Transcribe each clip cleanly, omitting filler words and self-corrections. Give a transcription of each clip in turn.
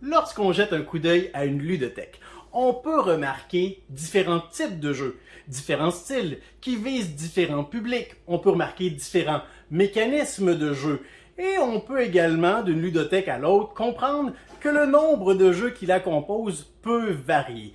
Lorsqu'on jette un coup d'œil à une ludothèque, on peut remarquer différents types de jeux, différents styles qui visent différents publics. On peut remarquer différents mécanismes de jeu. Et on peut également, d'une ludothèque à l'autre, comprendre que le nombre de jeux qui la composent peut varier.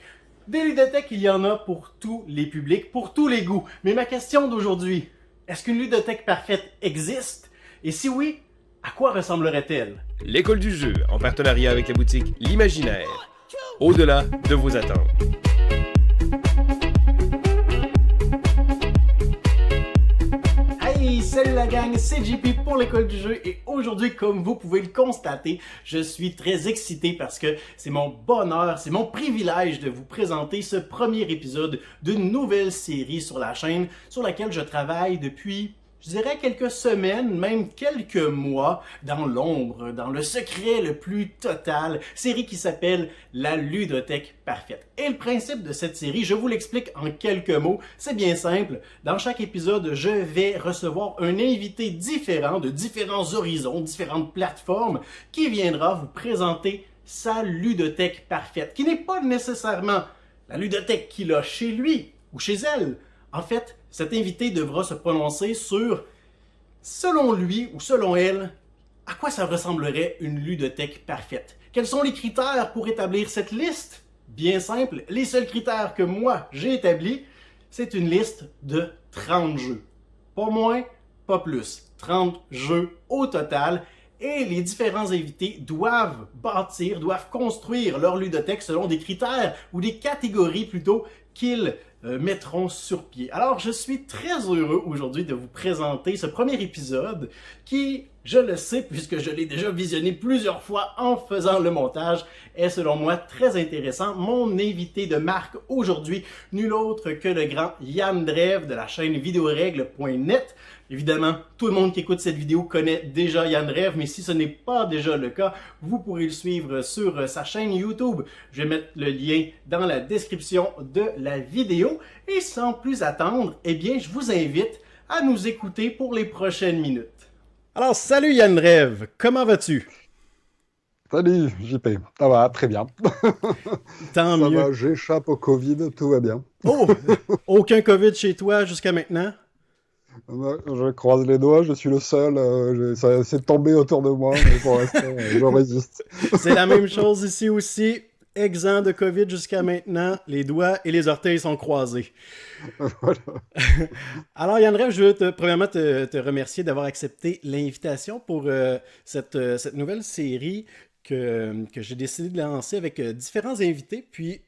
Des ludothèques, il y en a pour tous les publics, pour tous les goûts. Mais ma question d'aujourd'hui, est-ce qu'une ludothèque parfaite existe? Et si oui, à quoi ressemblerait-elle? L'école du jeu, en partenariat avec la boutique L'Imaginaire. Au-delà de vos attentes. Hey, salut la gang, c'est JP pour l'école du jeu et aujourd'hui, comme vous pouvez le constater, je suis très excité parce que c'est mon bonheur, c'est mon privilège de vous présenter ce premier épisode d'une nouvelle série sur la chaîne sur laquelle je travaille depuis, je dirais quelques semaines, même quelques mois, dans l'ombre, dans le secret le plus total, série qui s'appelle La Ludothèque Parfaite. Et le principe de cette série, je vous l'explique en quelques mots, c'est bien simple. Dans chaque épisode, je vais recevoir un invité différent, de différents horizons, différentes plateformes, qui viendra vous présenter sa ludothèque parfaite, qui n'est pas nécessairement la ludothèque qu'il a chez lui ou chez elle. En fait, cet invité devra se prononcer sur, selon lui ou selon elle, à quoi ça ressemblerait une ludothèque parfaite. Quels sont les critères pour établir cette liste? Bien simple, les seuls critères que moi j'ai établis, c'est une liste de 30 jeux. Pas moins, pas plus. 30 jeux au total. Et les différents invités doivent bâtir, doivent construire leur ludothèque selon des critères ou des catégories plutôt qu'ils mettront sur pied. Alors, je suis très heureux aujourd'hui de vous présenter ce premier épisode qui, je le sais puisque je l'ai déjà visionné plusieurs fois en faisant le montage, est selon moi très intéressant. Mon invité de marque aujourd'hui, nul autre que le grand Yann Drève de la chaîne videorègles.net. Évidemment, tout le monde qui écoute cette vidéo connaît déjà Yann Drève, mais si ce n'est pas déjà le cas, vous pourrez le suivre sur sa chaîne YouTube. Je vais mettre le lien dans la description de la vidéo. Et sans plus attendre, eh bien, je vous invite à nous écouter pour les prochaines minutes. Alors, salut Yann Drève, comment vas-tu? Salut JP, ça va très bien. Tant Ça mieux. va, j'échappe au Covid, tout va bien. Oh, aucun COVID chez toi jusqu'à maintenant? Je croise les doigts, je suis le seul, c'est tombé autour de moi, mais pour l'instant, je résiste. C'est la même chose ici aussi. Exempt de COVID jusqu'à maintenant, les doigts et les orteils sont croisés. Voilà. Alors Yann Drève, je veux premièrement te remercier d'avoir accepté l'invitation pour cette nouvelle série que j'ai décidé de lancer avec différents invités. Puis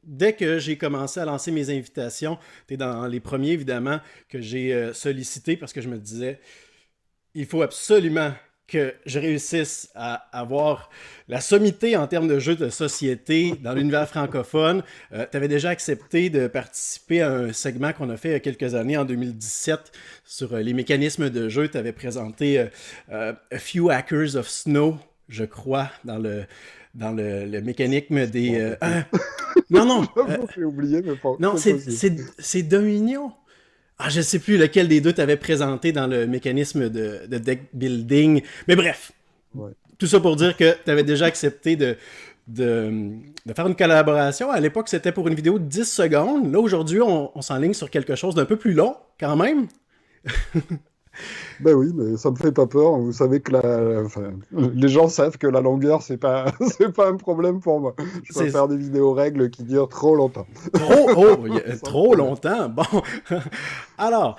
dès que j'ai commencé à lancer mes invitations, tu es dans les premiers évidemment que j'ai sollicité parce que je me disais, il faut absolument que je réussisse à avoir la sommité en termes de jeux de société dans l'univers francophone. Tu avais déjà accepté de participer à un segment qu'on a fait il y a quelques années, en 2017, sur les mécanismes de jeu. Tu avais présenté A Few Hackers of Snow, je crois, dans le mécanisme des... non, J'avoue que j'ai oublié, mais pas. non, c'est Dominion. Ah, je ne sais plus lequel des deux t'avais présenté dans le mécanisme de deck building. Mais bref, Ouais. tout ça pour dire que tu avais déjà accepté de faire une collaboration. À l'époque, c'était pour une vidéo de 10 secondes. Là, aujourd'hui, on s'enligne sur quelque chose d'un peu plus long, quand même. Ben oui, mais ça me fait pas peur. Vous savez que les gens savent que la longueur, c'est pas, c'est pas un problème pour moi. Je peux faire des vidéos règles qui durent trop longtemps. Trop longtemps. Bon. Alors,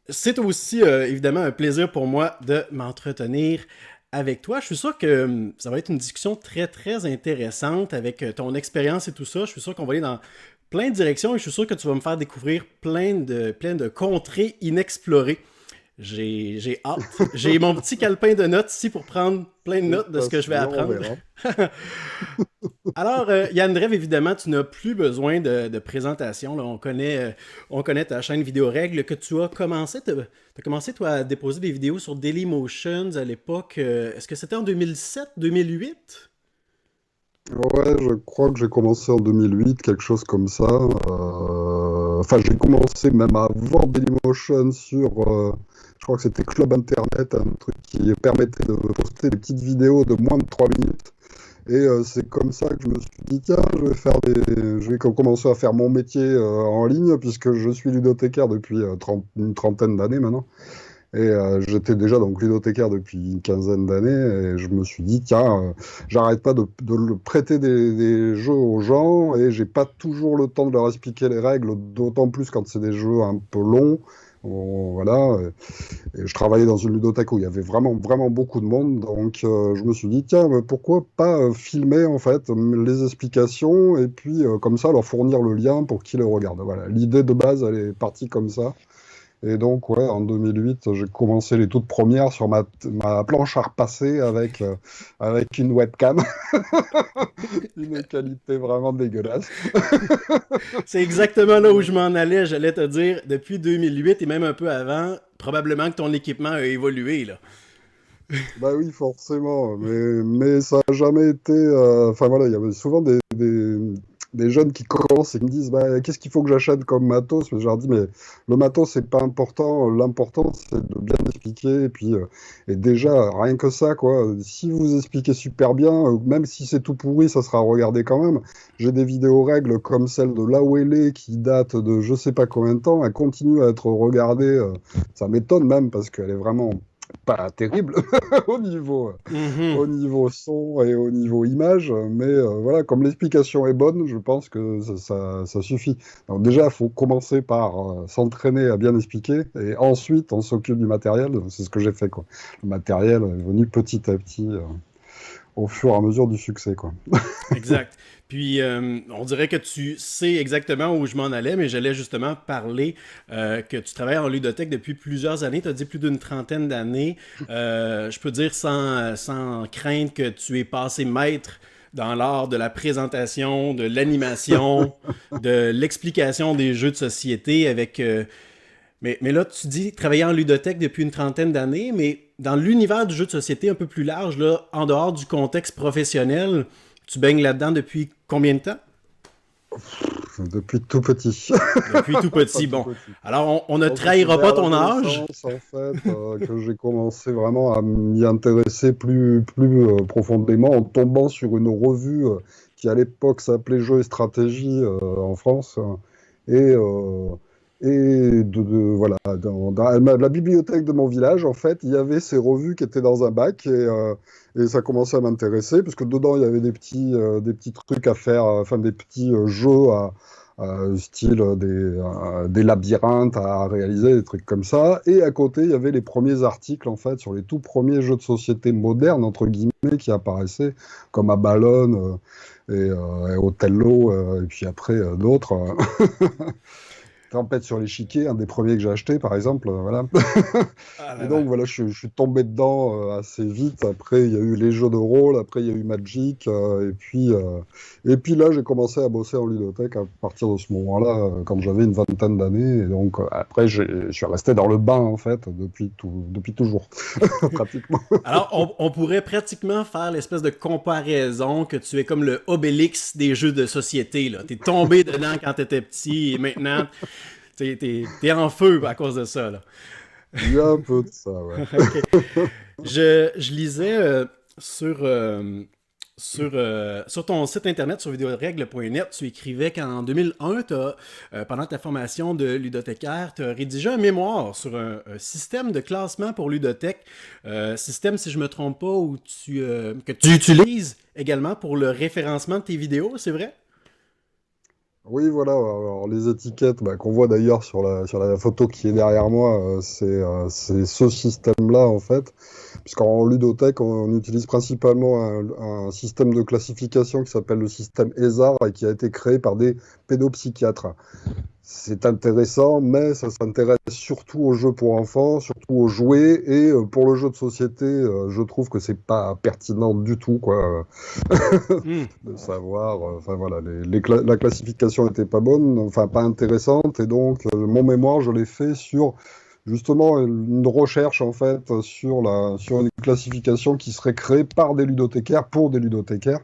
c'est aussi évidemment un plaisir pour moi de m'entretenir avec toi. Je suis sûr que ça va être une discussion très, très intéressante avec ton expérience et tout ça. Je suis sûr qu'on va aller dans plein de directions et je suis sûr que tu vas me faire découvrir plein de contrées inexplorées. J'ai hâte. J'ai mon petit calepin de notes ici pour prendre plein de notes de ce que je vais apprendre. Alors, Yann Drève, évidemment, tu n'as plus besoin de présentation. Là. On connaît ta chaîne Vidéorègles que tu as commencé. Tu as commencé, toi, à déposer des vidéos sur Dailymotion à l'époque. Est-ce que c'était en 2007, 2008? Ouais, je crois que j'ai commencé en 2008, quelque chose comme ça. Enfin, j'ai commencé même à voir Dailymotion sur, je crois que c'était Club Internet, un truc qui permettait de poster des petites vidéos de moins de 3 minutes. Et c'est comme ça que je me suis dit, tiens, je vais commencer à faire mon métier en ligne, puisque je suis ludothécaire depuis une trentaine d'années maintenant. Et j'étais déjà donc ludothécaire depuis une quinzaine d'années, et je me suis dit, tiens, j'arrête pas de prêter des jeux aux gens, et j'ai pas toujours le temps de leur expliquer les règles, d'autant plus quand c'est des jeux un peu longs. Bon, voilà. Et je travaillais dans une ludothèque où il y avait vraiment, vraiment beaucoup de monde, donc je me suis dit, tiens, mais pourquoi pas filmer en fait les explications, et puis comme ça leur fournir le lien pour qu'ils le regardent. Voilà, l'idée de base, elle est partie comme ça. Et donc, ouais, en 2008, j'ai commencé les toutes premières sur ma planche à repasser avec une webcam. Une qualité vraiment dégueulasse. C'est exactement là où je m'en allais. J'allais te dire, depuis 2008 et même un peu avant, probablement que ton équipement a évolué, là. Bah oui, forcément, mais ça n'a jamais été... Enfin voilà, il y avait souvent des jeunes qui commencent et qui me disent bah, qu'est-ce qu'il faut que j'achète comme matos? Mais je leur dis mais le matos c'est pas important, l'important c'est de bien expliquer et déjà rien que ça quoi. Si vous expliquez super bien, même si c'est tout pourri, ça sera regardé quand même. J'ai des vidéos règles comme celle de Lawele qui date de je sais pas combien de temps, elle continue à être regardée. Ça m'étonne même parce qu'elle est vraiment pas terrible au Mhm. niveau son et au niveau image, mais voilà, comme l'explication est bonne, je pense que ça suffit. Donc déjà, il faut commencer par s'entraîner à bien expliquer, et ensuite on s'occupe du matériel, c'est ce que j'ai fait, quoi. Le matériel est venu petit à petit au fur et à mesure du succès, quoi. Exact. Puis, on dirait que tu sais exactement où je m'en allais, mais j'allais justement parler que tu travailles en ludothèque depuis plusieurs années. Tu as dit plus d'une trentaine d'années. Je peux dire sans crainte que tu es passé maître dans l'art de la présentation, de l'animation, de l'explication des jeux de société avec... mais là, tu dis travailler en ludothèque depuis une trentaine d'années, mais dans l'univers du jeu de société un peu plus large, là, en dehors du contexte professionnel, tu baignes là-dedans depuis combien de temps? Depuis tout petit. Depuis tout Pas petit. tout Bon, petit. alors on ne Donc, c'est trahira pas vers ton âge. l'adolescence, en fait, que j'ai commencé vraiment à m'y intéresser plus profondément en tombant sur une revue qui, à l'époque, s'appelait Jeux et Stratégie en France. Et, euh, voilà, dans la bibliothèque de mon village, en fait, il y avait ces revues qui étaient dans un bac et ça commençait à m'intéresser parce que dedans, il y avait des petits trucs à faire, enfin des petits jeux style des labyrinthes à réaliser, des trucs comme ça. Et à côté, il y avait les premiers articles, en fait, sur les tout premiers jeux de société modernes, entre guillemets, qui apparaissaient, comme Abalone et Othello, et puis après d'autres. Tempête sur l'échiquier, un des premiers que j'ai acheté, par exemple. Voilà. Ah Et là là. donc, voilà, je suis tombé dedans assez vite. Après, il y a eu les jeux de rôle, après, il y a eu Magic. Et puis là, j'ai commencé à bosser en ludothèque à partir de ce moment-là, quand j'avais une vingtaine d'années. Et donc, après, je suis resté dans le bain, en fait, depuis toujours, pratiquement. Alors, on pourrait pratiquement faire l'espèce de comparaison que tu es comme le Obélix des jeux de société, là. T'es tombé dedans quand t'étais petit et maintenant, t'es en feu à cause de ça, là. Il y a un peu de ça, ouais. Ok. Je lisais sur ton site internet, sur videorègle.net, tu écrivais qu'en 2001, pendant ta formation de ludothécaire, tu as rédigé un mémoire sur un système de classement pour ludothèque. Système, si je me trompe pas, que tu utilises également pour le référencement de tes vidéos, c'est vrai? Oui, voilà. Alors, les étiquettes qu'on voit d'ailleurs sur la photo qui est derrière moi, c'est ce système-là, en fait. Puisqu'en ludothèque, on utilise principalement un système de classification qui s'appelle le système ESAR et qui a été créé par des pédopsychiatres. C'est intéressant, mais ça s'intéresse surtout aux jeux pour enfants, surtout aux jouets, et pour le jeu de société, je trouve que c'est pas pertinent du tout, quoi, Hmm. de savoir. Enfin voilà, la classification n'était pas bonne, enfin pas intéressante, et donc mon mémoire, je l'ai fait sur justement une recherche en fait sur une classification qui serait créée par des ludothécaires pour des ludothécaires.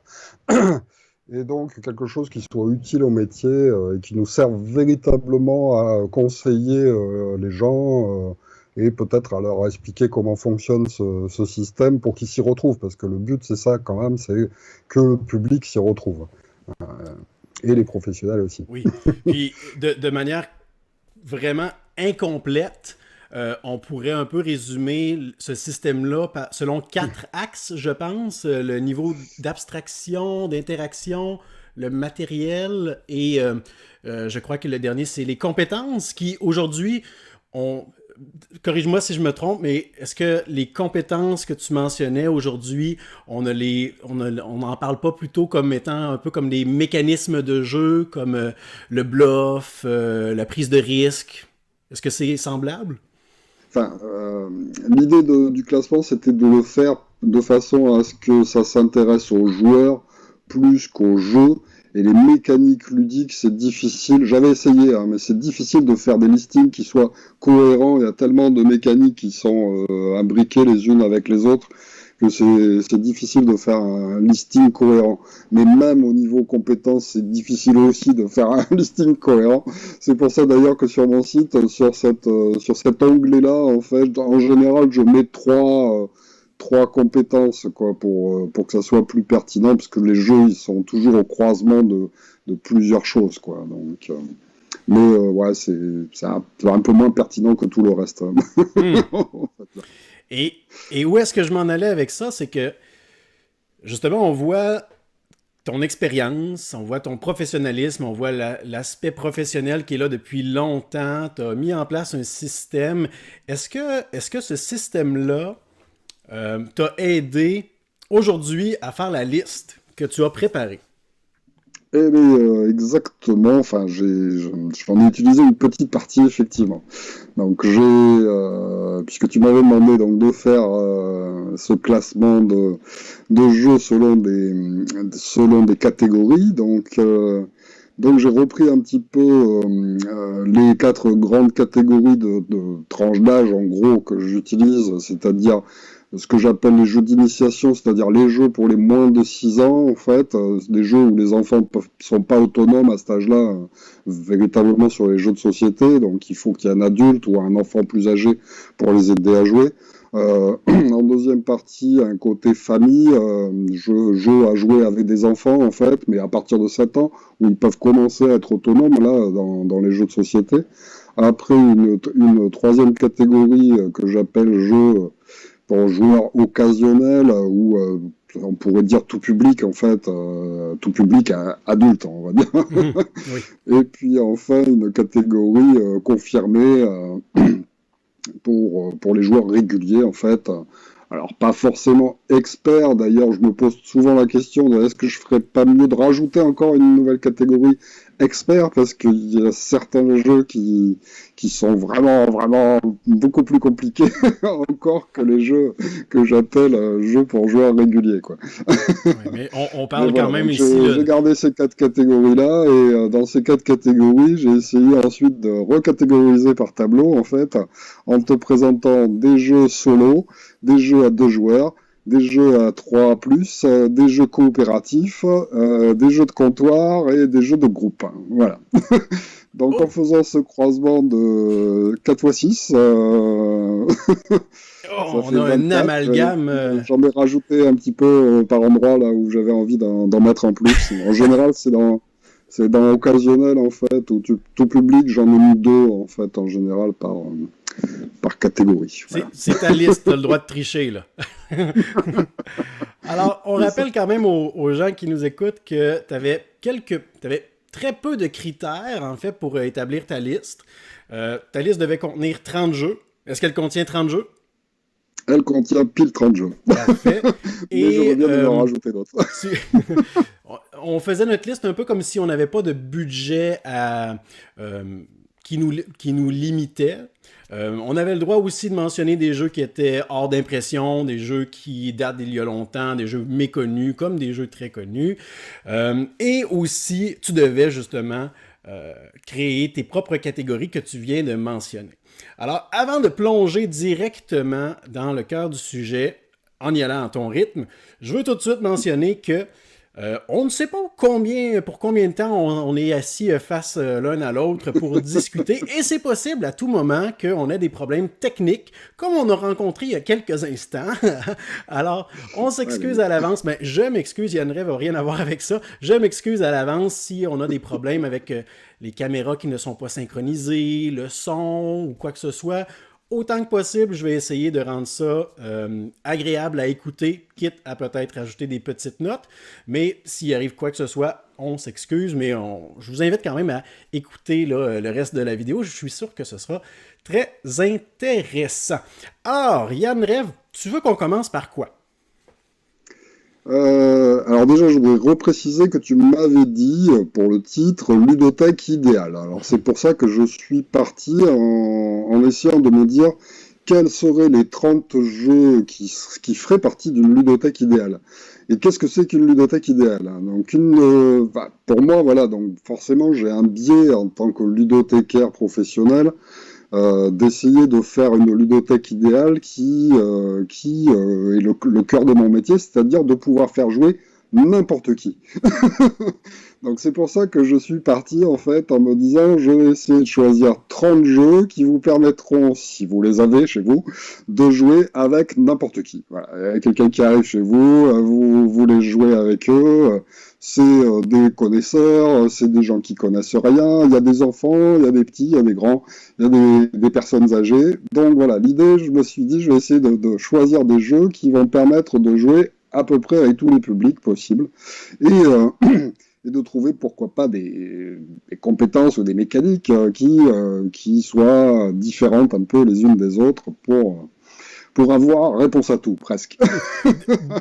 Et donc quelque chose qui soit utile au métier et qui nous serve véritablement à conseiller les gens et peut-être à leur expliquer comment fonctionne ce système pour qu'ils s'y retrouvent, parce que le but c'est ça quand même, c'est que le public s'y retrouve, et les professionnels aussi. Oui, puis de manière vraiment incomplète, on pourrait un peu résumer ce système-là selon 4 axes, je pense. Le niveau d'abstraction, d'interaction, le matériel et je crois que le dernier, c'est les compétences qui, aujourd'hui, corrige-moi si je me trompe, mais est-ce que les compétences que tu mentionnais aujourd'hui, on n'en parle pas plutôt comme étant un peu comme des mécanismes de jeu, comme le bluff, la prise de risque? Est-ce que c'est semblable? Enfin, l'idée du classement, c'était de le faire de façon à ce que ça s'intéresse aux joueurs plus qu'aux jeux. Et les mécaniques ludiques, c'est difficile. J'avais essayé, hein, mais c'est difficile de faire des listings qui soient cohérents. Il y a tellement de mécaniques qui sont imbriquées les unes avec les autres que c'est difficile de faire un listing cohérent. Mais même au niveau compétences, c'est difficile aussi de faire un listing cohérent. C'est pour ça d'ailleurs que sur mon site, sur cet onglet-là, en fait, en général, je mets trois compétences quoi pour que ça soit plus pertinent, parce que les jeux ils sont toujours au croisement de plusieurs choses quoi. Donc ouais, c'est un peu moins pertinent que tout le reste. Et où est-ce que je m'en allais avec ça, c'est que justement on voit ton expérience, on voit ton professionnalisme, on voit l'aspect professionnel qui est là depuis longtemps. Tu as mis en place un système. Est-ce que ce système-là t'a aidé aujourd'hui à faire la liste que tu as préparée? Eh bien, exactement. Enfin, j'en ai utilisé une petite partie, effectivement. Donc, puisque tu m'avais demandé donc de faire ce classement de jeux selon des catégories. Donc j'ai repris un petit peu les 4 grandes catégories de tranches d'âge, en gros, que j'utilise, c'est-à-dire ce que j'appelle les jeux d'initiation, c'est-à-dire les jeux pour les moins de 6 ans, en fait, des jeux où les enfants sont pas autonomes à cet âge-là, véritablement sur les jeux de société, donc il faut qu'il y ait un adulte ou un enfant plus âgé pour les aider à jouer. En deuxième partie, un côté famille, jeu à jouer avec des enfants, en fait, mais à partir de 7 ans, où ils peuvent commencer à être autonomes, là, dans les jeux de société. Après, une troisième catégorie que j'appelle jeux pour joueurs occasionnels, ou on pourrait dire tout public, en fait, tout public adulte, on va dire. Oui. Et puis enfin, une catégorie confirmée pour les joueurs réguliers, en fait. Alors, pas forcément expert, d'ailleurs, je me pose souvent la question de est-ce que je ferais pas mieux de rajouter encore une nouvelle catégorie expert, parce qu'il y a certains jeux qui sont vraiment beaucoup plus compliqués encore que les jeux que j'appelle jeux pour joueurs réguliers, quoi. Ouais, mais on parle quand même ici... J'ai gardé ces 4 catégories-là, et dans ces 4 catégories, j'ai essayé ensuite de recatégoriser par tableau, en fait, en te présentant des jeux solo, des jeux à 2 joueurs, des jeux à 3+, des jeux coopératifs, des jeux de comptoir et des jeux de groupe. Voilà. Donc en faisant ce croisement de 4x6, on a un amalgame. J'en ai rajouté un petit peu par endroit là où j'avais envie d'en mettre en plus. En général, c'est dans occasionnel, en fait, ou tout public, j'en ai mis 2 en fait, en général, par catégorie. Voilà. C'est ta liste, tu as le droit de tricher, là. Alors, on rappelle quand même aux gens qui nous écoutent que tu avais très peu de critères, en fait, pour établir ta liste. Ta liste devait contenir 30 jeux. Est-ce qu'elle contient 30 jeux? Elle contient pile 30 jeux. Parfait. Et j'aurais bien en rajouter d'autres. On faisait notre liste un peu comme si on n'avait pas de budget qui nous limitait. On avait le droit aussi de mentionner des jeux qui étaient hors d'impression, des jeux qui datent d'il y a longtemps, des jeux méconnus comme des jeux très connus. Et aussi, tu devais justement créer tes propres catégories que tu viens de mentionner. Alors, avant de plonger directement dans le cœur du sujet, en y allant à ton rythme, je veux tout de suite mentionner que On ne sait pas pour combien de temps on est assis face l'un à l'autre pour discuter, et c'est possible à tout moment qu'on ait des problèmes techniques, comme on a rencontré il y a quelques instants. Alors, on s'excuse à l'avance, mais je m'excuse, Yann Rêve n'a rien à voir avec ça. Je m'excuse à l'avance si on a des problèmes avec les caméras qui ne sont pas synchronisées, le son ou quoi que ce soit. Autant que possible, je vais essayer de rendre ça agréable à écouter, quitte à peut-être ajouter des petites notes. Mais s'il arrive quoi que ce soit, on s'excuse, mais je vous invite quand même à écouter là, le reste de la vidéo. Je suis sûr que ce sera très intéressant. Alors, Yann Rêve, tu veux qu'on commence par quoi? Alors déjà, je voudrais repréciser que tu m'avais dit, pour le titre, ludothèque idéale. Alors c'est pour ça que je suis parti en essayant de me dire quels seraient les 30 jeux qui feraient partie d'une ludothèque idéale. Et qu'est-ce que c'est qu'une ludothèque idéale? Donc pour moi, voilà, donc forcément j'ai un biais en tant que ludothécaire professionnel, d'essayer de faire une ludothèque idéale qui est le cœur de mon métier, c'est-à-dire de pouvoir faire jouer n'importe qui. Donc c'est pour ça que je suis parti en fait en me disant je vais essayer de choisir 30 jeux qui vous permettront, si vous les avez chez vous, de jouer avec n'importe qui. Voilà. Il y a quelqu'un qui arrive chez vous, vous voulez jouer avec eux, c'est des connaisseurs, c'est des gens qui connaissent rien, il y a des enfants, il y a des petits, il y a des grands, il y a des personnes âgées. Donc voilà, l'idée, je me suis dit, je vais essayer de choisir des jeux qui vont permettre de jouer à peu près avec tous les publics possibles, et de trouver pourquoi pas des compétences ou des mécaniques qui soient différentes un peu les unes des autres pour avoir réponse à tout, presque.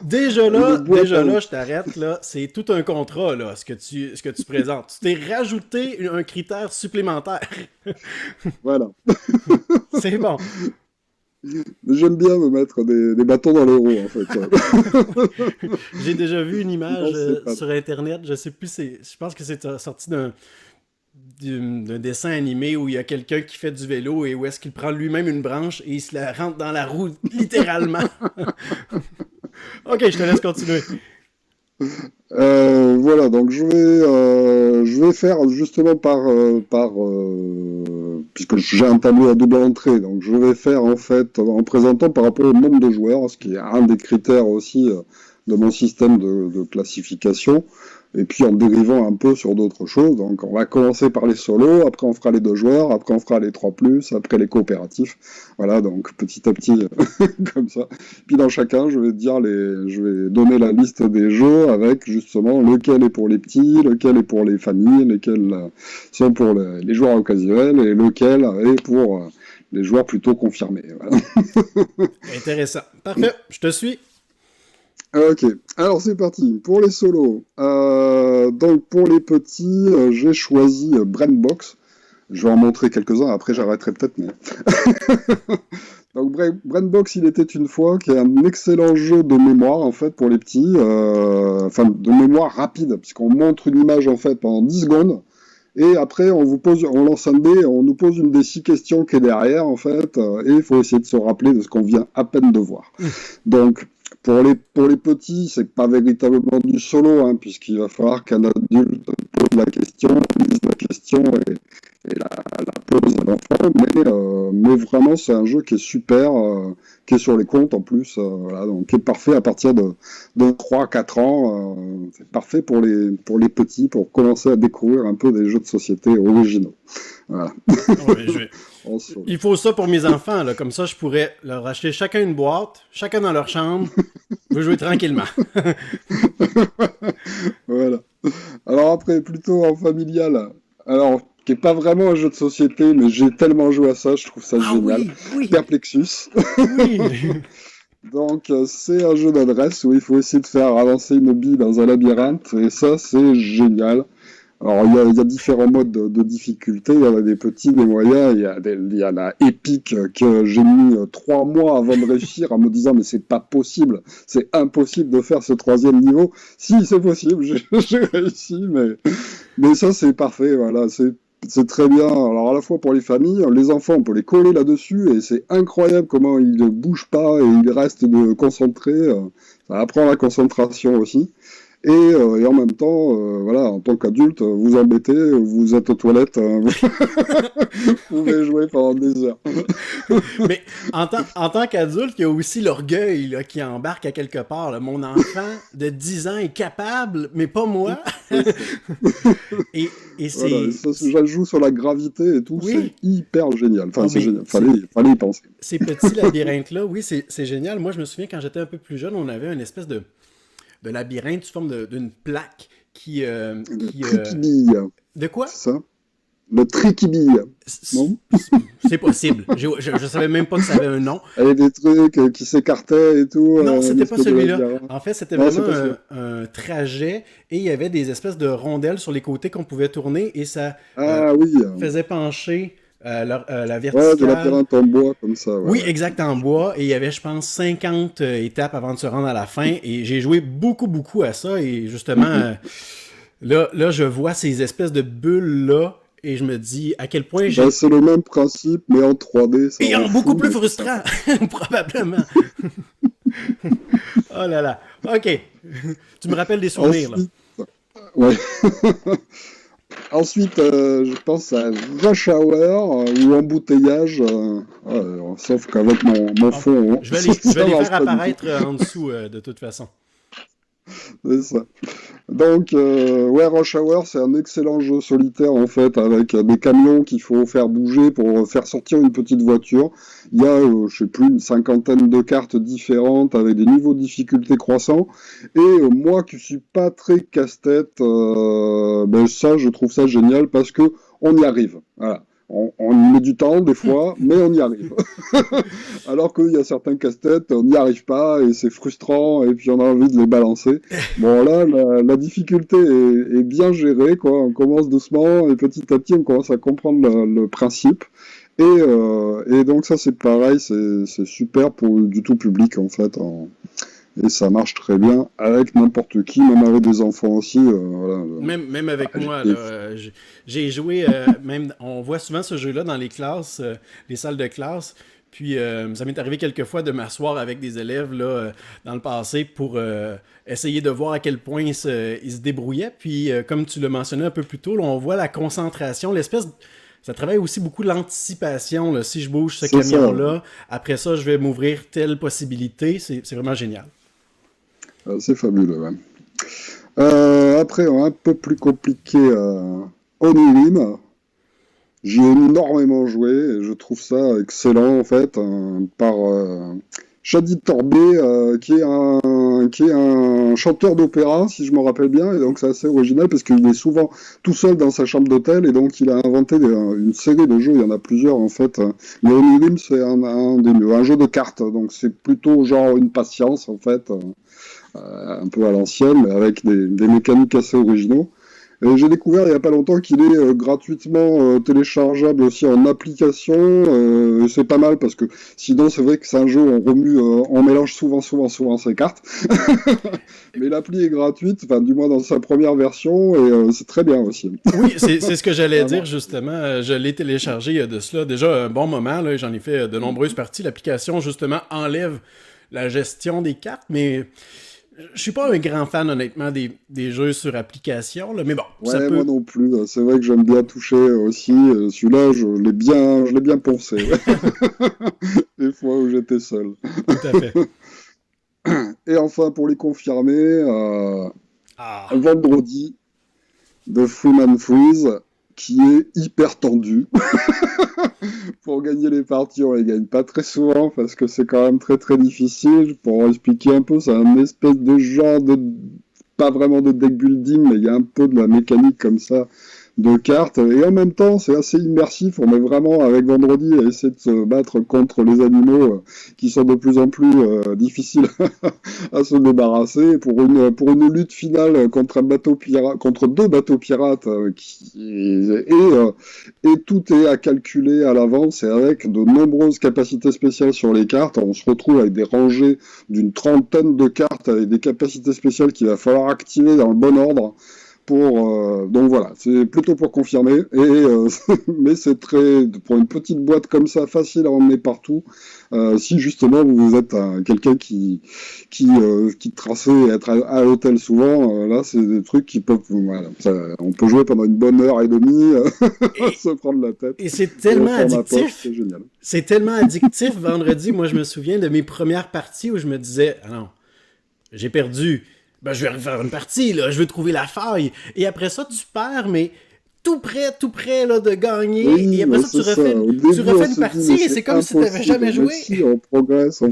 Déjà là, je t'arrête, là, c'est tout un contrat, là, ce que tu présentes. Tu t'es rajouté un critère supplémentaire. Voilà. C'est bon. J'aime bien me mettre des bâtons dans les roues, en fait. J'ai déjà vu une image sur Internet, je sais plus, je pense que c'est sorti d'un dessin animé où il y a quelqu'un qui fait du vélo et où est-ce qu'il prend lui-même une branche et il se la rentre dans la roue, littéralement. Ok, je te laisse continuer. Voilà, donc je vais faire justement puisque j'ai un tableau à double entrée, donc je vais faire en fait en présentant par rapport au nombre de joueurs, ce qui est un des critères aussi de mon système de classification, et puis en dérivant un peu sur d'autres choses. Donc on va commencer par les solos, après on fera les 2 joueurs, après on fera les 3+, après les coopératifs. Voilà, donc petit à petit, comme ça. Puis dans chacun, je vais donner la liste des jeux avec justement lequel est pour les petits, lequel est pour les familles, lesquels sont pour les joueurs occasionnels, et lequel est pour les joueurs plutôt confirmés. Voilà. Intéressant. Parfait, je te suis. Ok, alors c'est parti. Pour les solos, donc pour les petits, j'ai choisi Brainbox. Je vais en montrer quelques-uns, après j'arrêterai peut-être, mais... Donc Brainbox, il était une fois, qui est un excellent jeu de mémoire, en fait, pour les petits, enfin, de mémoire rapide, puisqu'on montre une image, en fait, pendant 10 secondes, et après, on lance un dé, on nous pose une des 6 questions qui est derrière, en fait, et il faut essayer de se rappeler de ce qu'on vient à peine de voir. Donc, pour les petits, c'est pas véritablement du solo, hein, puisqu'il va falloir qu'un adulte pose la question, lise la question et la pose à l'enfant, mais vraiment c'est un jeu qui est super, qui est sur les comptes en plus, voilà, donc qui est parfait à partir de 3-4 ans, c'est parfait pour les petits, pour commencer à découvrir un peu des jeux de société originaux. Voilà. Ouais, il faut ça pour mes enfants, là. Comme ça je pourrais leur acheter chacun une boîte, chacun dans leur chambre, je veux jouer tranquillement. Voilà. Alors après, plutôt en familial, alors qui est pas vraiment un jeu de société, mais j'ai tellement joué à ça, je trouve ça génial. Oui. Perplexus. Oui. Donc c'est un jeu d'adresse où il faut essayer de faire avancer une bille dans un labyrinthe, et ça c'est génial. Alors il y a différents modes de difficulté, il y en a des petits, des moyens, il y a la épique que j'ai mis 3 mois avant de réussir en me disant mais c'est pas possible, c'est impossible de faire ce 3e niveau. Si, c'est possible, j'ai réussi, mais ça c'est parfait, voilà, c'est très bien. Alors à la fois pour les familles, les enfants on peut les coller là-dessus et c'est incroyable comment ils ne bougent pas et ils restent concentrés, ça apprend la concentration aussi. Et en même temps, voilà, en tant qu'adulte, vous embêtez, vous êtes aux toilettes, vous pouvez jouer pendant des heures. Mais en tant qu'adulte, il y a aussi l'orgueil là, qui embarque à quelque part. Là. Mon enfant de 10 ans est capable, mais pas moi. et c'est... Voilà, ça joue sur la gravité et tout, Oui. c'est hyper génial. Enfin, Oh, c'est mais génial, fallait y penser. ces petits labyrinthes-là, oui, c'est génial. Moi, je me souviens quand j'étais un peu plus jeune, on avait une espèce de labyrinthe sous forme d'une plaque qui... Le qui triquibille, de quoi? c'est ça? Le triquibille, non? C'est possible. Je savais même pas que ça avait un nom. Il y avait des trucs qui s'écartaient et tout. Non, c'était pas l'espèce de celui-là. labyrinthe. En fait, c'était Non, c'est vraiment pas ça. un trajet et il y avait des espèces de rondelles sur les côtés qu'on pouvait tourner et ça Ah oui, faisait pencher la ouais, des verticale. labyrinthes en bois comme ça. Ouais. Oui, exact, en bois. Et il y avait, je pense, 50 étapes avant de se rendre à la fin. Et j'ai joué beaucoup à ça. Et justement, là, je vois ces espèces de bulles-là. Et je me dis à quel point j'ai... Ben, c'est le même principe, mais en 3D. Ça Et rend en beaucoup fou, plus mais- frustrant, probablement. Oh là là. OK. Tu me rappelles des souvenirs, là. Ensuite, ouais. Ensuite, je pense à Rush Hour ou Embouteillage, sauf qu'avec mon fond, hein, Je vais les ça marche faire pas du apparaître en dessous, de toute façon. tout, c'est ça. Donc, ouais, Rush Hour, c'est un excellent jeu solitaire en fait, avec des camions qu'il faut faire bouger pour faire sortir une petite voiture. Il y a, je sais plus, une cinquantaine de cartes différentes avec des niveaux de difficulté croissants. Et moi, qui suis pas très casse-tête, ben ça, je trouve ça génial parce que on y arrive. Voilà. On met du temps des fois, mais on y arrive. Alors qu'il y a certains casse-têtes, on n'y arrive pas et c'est frustrant et puis on a envie de les balancer. Bon là, la difficulté est bien gérée, quoi. On commence doucement et petit à petit on commence à comprendre le principe. Et donc ça c'est pareil, c'est super pour du tout public en fait. Et ça marche très bien avec n'importe qui, même avec des enfants aussi. Voilà. Même avec moi, j'ai- là, j'ai joué, même, on voit souvent ce jeu-là dans les classes, les salles de classe. Puis ça m'est arrivé quelques fois de m'asseoir avec des élèves là, dans le passé pour essayer de voir à quel point ils se débrouillaient. Puis comme tu l'as mentionné un peu plus tôt, là, on voit la concentration, ça travaille aussi beaucoup l'anticipation. Là. Si je bouge ce C'est ça. camion-là, après ça, je vais m'ouvrir telle possibilité. C'est vraiment génial. C'est fabuleux, ouais. Après, un peu plus compliqué, Onirim. J'y ai énormément joué et je trouve ça excellent en fait, par Shadi Torbé, qui est un chanteur d'opéra, si je me rappelle bien, et donc c'est assez original parce qu'il est souvent tout seul dans sa chambre d'hôtel et donc il a inventé une série de jeux, il y en a plusieurs en fait. Mais Onirim, c'est un jeu de cartes, donc c'est plutôt genre une patience en fait. Un peu à l'ancienne, mais avec des mécaniques assez originaux. J'ai découvert il n'y a pas longtemps qu'il est gratuitement téléchargeable aussi en application. C'est pas mal parce que sinon c'est vrai que c'est un jeu où on remue, on mélange souvent ses cartes. Mais l'appli est gratuite, enfin du moins dans sa première version, et c'est très bien aussi. Oui, c'est ce que j'allais Vraiment. dire justement. Je l'ai téléchargé il y a de cela déjà un bon moment. Là, j'en ai fait de nombreuses parties. L'application justement enlève la gestion des cartes, mais je suis pas un grand fan honnêtement des jeux sur application. Là, mais bon, ça Ouais, peut. moi non plus. C'est vrai que j'aime bien toucher aussi. Celui-là, je l'ai bien poncé. Les fois où j'étais seul. Tout à fait. Et enfin, pour les confirmer, Ah, vendredi de Freeman Freeze, qui est hyper tendu. Pour gagner les parties, on les gagne pas très souvent parce que c'est quand même très difficile. Pour expliquer un peu, c'est un espèce de genre de, pas vraiment de deck building, mais il y a un peu de la mécanique comme ça de cartes. Et en même temps, c'est assez immersif. On est vraiment avec Vendredi à essayer de se battre contre les animaux qui sont de plus en plus difficiles à se débarrasser pour une lutte finale contre un bateau pirate, contre deux bateaux pirates et tout est à calculer à l'avance et avec de nombreuses capacités spéciales sur les cartes. On se retrouve avec des rangées d'une trentaine de cartes avec des capacités spéciales qu'il va falloir activer dans le bon ordre Donc voilà, c'est plutôt pour confirmer. Mais c'est pour une petite boîte comme ça, facile à emmener partout. Si justement vous êtes quelqu'un qui traçait et être à l'hôtel souvent, là c'est des trucs qui peuvent, voilà, on peut jouer pendant une bonne heure et demie, se prendre la tête. Et c'est tellement addictif. C'est génial. C'est tellement addictif. Vendredi, moi je me souviens de mes premières parties où je me disais, ah non, j'ai perdu. Ben, je vais refaire une partie, là, je veux trouver la faille. Et après ça, tu perds, mais tout près là, de gagner. Oui, et après ça, tu refais une partie et c'est comme si tu n'avais jamais joué. Si, on progresse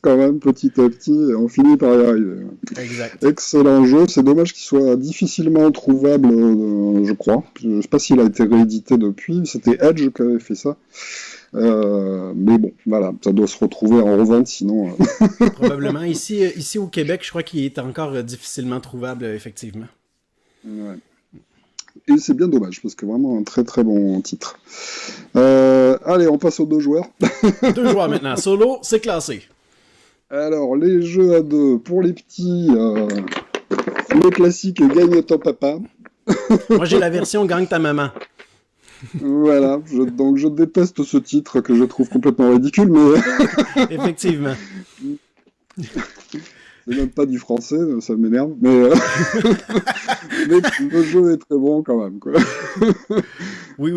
quand même petit à petit et on finit par y arriver. Exact. Excellent jeu, c'est dommage qu'il soit difficilement trouvable, je crois. Je ne sais pas s'il a été réédité depuis, c'était Edge qui avait fait ça. Mais bon, voilà, ça doit se retrouver en revente sinon. Probablement. Ici au Québec, je crois qu'il est encore difficilement trouvable, effectivement. Ouais. Et c'est bien dommage, parce que vraiment un très très bon titre. Allez, on passe aux 2 joueurs. 2 joueurs maintenant. Solo, c'est classé. Alors, les jeux à 2, pour les petits, le classique Gagne ton papa. Moi, j'ai la version Gagne ta maman. Voilà, donc je déteste ce titre que je trouve complètement ridicule, mais... Effectivement. C'est même pas du français, ça m'énerve, mais le jeu est très bon quand même, quoi. Oui.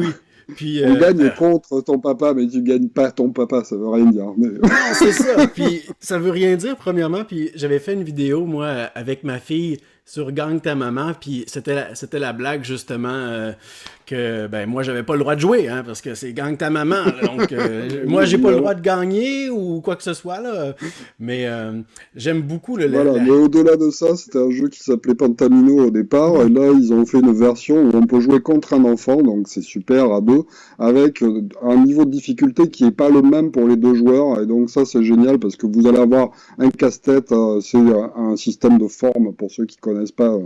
Puis, on gagne contre ton papa, mais tu gagnes pas ton papa, ça veut rien dire. Mais... Non, c'est ça. Puis ça veut rien dire, premièrement. Puis j'avais fait une vidéo, moi, avec ma fille sur Gagne ta maman. Puis c'était la blague, justement, que ben moi, j'avais pas le droit de jouer, hein, parce que c'est Gagne ta maman. Là, donc, moi, j'ai pas le droit de gagner ou quoi que ce soit, là. Mais j'aime beaucoup Voilà, mais au-delà de ça, c'était un jeu qui s'appelait Pantamino au départ. Et là, ils ont fait une version où on peut jouer contre un enfant, donc c'est super à 2. Avec un niveau de difficulté qui n'est pas le même pour les 2 joueurs, et donc ça c'est génial parce que vous allez avoir un casse-tête, c'est un système de forme pour ceux qui connaissent pas,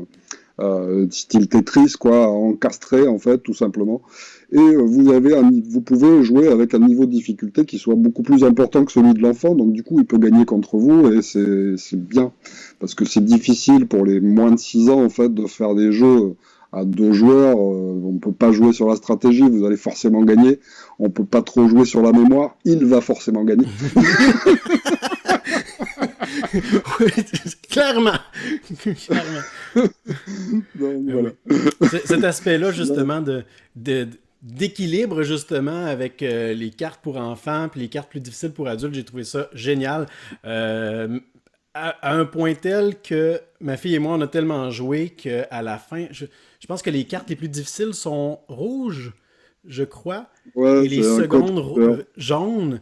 style Tetris quoi, encastré en fait tout simplement, et vous pouvez jouer avec un niveau de difficulté qui soit beaucoup plus important que celui de l'enfant, donc du coup il peut gagner contre vous et c'est bien parce que c'est difficile pour les moins de 6 ans en fait de faire des jeux à 2 joueurs, on peut pas jouer sur la stratégie, vous allez forcément gagner. On peut pas trop jouer sur la mémoire, il va forcément gagner. Oui, clairement. Donc, voilà. Cet aspect-là, justement, d'équilibre, justement, avec les cartes pour enfants puis les cartes plus difficiles pour adultes, j'ai trouvé ça génial. À un point tel que ma fille et moi, on a tellement joué qu'à la fin, je pense que les cartes les plus difficiles sont rouges, je crois, ouais, et les secondes jaunes.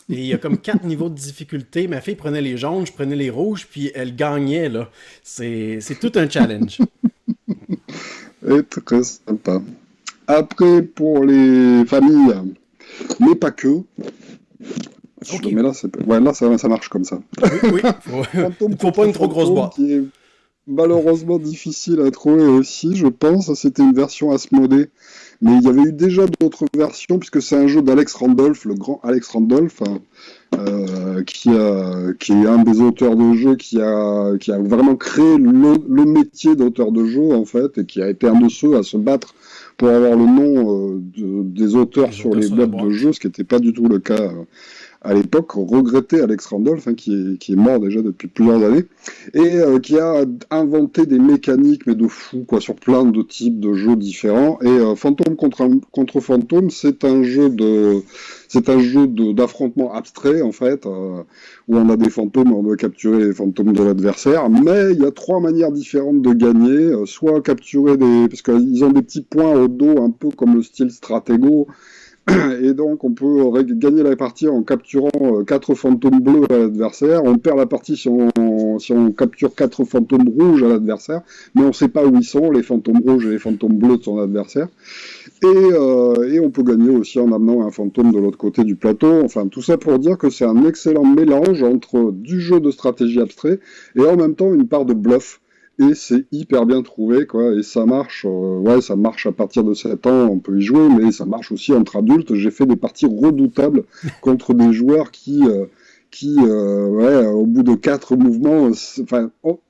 Et il y a comme 4 niveaux de difficulté. Ma fille prenait les jaunes, je prenais les rouges, puis elle gagnait, là. C'est tout un challenge. Et très sympa. Après, pour les familles, mais pas que... Okay. Mais là, ça marche comme ça. Oui. Faut pas une trop grosse boîte. Qui est malheureusement difficile à trouver aussi, je pense. C'était une version Asmodée. Mais il y avait eu déjà d'autres versions, puisque c'est un jeu d'Alex Randolph, le grand Alex Randolph, qui est un des auteurs de jeu qui a vraiment créé le métier d'auteur de jeu, en fait, et qui a été un de ceux à se battre pour avoir le nom des auteurs sur les boîtes de jeu, ce qui n'était pas du tout le cas à l'époque, regretté Alex Randolph, qui est mort déjà depuis plusieurs années, et qui a inventé des mécaniques, mais de fou, quoi, sur plein de types de jeux différents. Et Fantôme contre Fantôme, c'est un jeu d'affrontement abstrait, en fait, où on a des fantômes, on doit capturer les fantômes de l'adversaire, mais il y a 3 manières différentes de gagner, soit capturer parce qu'ils ont des petits points au dos, un peu comme le style Stratego, et donc on peut gagner la partie en capturant 4 fantômes bleus à l'adversaire. On perd la partie si on capture 4 fantômes rouges à l'adversaire, mais on ne sait pas où ils sont, les fantômes rouges et les fantômes bleus de son adversaire. Et on peut gagner aussi en amenant un fantôme de l'autre côté du plateau. Enfin, tout ça pour dire que c'est un excellent mélange entre du jeu de stratégie abstrait et en même temps une part de bluff. Et c'est hyper bien trouvé, quoi, et ça marche, ça marche à partir de 7 ans, on peut y jouer, mais ça marche aussi entre adultes. J'ai fait des parties redoutables contre des joueurs qui qui, au bout de 4 mouvements,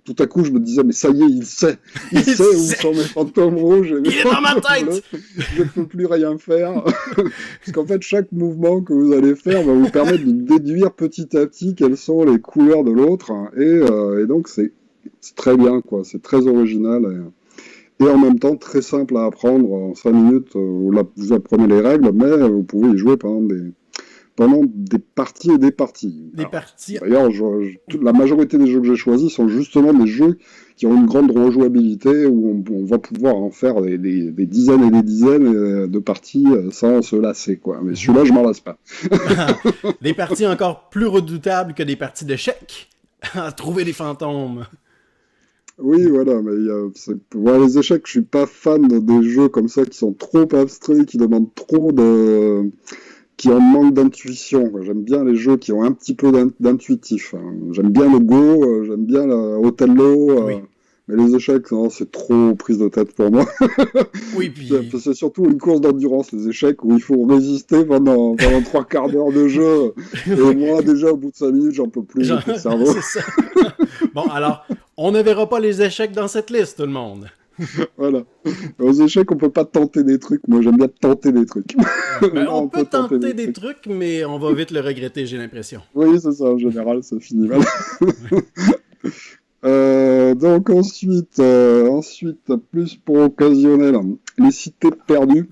tout à coup, je me disais, mais ça y est, il sait où sont mes fantômes rouges. Il est dans ma tête. Je ne peux plus rien faire. Parce qu'en fait, chaque mouvement que vous allez faire va vous permettre de déduire petit à petit quelles sont les couleurs de l'autre. Et donc, c'est très bien, quoi. C'est très original. Et en même temps, très simple à apprendre. En 5 minutes, vous apprenez les règles, mais vous pouvez y jouer pendant des parties et des parties. D'ailleurs, la majorité des jeux que j'ai choisis sont justement des jeux qui ont une grande rejouabilité, où on va pouvoir en faire des dizaines et des dizaines de parties sans se lasser, quoi. Mais celui-là, je m'en lasse pas. Des parties encore plus redoutables que des parties d'échecs. À trouver les fantômes. Oui, voilà, mais les échecs, je suis pas fan des jeux comme ça qui sont trop abstraits, qui demandent qui ont un manque d'intuition. J'aime bien les jeux qui ont un petit peu d'intuitif. J'aime bien le Go, j'aime bien Othello, Oui. mais les échecs, non, c'est trop prise de tête pour moi. Oui, puis... C'est surtout une course d'endurance, les échecs, où il faut résister pendant 3 quarts d'heure de jeu. Et moi, déjà, au bout de 5 minutes, j'en peux plus, j'ai plus de cerveau. C'est ça. Bon, alors, on ne verra pas les échecs dans cette liste, tout le monde. Voilà. Aux échecs, on peut pas tenter des trucs. Moi, j'aime bien tenter des trucs. Ben, on peut tenter des trucs, mais on va vite le regretter, j'ai l'impression. Oui, c'est ça. En général, ça finit mal. Donc ensuite, plus pour occasionnel, les cités perdues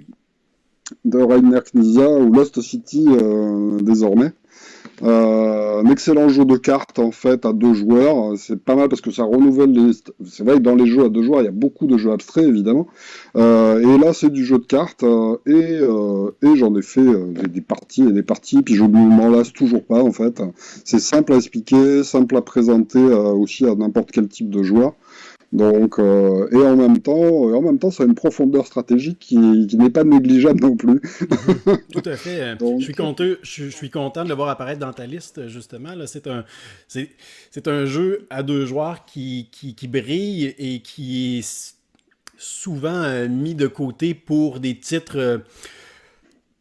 de Rainer Knizia ou Lost City désormais. Un excellent jeu de cartes en fait à 2 joueurs, c'est pas mal parce que ça renouvelle c'est vrai que dans les jeux à 2 joueurs il y a beaucoup de jeux abstraits évidemment, et là c'est du jeu de cartes, et j'en ai fait des parties et des parties, puis je ne m'en lasse toujours pas en fait. C'est simple à expliquer, simple à présenter aussi à n'importe quel type de joueur. Donc, et en même temps, ça a une profondeur stratégique qui n'est pas négligeable non plus. Tout à fait. Donc, je suis content de le voir apparaître dans ta liste, justement. Là, c'est un jeu à 2 joueurs qui brille et qui est souvent mis de côté pour des titres,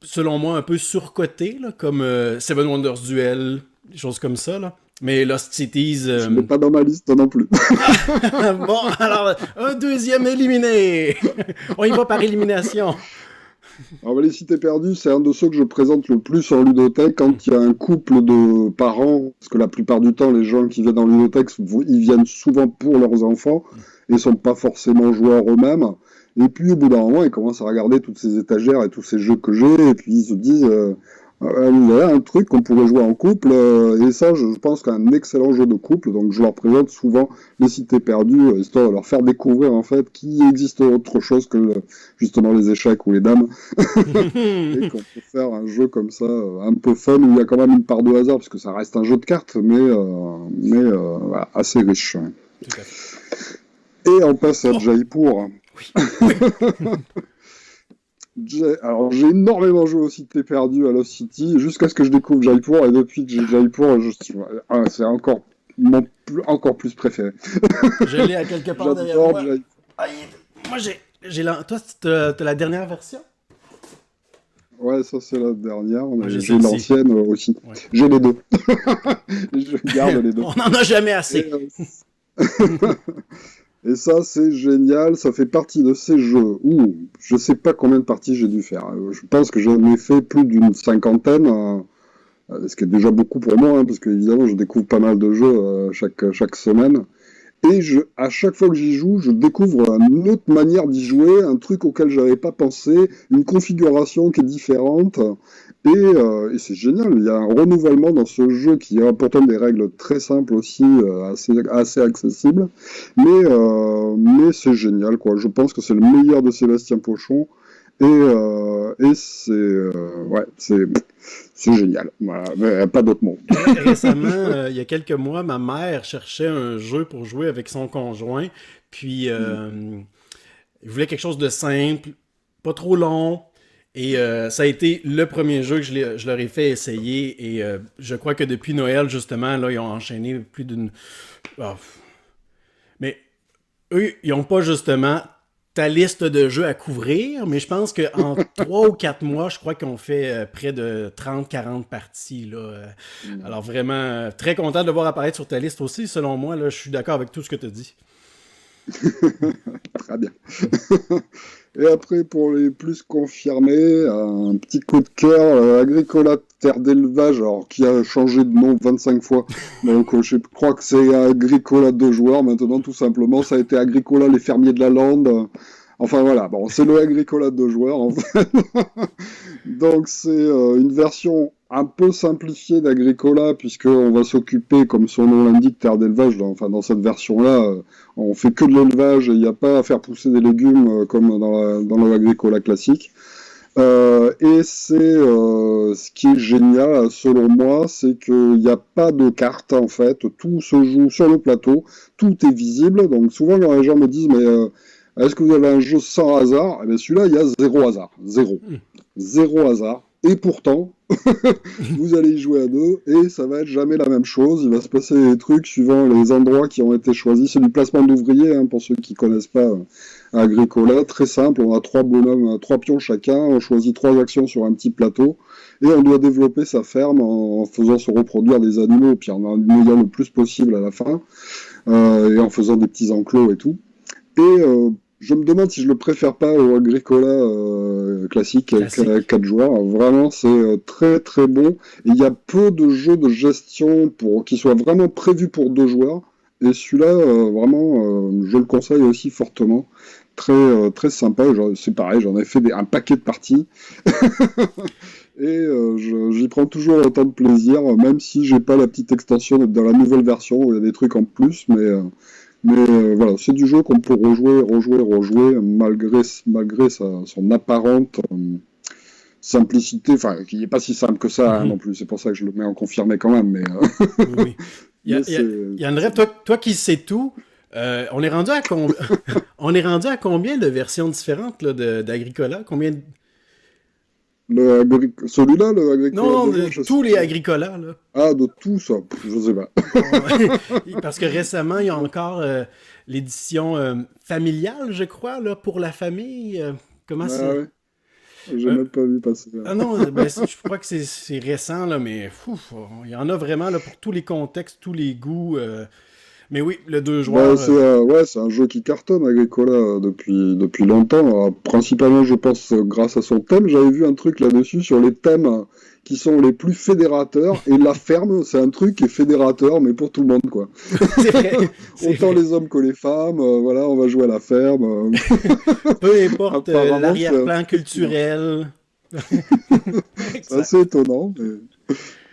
selon moi, un peu surcotés, là, comme Seven Wonders Duel, des choses comme ça, là. Mais Lost Cities... Je ne l'ai pas dans ma liste non plus. Bon, alors, un deuxième éliminé. On y va par élimination. Alors, les cités perdues, c'est un de ceux que je présente le plus en ludothèque quand il y a un couple de parents, parce que la plupart du temps, les gens qui viennent en ludothèque, ils viennent souvent pour leurs enfants et sont pas forcément joueurs eux-mêmes. Et puis, au bout d'un moment, ils commencent à regarder toutes ces étagères et tous ces jeux que j'ai, et puis ils se disent... il y a un truc qu'on pourrait jouer en couple, et ça, je pense qu'un excellent jeu de couple, donc je leur présente souvent les cités perdues, histoire de leur faire découvrir en fait qu'il existe autre chose que justement les échecs ou les dames, et qu'on peut faire un jeu comme ça, un peu fun, où il y a quand même une part de hasard, parce que ça reste un jeu de cartes, mais voilà, assez riche. Tout à fait. Et on passe à Jaipur. Oui. Alors, j'ai énormément joué aux cités perdues à Lost City, jusqu'à ce que je découvre Jaipur, et depuis que j'ai Jaipur, c'est encore plus préféré. Je l'ai à quelque part derrière J'adore moi. Jaipur. Moi, toi, t'as la dernière version? Ouais, ça c'est la dernière, mais J'ai j'ai celle-ci. l'ancienne aussi. Ouais. J'ai les deux. Je garde les deux. On n'en a jamais assez. Et ça, c'est génial. Ça fait partie de ces jeux où je sais pas combien de parties j'ai dû faire. Je pense que j'en ai fait plus d'une 50aine, ce qui est déjà beaucoup pour moi, hein, parce que évidemment, je découvre pas mal de jeux chaque semaine. Et à chaque fois que j'y joue, je découvre une autre manière d'y jouer, un truc auquel j'avais pas pensé, une configuration qui est différente. Et c'est génial, il y a un renouvellement dans ce jeu qui a pourtant des règles très simples aussi, assez accessibles. Mais c'est génial, quoi. Je pense que c'est le meilleur de Sébastien Pochon. Et c'est génial. Voilà, mais pas d'autre mot. Récemment, il y a quelques mois, ma mère cherchait un jeu pour jouer avec son conjoint. Puis, il voulait quelque chose de simple, pas trop long. Et ça a été le premier jeu que je leur ai fait essayer. Et je crois que depuis Noël, justement, là, ils ont enchaîné plus d'une... Mais eux, ils n'ont pas justement ta liste de jeux à couvrir, mais je pense qu'en 3 ou 4 mois, je crois qu'on fait près de 30-40 parties. Là. Alors vraiment, très content de le voir apparaître sur ta liste aussi, selon moi. Là, je suis d'accord avec tout ce que tu as dit. Très bien. Et après, pour les plus confirmés, un petit coup de cœur, Agricola Terre d'élevage, alors qui a changé de nom 25 fois. Donc je crois que c'est Agricola 2 joueurs maintenant, tout simplement. Ça a été Agricola les fermiers de la lande. Enfin voilà, bon, c'est le Agricola 2 joueurs en fait. Donc c'est une version un peu simplifiée d'Agricola, puisqu'on va s'occuper, comme son nom l'indique, terre d'élevage. Enfin, dans cette version-là, on fait que de l'élevage et il n'y a pas à faire pousser des légumes comme dans le Agricola classique. Et c'est ce qui est génial selon moi, c'est qu'il n'y a pas de carte en fait, tout se joue sur le plateau, tout est visible. Donc souvent quand les gens me disent mais est-ce que vous avez un jeu sans hasard? Eh bien celui-là il y a zéro hasard, zéro hasard. Et pourtant, vous allez y jouer à deux et ça va être jamais la même chose. Il va se passer des trucs suivant les endroits qui ont été choisis. C'est du placement d'ouvriers, hein, pour ceux qui connaissent pas Agricola. Très simple, on a 3 bonhommes, 3 pions chacun. On choisit 3 actions sur un petit plateau et on doit développer sa ferme en faisant se reproduire des animaux, puis en ayant le plus possible à la fin et en faisant des petits enclos et tout. Et je me demande si je le préfère pas au Agricola classique. 4 joueurs. Vraiment, c'est très très bon. Et il y a peu de jeux de gestion qui soient vraiment prévus pour 2 joueurs. Et celui-là, vraiment, je le conseille aussi fortement. Très très sympa. C'est pareil, j'en ai fait un paquet de parties. Et j'y prends toujours autant de plaisir, même si j'ai pas la petite extension dans la nouvelle version où il y a des trucs en plus, mais voilà, c'est du jeu qu'on peut rejouer, malgré son apparente simplicité, enfin, qui n'est pas si simple que ça non plus, c'est pour ça que je le mets en confirmé quand même. Mais, oui. Yann, toi qui sais tout, on est rendu à on est rendu à combien de versions différentes là, d'Agricola? Combien celui-là, le Agricola? Non, de tous les Agricolas, là. Ah, de tout ça, je sais pas. Parce que récemment, il y a encore l'édition familiale, je crois, là, pour la famille. Comment c'est? Ouais. J'ai même pas vu passer. Ah non, je crois que c'est récent, là, mais il y en a vraiment là, pour tous les contextes, tous les goûts. Mais oui, le 2 joueurs... c'est un jeu qui cartonne, Agricola, depuis longtemps. Alors, principalement, je pense, grâce à son thème. J'avais vu un truc là-dessus sur les thèmes qui sont les plus fédérateurs. Et la ferme, c'est un truc qui est fédérateur, mais pour tout le monde, quoi. C'est vrai. Autant les hommes que les femmes. Voilà, on va jouer à la ferme. Peu importe l'arrière-plan culturel. C'est assez étonnant, mais...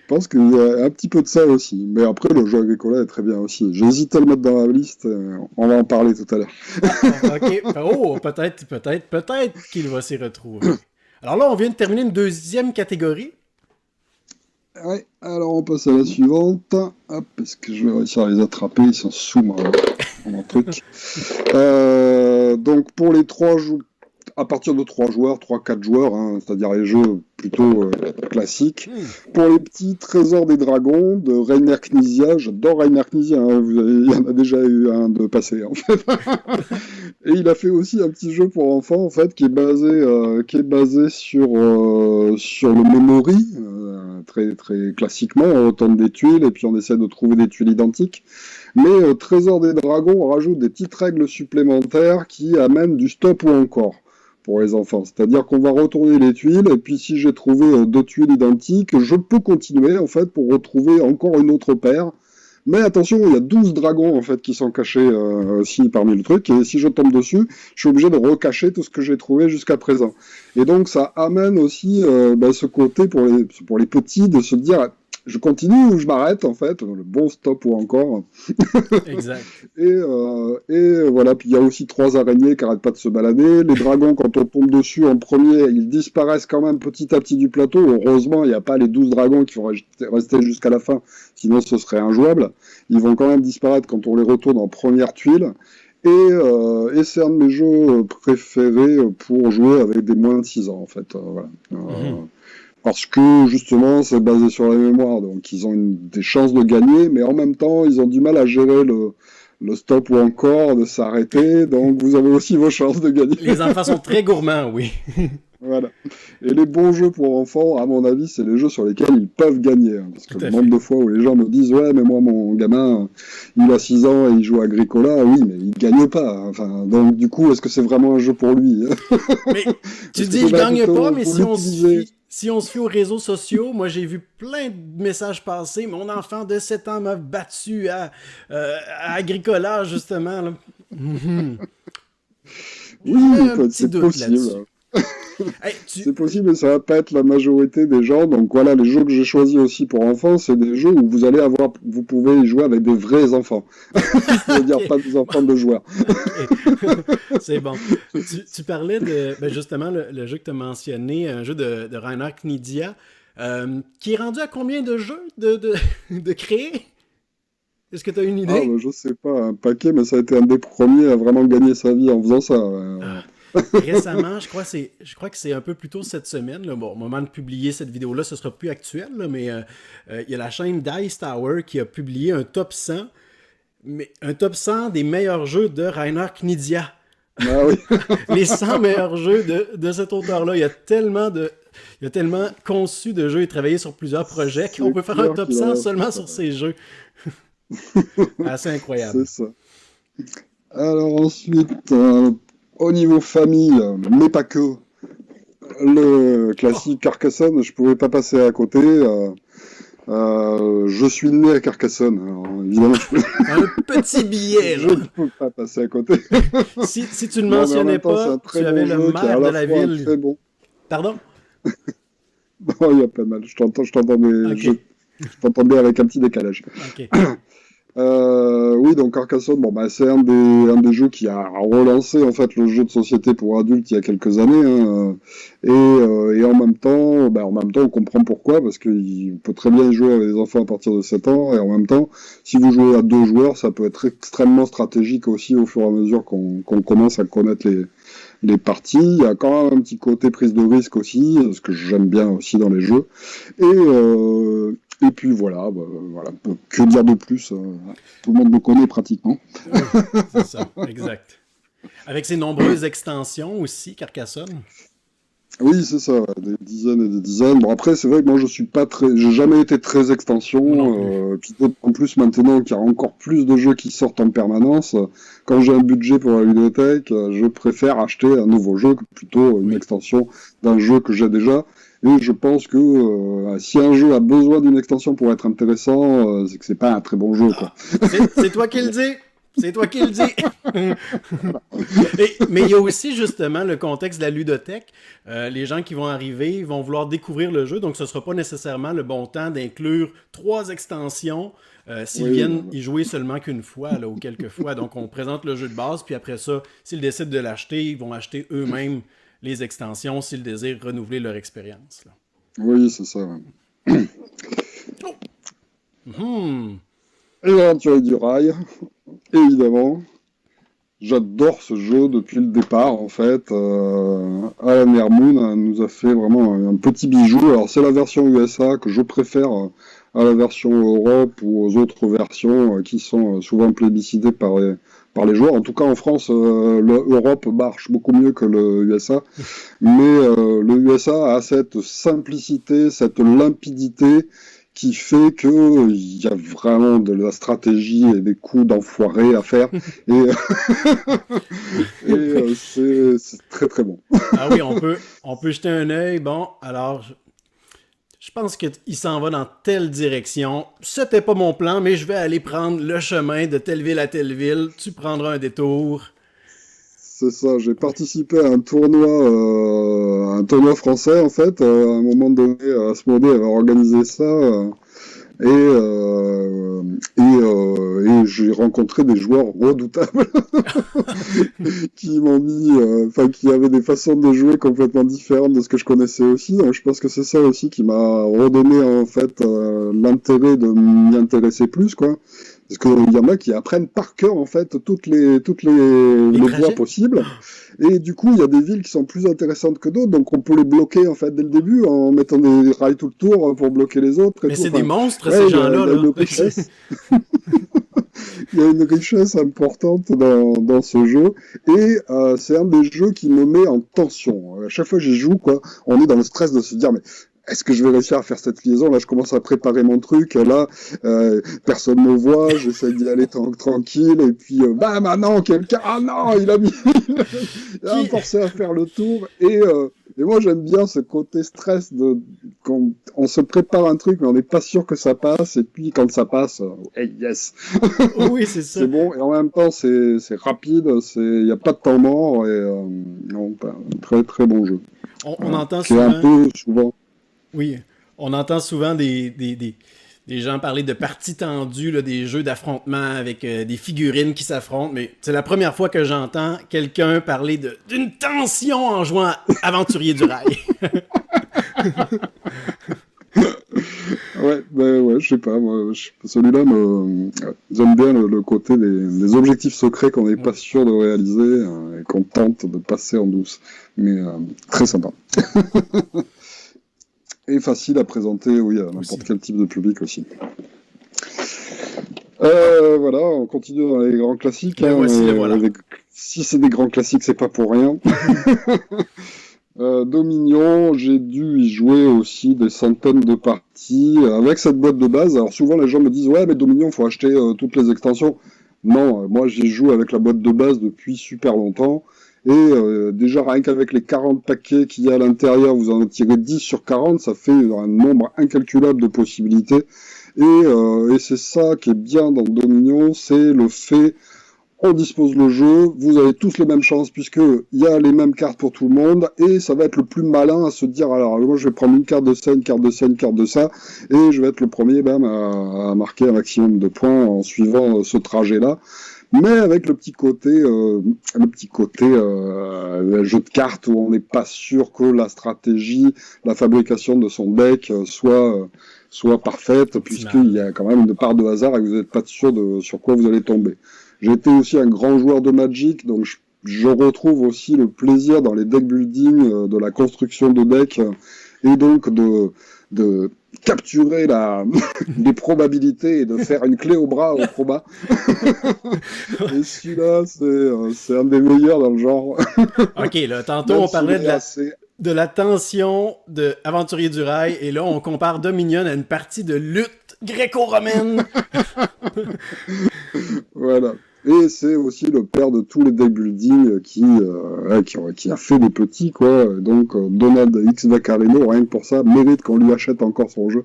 Je pense qu'il y a un petit peu de ça aussi. Mais après, le jeu Agricola est très bien aussi. J'ai hésité à le mettre dans la liste. On va en parler tout à l'heure. Ok. Oh, peut-être qu'il va s'y retrouver. Alors là, on vient de terminer une 2e catégorie. Ouais, alors on passe à la suivante. Hop, est-ce que je vais réussir à les attraper? Ils sont sous mon truc. Donc pour les 3 joueurs, à partir de 3 joueurs, 3-4 joueurs, hein, c'est-à-dire les jeux plutôt classiques. Pour les petits Trésors des Dragons de Rainer Knizia, j'adore Rainer Knizia, hein, il y en a déjà eu un de passé en fait. Et il a fait aussi un petit jeu pour enfants en fait qui est basé sur le memory, très très classiquement, on retourne des tuiles et puis on essaie de trouver des tuiles identiques. Mais Trésor des Dragons, on rajoute des petites règles supplémentaires qui amènent du stop ou encore pour les enfants. C'est-à-dire qu'on va retourner les tuiles, et puis si j'ai trouvé 2 tuiles identiques, je peux continuer, en fait, pour retrouver encore une autre paire. Mais attention, il y a 12 dragons, en fait, qui sont cachés aussi parmi le truc, et si je tombe dessus, je suis obligé de recacher tout ce que j'ai trouvé jusqu'à présent. Et donc, ça amène aussi ce côté pour les petits de se dire... Je continue ou je m'arrête, en fait, le bon stop ou encore. Exact. Et voilà, puis il y a aussi 3 araignées qui n'arrêtent pas de se balader. Les dragons, quand on tombe dessus en premier, ils disparaissent quand même petit à petit du plateau. Heureusement, il n'y a pas les 12 dragons qui vont rester jusqu'à la fin, sinon ce serait injouable. Ils vont quand même disparaître quand on les retourne en première tuile. Et c'est un de mes jeux préférés pour jouer avec des moins de 6 ans, en fait. Voilà. Parce que justement c'est basé sur la mémoire, donc ils ont des chances de gagner, mais en même temps ils ont du mal à gérer le stop ou encore, de s'arrêter, donc vous avez aussi vos chances de gagner. Les enfants sont très gourmands, oui. Voilà. Et les bons jeux pour enfants, à mon avis, c'est les jeux sur lesquels ils peuvent gagner. Hein, parce que Tout à le nombre de fois où les gens me disent « Ouais, mais moi, mon gamin, il a 6 ans et il joue à Agricola. » Oui, mais il gagne pas. Hein. Enfin, donc, du coup, est-ce que c'est vraiment un jeu pour lui? Mais tu dis, il gagne pas, mais si on se fie aux réseaux sociaux, moi j'ai vu plein de messages passer. Mon enfant de 7 ans m'a battu à Agricola, justement. Là. Oui, un petit c'est doute possible. là-dessus. Hey, C'est possible, mais ça va pas être la majorité des gens. Donc voilà, les jeux que j'ai choisis aussi pour enfants, c'est des jeux où vous pouvez y jouer avec des vrais enfants. C'est-à-dire pas des enfants de joueurs. C'est bon. Tu parlais de, justement, le jeu que tu as mentionné, un jeu de Rainer Knizia, qui est rendu à combien de jeux de créer? Est-ce que tu as une idée? Je sais pas, un paquet, mais ça a été un des premiers à vraiment gagner sa vie en faisant ça. Récemment, je crois que c'est un peu plus tôt cette semaine. Là. Bon, au moment de publier cette vidéo-là, ce sera plus actuel, là, mais il y a la chaîne Dice Tower qui a publié un top 100, mais un top 100 des meilleurs jeux de Rainer Knizia. Ah oui. Les 100 meilleurs jeux de cet auteur-là. Il y a tellement conçu de jeux et travaillé sur plusieurs projets qu'on peut faire un top 100 seulement sur ces jeux. Assez incroyable. C'est ça. Alors ensuite, au niveau famille, mais pas que, le classique Carcassonne, je pouvais pas passer à côté. Je suis né à Carcassonne, alors évidemment Un petit billet, là. je ne peux pas passer à côté. Si tu ne mentionnais pas, tu avais le maire de la ville. Très bon. Pardon? Non, il n'y a pas de mal, je t'entends Okay. je t'entends bien avec un petit décalage. Ok. Oui, donc Carcassonne, c'est un des jeux qui a relancé en fait le jeu de société pour adultes il y a quelques années, hein, et en même temps, on comprend pourquoi, parce qu'il peut très bien y jouer avec des enfants à partir de 7 ans, et en même temps, si vous jouez à 2 joueurs, ça peut être extrêmement stratégique aussi au fur et à mesure qu'on commence à connaître les parties. Il y a quand même un petit côté prise de risque aussi, ce que j'aime bien aussi dans les jeux, et puis voilà, que dire de plus, tout le monde me connaît pratiquement. C'est ça, exact. Avec ses nombreuses extensions aussi, Carcassonne. Oui, c'est ça, des dizaines et des dizaines. Bon, après, c'est vrai que moi, j'ai jamais été très extension, puis en plus, maintenant qu'il y a encore plus de jeux qui sortent en permanence, quand j'ai un budget pour la bibliothèque, je préfère acheter un nouveau jeu que plutôt une extension d'un jeu que j'ai déjà. Et je pense que si un jeu a besoin d'une extension pour être intéressant, c'est que c'est pas un très bon jeu, quoi. C'est toi qui le dis! C'est toi qui le dis! Mais il y a aussi justement le contexte de la ludothèque. Les gens qui vont arriver vont vouloir découvrir le jeu, donc ce ne sera pas nécessairement le bon temps d'inclure 3 extensions s'ils viennent y jouer seulement qu'une fois là, ou quelques fois. Donc on présente le jeu de base, puis après ça, s'ils décident de l'acheter, ils vont acheter eux-mêmes les extensions s'ils désirent renouveler leur expérience. Là. Oui, c'est ça. Ouais. Et l'Aventurier du Rail, évidemment. J'adore ce jeu depuis le départ, en fait. Alan Hermoun nous a fait vraiment un petit bijou. Alors, c'est la version USA que je préfère à la version Europe ou aux autres versions qui sont souvent plébiscitées par les joueurs. En tout cas, en France, l'Europe marche beaucoup mieux que le USA. Mais le USA a cette simplicité, cette limpidité qui fait que il y a vraiment de la stratégie et des coups d'enfoiré à faire. Et c'est très très bon. Ah oui, on peut jeter un œil. Bon, alors... Je pense qu'il s'en va dans telle direction. C'était pas mon plan, mais je vais aller prendre le chemin de telle ville à telle ville. Tu prendras un détour. C'est ça, j'ai participé à un tournoi français en fait. À un moment donné, Asmodée avait organisé ça. Et j'ai rencontré des joueurs redoutables qui m'ont mis, qui avaient des façons de jouer complètement différentes de ce que je connaissais aussi. Donc je pense que c'est ça aussi qui m'a redonné en fait l'intérêt de m'y intéresser plus, quoi. Parce qu'il y en a qui apprennent par cœur en fait toutes les voies possibles. Et du coup, il y a des villes qui sont plus intéressantes que d'autres, donc on peut les bloquer en fait dès le début en mettant des rails tout le tour pour bloquer les autres. Mais c'est des monstres ces gens-là. il y a une richesse importante dans ce jeu, et c'est un des jeux qui me met en tension. À chaque fois que j'y joue, quoi, on est dans le stress de se dire, mais est-ce que je vais réussir à faire cette liaison? Là, je commence à préparer mon truc. Là, personne ne me voit. J'essaie d'y aller tranquille. Et puis, maintenant, quelqu'un... Ah non, il a forcé à faire le tour. Et moi, j'aime bien ce côté stress quand on se prépare un truc, mais on n'est pas sûr que ça passe. Et puis, quand ça passe, hey, yes. Oui, c'est ça. C'est bon. Et en même temps, c'est rapide. Il n'y a pas de temps mort. Et très, très bon jeu. On entend qui souvent... est un peu souvent... Oui, on entend souvent des gens parler de parties tendues, là, des jeux d'affrontement avec des figurines qui s'affrontent, mais c'est la première fois que j'entends quelqu'un parler d'une tension en jouant à Aventurier du Rail. Ouais, je sais pas, moi, celui-là, j'aime bien le côté des objectifs secrets qu'on n'est pas sûr de réaliser et qu'on tente de passer en douce, mais très sympa. Et facile à présenter, oui, à n'importe quel type de public aussi. Voilà, on continue dans les grands classiques. Voilà. Si c'est des grands classiques, c'est pas pour rien. Dominion, j'ai dû y jouer aussi des centaines de parties avec cette boîte de base. Alors souvent les gens me disent ouais mais Dominion faut acheter toutes les extensions. Non, moi j'y joue avec la boîte de base depuis super longtemps. Et déjà rien qu'avec les 40 paquets qu'il y a à l'intérieur, vous en tirez 10 sur 40, ça fait un nombre incalculable de possibilités. Et c'est ça qui est bien dans Dominion, c'est le fait, on dispose le jeu, vous avez tous les mêmes chances puisque il y a les mêmes cartes pour tout le monde, et ça va être le plus malin à se dire, alors moi je vais prendre une carte de ça, une carte de ça, une carte de ça, et je vais être le premier à marquer un maximum de points en suivant ce trajet-là. Mais avec le petit côté jeu de cartes où on n'est pas sûr que la stratégie, la fabrication de son deck soit parfaite, puisqu'il y a quand même une part de hasard et vous n'êtes pas sûr sur quoi vous allez tomber. J'ai été aussi un grand joueur de Magic, donc je retrouve aussi le plaisir dans les deck building, de la construction de decks, et donc de capturer les probabilités et de faire une clé au bras au proba. Et celui-là, c'est un des meilleurs dans le genre. Ok, là, tantôt on parlait de la tension de Aventurier du Rail, et là on compare Dominion à une partie de lutte gréco-romaine. Voilà. Et c'est aussi le père de tous les deck building qui a fait des petits, quoi. Donc, Donald X Vaccarino, rien que pour ça, mérite qu'on lui achète encore son jeu.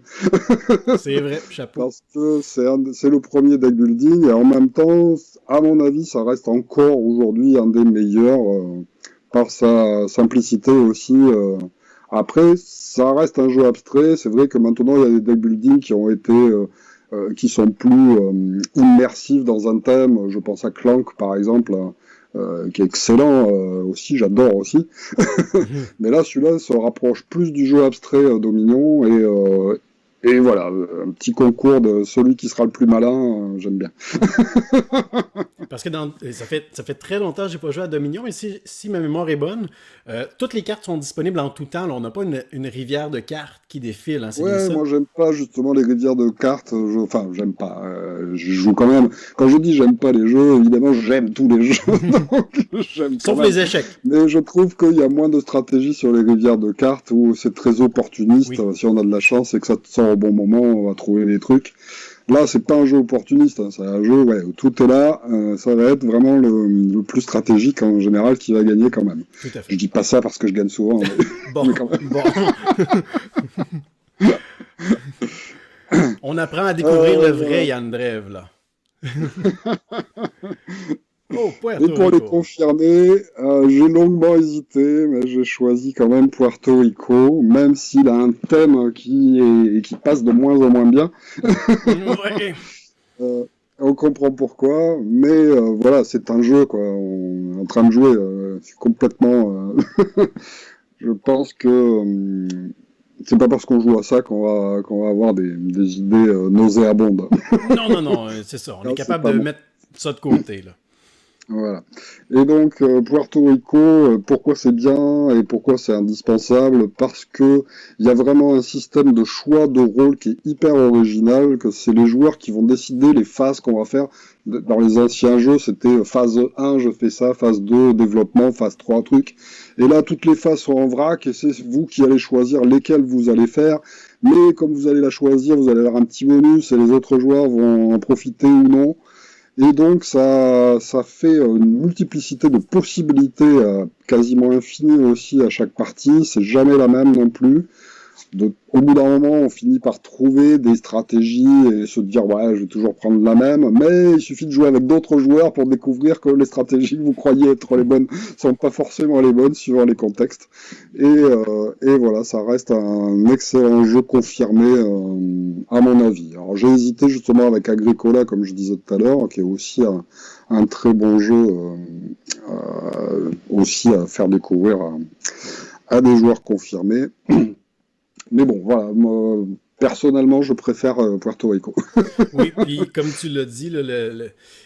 C'est vrai, chapeau. Parce que c'est le premier deck building, et en même temps, à mon avis, ça reste encore aujourd'hui un des meilleurs, par sa simplicité aussi. Après, ça reste un jeu abstrait. C'est vrai que maintenant, il y a des deck building qui ont été... qui sont plus immersifs dans un thème. Je pense à Clank, par exemple, qui est excellent aussi, j'adore aussi. Mais là, celui-là se rapproche plus du jeu abstrait Dominion, et voilà, un petit concours de celui qui sera le plus malin, j'aime bien. Parce que ça fait très longtemps que j'ai pas joué à Dominion, mais si ma mémoire est bonne, toutes les cartes sont disponibles en tout temps. Là, on n'a pas une rivière de cartes qui défile. Hein, ouais, moi j'aime pas justement les rivières de cartes. Enfin, j'aime pas. Je joue quand même. Quand je dis j'aime pas les jeux, évidemment j'aime tous les jeux. Donc, sauf les échecs. Mais je trouve qu'il y a moins de stratégie sur les rivières de cartes où c'est très opportuniste. Oui. Si on a de la chance et que ça te sort au bon moment, on va trouver des trucs. Là, c'est pas un jeu opportuniste, hein. C'est un jeu où tout est là. Ça va être vraiment le plus stratégique en général qui va gagner quand même. Tout à fait. Je dis pas ça parce que je gagne souvent. Mais... Bon, mais quand même. Bon. On apprend à découvrir le vrai Yann Drève, là. Oh, et pour les confirmer, j'ai longuement hésité, mais j'ai choisi quand même Puerto Rico, même s'il a un thème qui passe de moins en moins bien. Ouais. On comprend pourquoi, mais voilà, c'est un jeu, quoi. On est en train de jouer complètement... je pense que c'est pas parce qu'on joue à ça qu'on va avoir des idées nauséabondes. Non, c'est ça. On est capable de mettre ça de côté, là. Voilà. Et donc, Puerto Rico, pourquoi c'est bien et pourquoi c'est indispensable? Parce que il y a vraiment un système de choix de rôle qui est hyper original, que c'est les joueurs qui vont décider les phases qu'on va faire. Dans les anciens jeux, c'était phase 1, je fais ça, phase 2, développement, phase 3, truc. Et là, toutes les phases sont en vrac et c'est vous qui allez choisir lesquelles vous allez faire. Mais comme vous allez la choisir, vous allez avoir un petit bonus et les autres joueurs vont en profiter ou non. Et donc ça fait une multiplicité de possibilités quasiment infinies aussi à chaque partie. C'est jamais la même non plus. Au bout d'un moment, on finit par trouver des stratégies et se dire ouais, je vais toujours prendre la même. Mais il suffit de jouer avec d'autres joueurs pour découvrir que les stratégies que vous croyez être les bonnes sont pas forcément les bonnes suivant les contextes. Et voilà, ça reste un excellent jeu confirmé à mon avis. Alors j'ai hésité justement avec Agricola, comme je disais tout à l'heure, qui est aussi un très bon jeu aussi à faire découvrir à des joueurs confirmés. Mais bon, voilà, moi, personnellement, je préfère Puerto Rico. Oui, puis comme tu l'as dit, là,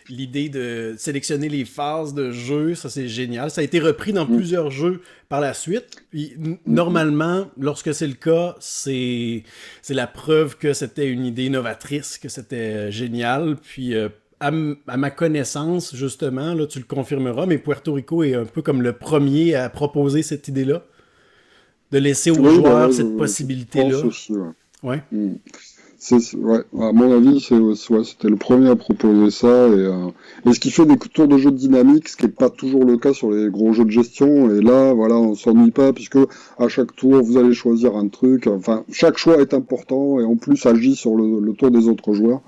l'idée de sélectionner les phases de jeu, ça c'est génial. Ça a été repris dans plusieurs jeux par la suite. Puis normalement, lorsque c'est le cas, c'est la preuve que c'était une idée novatrice, que c'était génial. Puis à ma connaissance, justement, là, tu le confirmeras, mais Puerto Rico est un peu comme le premier à proposer cette idée-là. De laisser aux joueurs cette possibilité-là. Je pense aussi, ouais. Ouais. Ouais, à mon avis, c'était le premier à proposer ça. Et ce qui fait des tours de jeu dynamiques, ce qui n'est pas toujours le cas sur les gros jeux de gestion. Et là, voilà, on s'ennuie pas, puisque à chaque tour, vous allez choisir un truc. Enfin, chaque choix est important et en plus agit sur le tour des autres joueurs.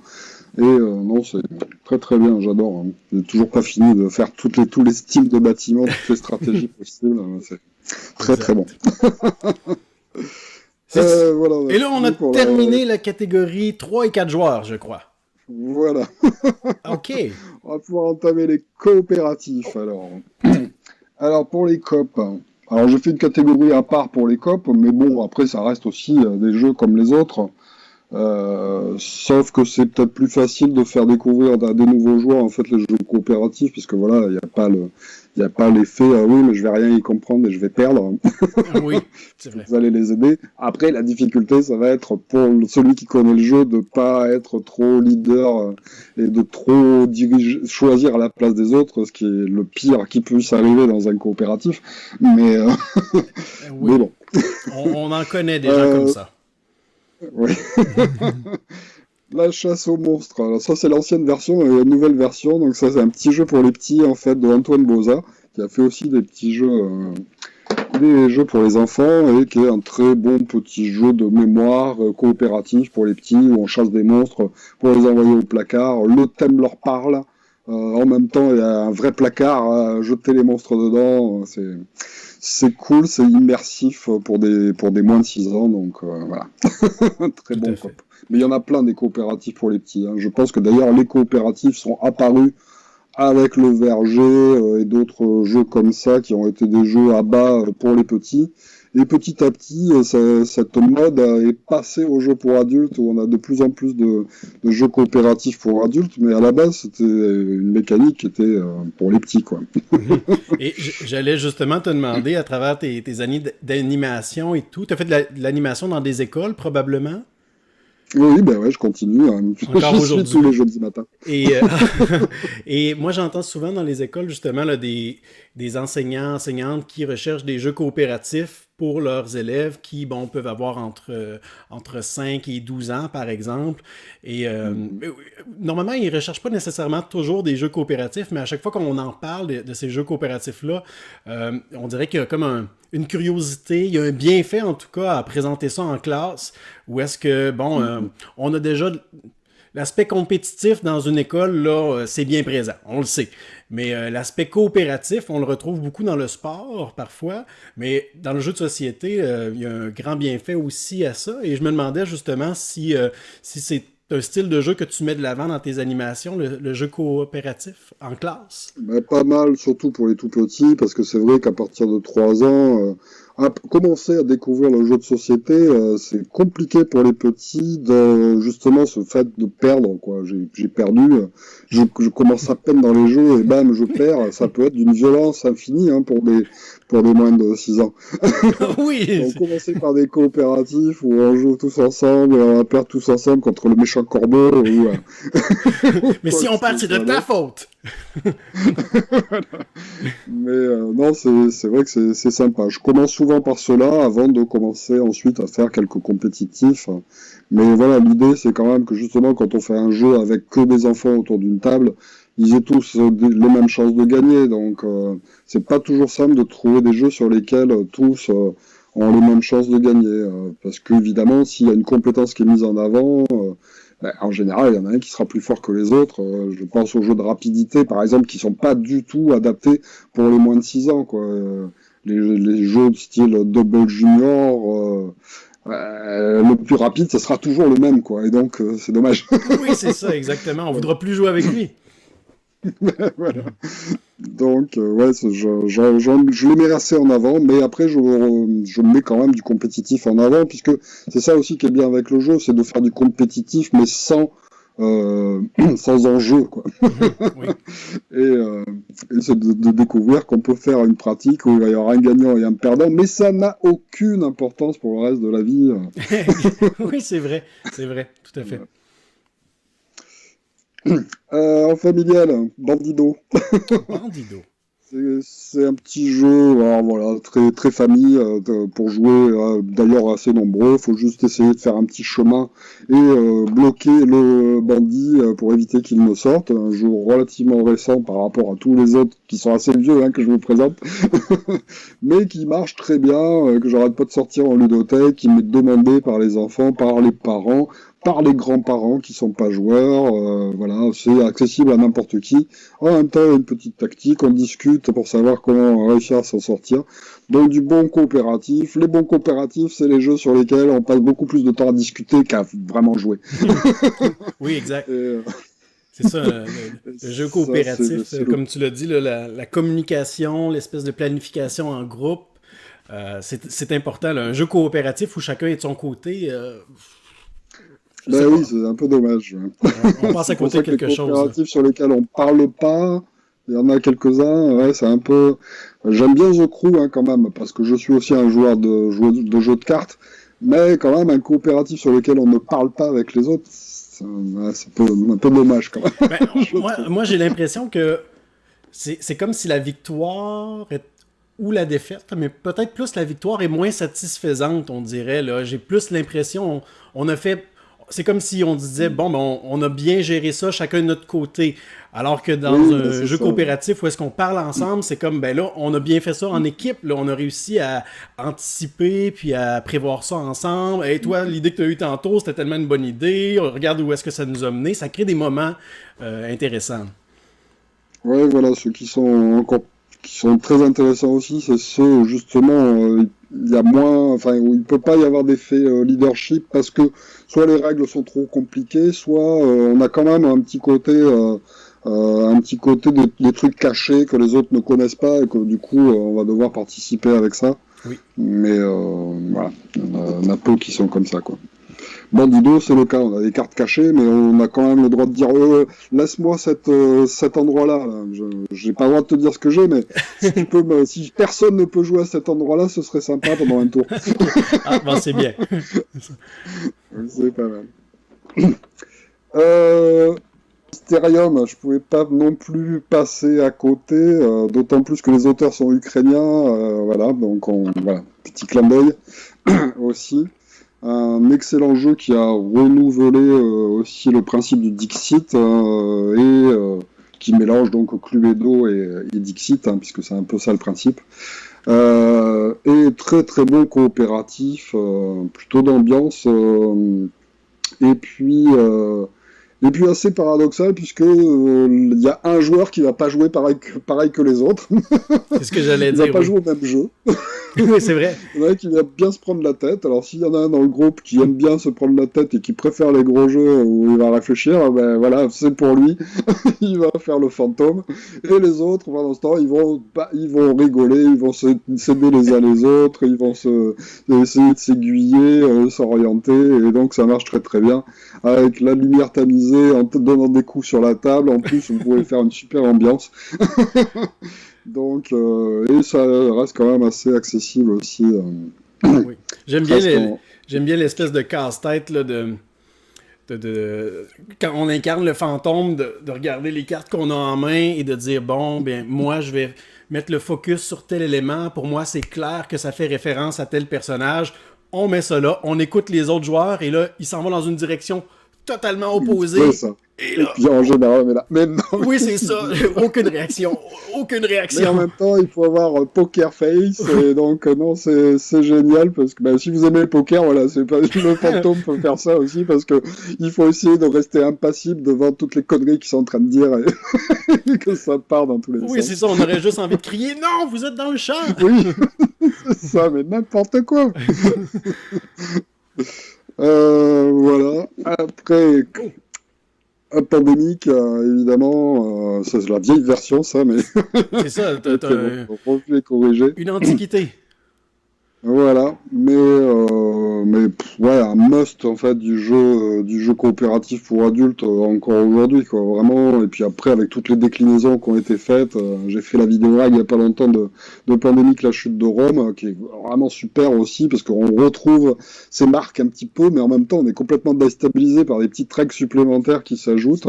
Et non, c'est très très bien, j'adore. Hein. J'ai toujours pas fini de faire tous les styles de bâtiments, toutes les stratégies possibles. C'est très très bon. Voilà, et là, on a terminé la catégorie 3 et 4 joueurs, je crois. Voilà. OK. On va pouvoir entamer les coopératifs, alors. Alors, pour les coop, alors j'ai fait une catégorie à part pour les coop, mais bon, après, ça reste aussi des jeux comme les autres. Sauf que c'est peut-être plus facile de faire découvrir à des nouveaux joueurs en fait les jeux coopératifs, puisque voilà, il n'y a pas l'effet oui, mais je vais rien y comprendre et je vais perdre. Oui, c'est vrai. Vous allez les aider. Après, la difficulté, ça va être pour celui qui connaît le jeu de pas être trop leader et de trop choisir à la place des autres, ce qui est le pire qui puisse arriver dans un coopératif. Mais, oui. Mais bon. On en connaît des gens comme ça. Oui. La chasse aux monstres. Alors ça c'est l'ancienne version et la nouvelle version. Donc ça c'est un petit jeu pour les petits en fait de Antoine Boza qui a fait aussi des petits jeux, des jeux pour les enfants et qui est un très bon petit jeu de mémoire coopératif pour les petits où on chasse des monstres pour les envoyer au placard. Le thème leur parle. En même temps il y a un vrai placard à jeter les monstres dedans. C'est cool, c'est immersif pour des moins de 6 ans, donc voilà. Très bon coop. Mais il y en a plein des coopératifs pour les petits. Hein. Je pense que d'ailleurs les coopératifs sont apparus avec le verger et d'autres jeux comme ça qui ont été des jeux à bas pour les petits. Et petit à petit, cette mode est passée aux jeux pour adultes où on a de plus en plus de jeux coopératifs pour adultes, mais à la base, c'était une mécanique qui était pour les petits, quoi. Et j'allais justement te demander, à travers tes années d'animation et tout, tu as fait de l'animation dans des écoles, probablement? Oui, ben ouais, je continue. Hein. Encore je aujourd'hui. suis tous les jeudis matin. Et moi, j'entends souvent dans les écoles, justement, là, des enseignants, enseignantes qui recherchent des jeux coopératifs pour leurs élèves qui, bon, peuvent avoir entre 5 et 12 ans, par exemple. Et normalement, ils ne recherchent pas nécessairement toujours des jeux coopératifs, mais à chaque fois qu'on en parle de ces jeux coopératifs-là, on dirait qu'il y a comme une curiosité, il y a un bienfait en tout cas à présenter ça en classe, où est-ce que, bon, on a déjà l'aspect compétitif dans une école, là, c'est bien présent, on le sait. Mais l'aspect coopératif, on le retrouve beaucoup dans le sport parfois, mais dans le jeu de société, il y a un grand bienfait aussi à ça. Et je me demandais justement si c'est un style de jeu que tu mets de l'avant dans tes animations, le jeu coopératif en classe. Ben, pas mal, surtout pour les tout petits, parce que c'est vrai qu'à partir de 3 ans, commencer à découvrir le jeu de société, c'est compliqué pour les petits de justement ce fait de perdre, quoi. J'ai perdu, je commence à peine dans les jeux et bam, je perds. Ça peut être d'une violence infinie hein, pour des moins de 6 ans. Oui. On commençait par des coopératifs où on joue tous ensemble, et on perd tous ensemble contre le méchant corbeau. Mais si on perd, c'est de ta faute. Mais non, c'est vrai que c'est sympa. Je commence souvent par cela avant de commencer ensuite à faire quelques compétitifs. Mais voilà, l'idée c'est quand même que justement quand on fait un jeu avec que des enfants autour d'une table, ils aient tous les mêmes chances de gagner. Donc c'est pas toujours simple de trouver des jeux sur lesquels tous ont les mêmes chances de gagner. Parce qu'évidemment, s'il y a une compétence qui est mise en avant, en général, il y en a un qui sera plus fort que les autres. Je pense aux jeux de rapidité, par exemple, qui sont pas du tout adaptés pour les moins de 6 ans, quoi. Les jeux de style Double Junior, le plus rapide, ça sera toujours le même, quoi. Et donc, c'est dommage. Oui, c'est ça, exactement. On voudra plus jouer avec lui. Voilà. Donc, ouais, je les mets assez en avant, mais après, je mets quand même du compétitif en avant, puisque c'est ça aussi qui est bien avec le jeu, c'est de faire du compétitif, mais sans enjeu, quoi. Oui. Et c'est de découvrir qu'on peut faire une pratique où il va y avoir un gagnant et un perdant, mais ça n'a aucune importance pour le reste de la vie. Oui, c'est vrai, tout à fait. En familial, Bandido. Bandido. C'est un petit jeu, alors voilà, très très famille, pour jouer d'ailleurs assez nombreux. Faut juste essayer de faire un petit chemin et bloquer le bandit pour éviter qu'il ne sorte. Un jeu relativement récent par rapport à tous les autres qui sont assez vieux hein, que je vous présente, mais qui marche très bien, que j'arrête pas de sortir en ludothèque, qui m'est demandé par les enfants, par les parents, par les grands-parents qui sont pas joueurs, voilà, c'est accessible à n'importe qui. En même temps, il y a une petite tactique, on discute pour savoir comment réussir à s'en sortir. Donc du bon coopératif. Les bons coopératifs, c'est les jeux sur lesquels on passe beaucoup plus de temps à discuter qu'à vraiment jouer. Oui, exact. Et, c'est ça, le jeu coopératif, c'est comme tu l'as dit, là, la communication, l'espèce de planification en groupe, c'est important. Là. Un jeu coopératif où chacun est de son côté... oui, c'est un peu dommage. On passe à côté de quelque chose. Les coopératifs sur lesquels on parle pas, il y en a quelques-uns, ouais, c'est un peu... J'aime bien The Crew hein, quand même, parce que je suis aussi un joueur de jeux de cartes, mais quand même un coopératif sur lequel on ne parle pas avec les autres, c'est un peu dommage quand même. Moi j'ai l'impression que c'est comme si la victoire ou la défaite, mais peut-être plus la victoire est moins satisfaisante, on dirait. Là. J'ai plus l'impression, on a fait... C'est comme si on disait, bon, ben, on a bien géré ça, chacun de notre côté. Alors que dans un jeu coopératif où est-ce qu'on parle ensemble, c'est comme, ben là, on a bien fait ça en équipe. Là, on a réussi à anticiper puis à prévoir ça ensemble. Et toi, l'idée que tu as eue tantôt, c'était tellement une bonne idée. Regarde où est-ce que ça nous a mené. Ça crée des moments intéressants. Ouais, voilà, ceux qui sont très intéressants aussi, c'est ceux où justement il y a moins, enfin où il peut pas y avoir d'effet leadership parce que soit les règles sont trop compliquées, soit on a quand même un petit côté des trucs cachés que les autres ne connaissent pas et que du coup on va devoir participer avec ça. Oui. Mais voilà, on a peu qui sont comme ça quoi. Bandido, c'est le cas, on a des cartes cachées, mais on a quand même le droit de dire laisse-moi cet endroit-là. Là. J'ai pas le droit de te dire ce que j'ai, mais si personne ne peut jouer à cet endroit-là, ce serait sympa pendant un tour. Ah, bon, c'est bien. C'est pas mal. Mysterium, je pouvais pas non plus passer à côté, d'autant plus que les auteurs sont ukrainiens, voilà, donc voilà, petit clin d'œil aussi. Un excellent jeu qui a renouvelé aussi le principe du Dixit et qui mélange donc Cluedo et Dixit, hein, puisque c'est un peu ça le principe. Et très très bon coopératif, plutôt d'ambiance, et puis assez paradoxal puisque il y a un joueur qui va pas jouer pareil que les autres. C'est ce que j'allais dire. Il va pas jouer au même jeu. Oui, c'est vrai. Il y en a un qui aime bien se prendre la tête. Alors, s'il y en a un dans le groupe qui aime bien se prendre la tête et qui préfère les gros jeux où il va réfléchir, ben voilà, c'est pour lui. Il va faire le fantôme. Et les autres, pendant ce temps, ils vont rigoler, ils vont s'aider les uns les autres, ils vont essayer de s'aiguiller, s'orienter. Et donc, ça marche très très bien. Avec la lumière tamisée, en te donnant des coups sur la table. En plus, vous pouvez faire une super ambiance. Donc, et ça reste quand même assez accessible aussi. Oui. J'aime bien, En... j'aime bien l'espèce de casse-tête là, quand on incarne le fantôme, de regarder les cartes qu'on a en main et de dire, bon, bien, moi, je vais mettre le focus sur tel élément. Pour moi, c'est clair que ça fait référence à tel personnage. On met ça là, on écoute les autres joueurs et là, ils s'en vont dans une direction totalement opposée. C'est ça. Et là, puis en général, mais non. oui, c'est ça. Aucune réaction. Aucune Mais en réaction. même temps, il faut avoir poker face, et donc non, c'est génial parce que si vous aimez le poker, voilà, c'est pas le fantôme peut faire ça aussi parce que il faut essayer de rester impassible devant toutes les conneries qu'ils sont en train de dire et que ça part dans tous les Oui, sens. c'est ça. On aurait juste envie de crier, non, vous êtes dans le champ. Oui, c'est ça, mais n'importe quoi. Voilà. Après. Pandémique, évidemment, c'est la vieille version, ça, mais C'est ça. T'as revu et corrigé. une antiquité. Voilà, mais ouais, un must en fait du jeu coopératif pour adultes encore aujourd'hui, quoi, vraiment. Et puis après, avec toutes les déclinaisons qui ont été faites, j'ai fait la vidéo il y a pas longtemps de Pandémique, la chute de Rome, qui est vraiment super aussi parce qu'on retrouve ces marques un petit peu, mais en même temps, on est complètement déstabilisé par des petites règles supplémentaires qui s'ajoutent.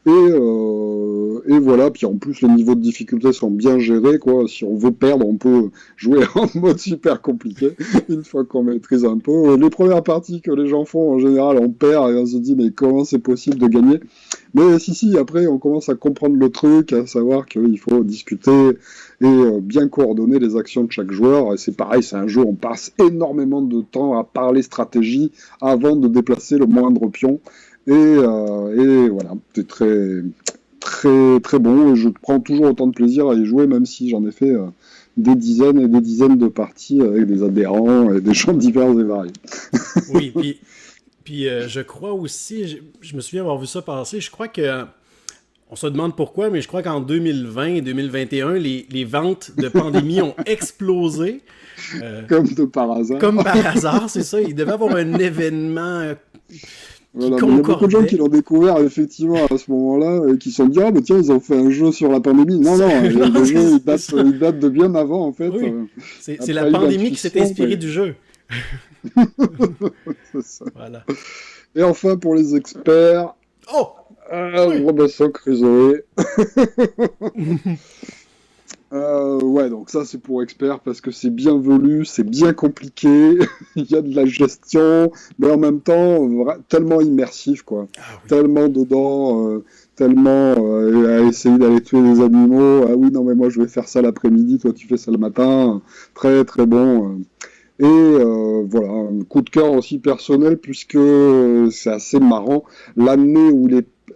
Et voilà, puis en plus les niveaux de difficulté sont bien gérés, quoi. Si on veut perdre, on peut jouer en mode super compliqué, une fois qu'on maîtrise un peu. Les premières parties que les gens font, en général, on perd et on se dit, mais comment c'est possible de gagner? Mais si, après, on commence à comprendre le truc, à savoir qu'il faut discuter et bien coordonner les actions de chaque joueur. Et c'est pareil, c'est un jeu où on passe énormément de temps à parler stratégie avant de déplacer le moindre pion. Et voilà, c'est très, très, très bon. Et je prends toujours autant de plaisir à y jouer, même si j'en ai fait des dizaines et des dizaines de parties avec des adhérents et des gens divers et variés. Oui, puis je crois aussi, je me souviens avoir vu ça passer, je crois que, on se demande pourquoi, mais je crois qu'en 2020 et 2021, les ventes de Pandémie ont explosé. Comme de par hasard. Comme par hasard, c'est ça. Il devait y avoir un événement... Voilà, il y a beaucoup de gens qui l'ont découvert effectivement à ce moment-là et qui se sont dit, ah mais tiens, ils ont fait un jeu sur la pandémie. Non, le jeu il date de bien avant en fait. Oui. C'est la pandémie qui s'est inspirée du jeu. C'est ça. Voilà. Et enfin pour les experts, Robinson Crusoe. Ouais, donc ça c'est pour experts parce que c'est bien velu, c'est bien compliqué, il y a de la gestion, mais en même temps tellement immersif, quoi. Ah, oui. Tellement dedans, tellement à essayer d'aller tuer des animaux. Ah oui, non mais moi je vais faire ça l'après-midi, toi tu fais ça le matin. Très très bon. Et voilà, un coup de cœur aussi personnel puisque c'est assez marrant.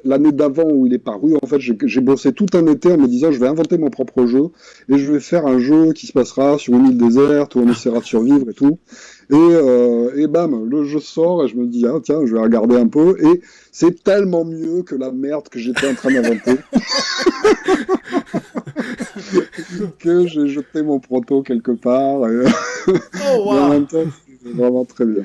L'année d'avant où il est paru, en fait, j'ai bossé tout un été en me disant je vais inventer mon propre jeu et je vais faire un jeu qui se passera sur une île déserte où on essaiera de survivre et tout. Et bam, le jeu sort et je me dis ah tiens, je vais regarder un peu et c'est tellement mieux que la merde que j'étais en train d'inventer que j'ai jeté mon proto quelque part. Et en même temps, c'est vraiment très bien.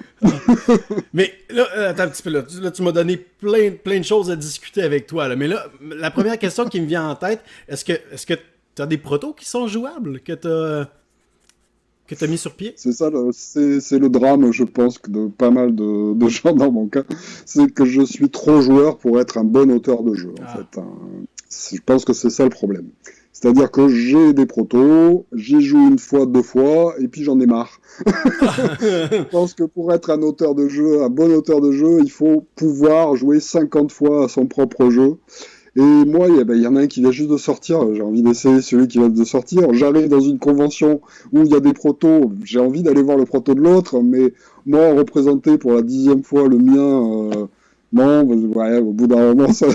Mais là, attends un petit peu, là tu m'as donné plein de choses à discuter avec toi. Là. Mais là, la première question qui me vient en tête, est-ce que tu as des protos qui sont jouables que tu as mis sur pied? C'est ça, c'est le drame, je pense, de pas mal de gens dans mon cas. C'est que je suis trop joueur pour être un bon auteur de jeu, en fait. Je pense que c'est ça le problème. C'est-à-dire que j'ai des protos, j'y joue une fois, 2 fois, et puis j'en ai marre. Je pense que pour être un auteur de jeu, un bon auteur de jeu, il faut pouvoir jouer 50 fois à son propre jeu. Et moi, il y en a un qui vient juste de sortir, j'ai envie d'essayer celui qui vient de sortir. J'arrive dans une convention où il y a des protos, j'ai envie d'aller voir le proto de l'autre, mais moi, représenter pour la 10e fois le mien... Non, ouais, au bout d'un moment, ça...